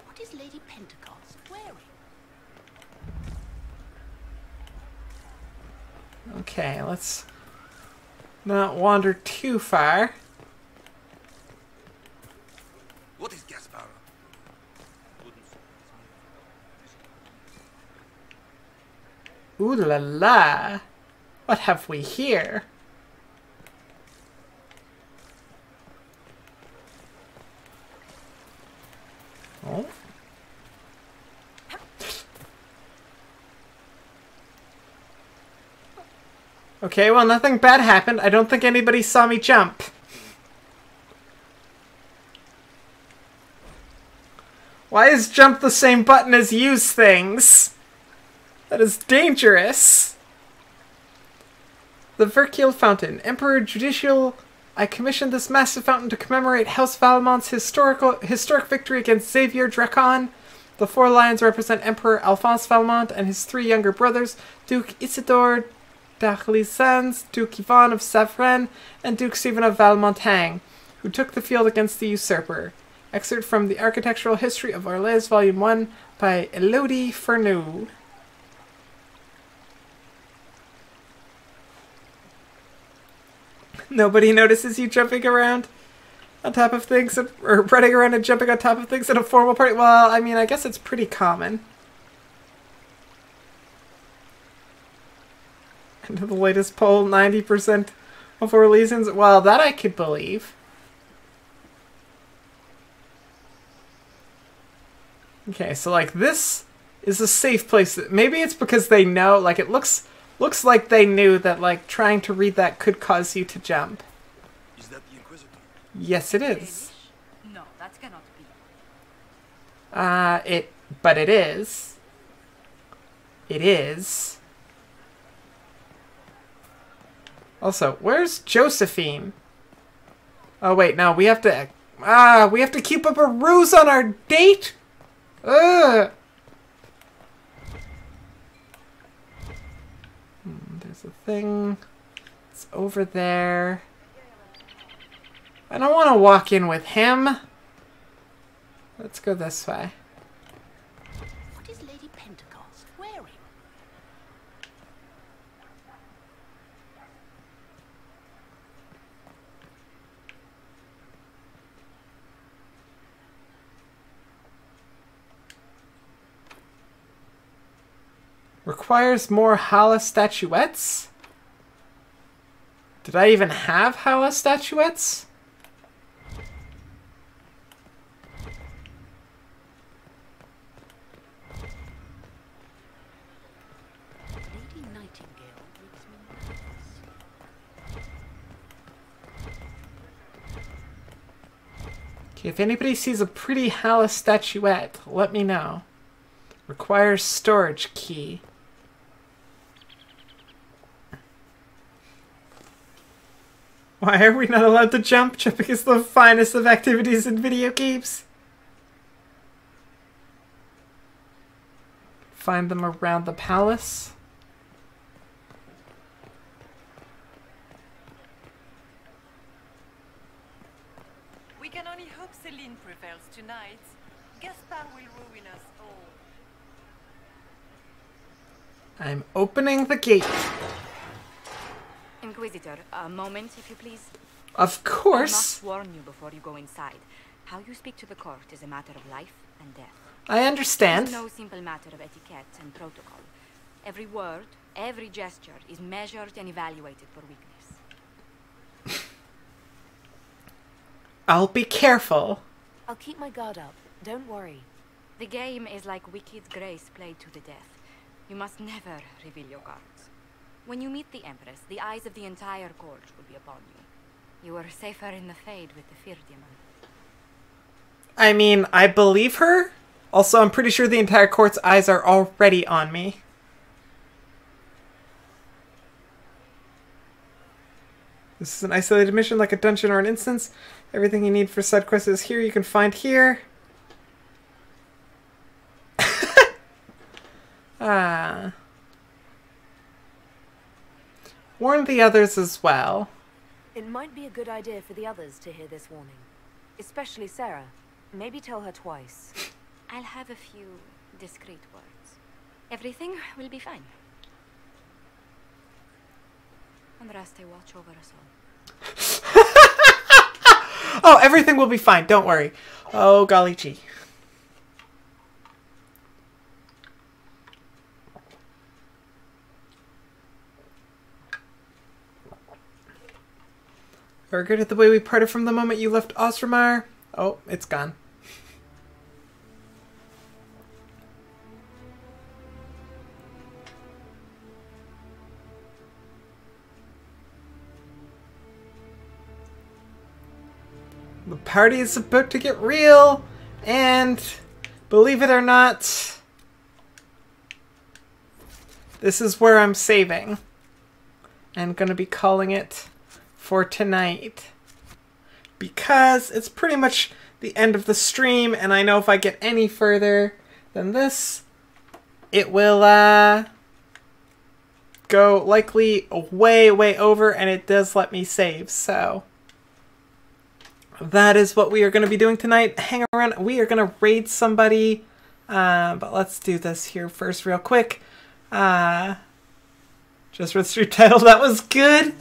What is Lady Pentecost wearing? Okay, let's not wander too far. What is Gaspar? Ooh la la! What have we here? Oh. Okay, well, nothing bad happened. I don't think anybody saw me jump. Why is jump the same button as use things? That is dangerous. The Verkil Fountain. Emperor Judicial... I commissioned this massive fountain to commemorate House Valmont's historic victory against Xavier Dracon. The 4 lions represent Emperor Alphonse Valmont and his 3 younger brothers, Duke Isidore d'Arlisans, Duke Yvon of Savarin, and Duke Stephen of Valmontang, who took the field against the usurper. Excerpt from the Architectural History of Orleans, Volume 1, by Elodie Fernoux. Nobody notices you jumping around on top of things, or running around and jumping on top of things at a formal party. Well, I mean, I guess it's pretty common. And the latest poll, 90% of Orleans. Well, that I could believe. Okay, so like this is a safe place. Maybe it's because they know, like it looks like they knew that like trying to read that could cause you to jump. Is that the Inquisitor? Yes, it is. No, that cannot be. But it is. It is. Also, where's Josephine? Oh wait, no, we have to keep up a ruse on our date? Ugh! There's a thing. It's over there. I don't want to walk in with him. Let's go this way. What is Lady Pentecost wearing? Requires more Hala statuettes? Did I even have Hala statuettes? Lady Nightingale makes me nervous. Okay, if anybody sees a pretty Hala statuette, let me know. Requires storage key. Why are we not allowed to jump? Jumping is the finest of activities in video games. Find them around the palace. We can only hope Celine prevails tonight. Gaspar will ruin us all. I'm opening the gate. Inquisitor, a moment, if you please. Of I course. must warn you before you go inside. How you speak to the court is a matter of life and death. I understand. It is no simple matter of etiquette and protocol. Every word, every gesture is measured and evaluated for weakness. I'll be careful. I'll keep my guard up. Don't worry. The game is like Wicked Grace played to the death. You must never reveal your cards. When you meet the Empress, the eyes of the entire court will be upon you. You are safer in the Fade with the Firdiaman. I mean, I believe her. Also, I'm pretty sure the entire court's eyes are already on me. This is an isolated mission like a dungeon or an instance. Everything you need for side quests is here. You can find here. Warn the others as well. It might be a good idea for the others to hear this warning. Especially Sarah. Maybe tell her twice. I'll have a few discreet words. Everything will be fine. And Raste watch over us all. Oh, everything will be fine. Don't worry. Oh, golly gee. I regretted the way we parted from the moment you left Ostermeyer. Oh, it's gone. The party is about to get real, and believe it or not, this is where I'm saving. I'm gonna be calling it for tonight because it's pretty much the end of the stream, and I know if I get any further than this, it will go likely way over, and it does let me save, so that is what we are going to be doing tonight. Hang around. We are going to raid somebody. But let's do this here first real quick. Just read stream title. That was good.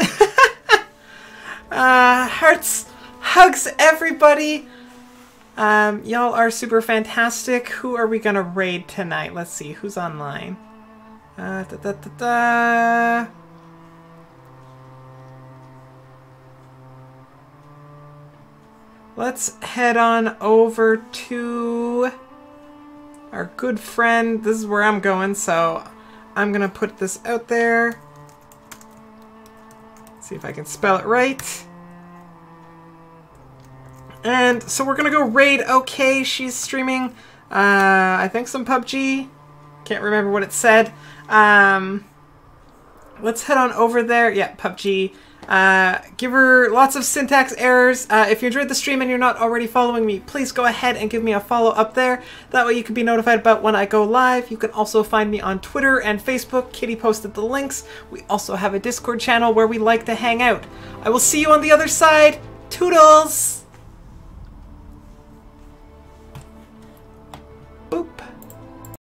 Hearts, hugs, everybody. Y'all are super fantastic. Who are we going to raid tonight? Let's see. Who's online? Let's head on over to our good friend. This is where I'm going, so I'm going to put this out there. See if I can spell it right. And so we're going to go raid OK. She's streaming, I think, some PUBG. Can't remember what it said. Let's head on over there. Yeah, PUBG. Give her lots of syntax errors. If you enjoyed the stream and you're not already following me, please go ahead and give me a follow up there. That way you can be notified about when I go live. You can also find me on Twitter and Facebook. Kitty posted the links. We also have a Discord channel where we like to hang out. I will see you on the other side. Toodles!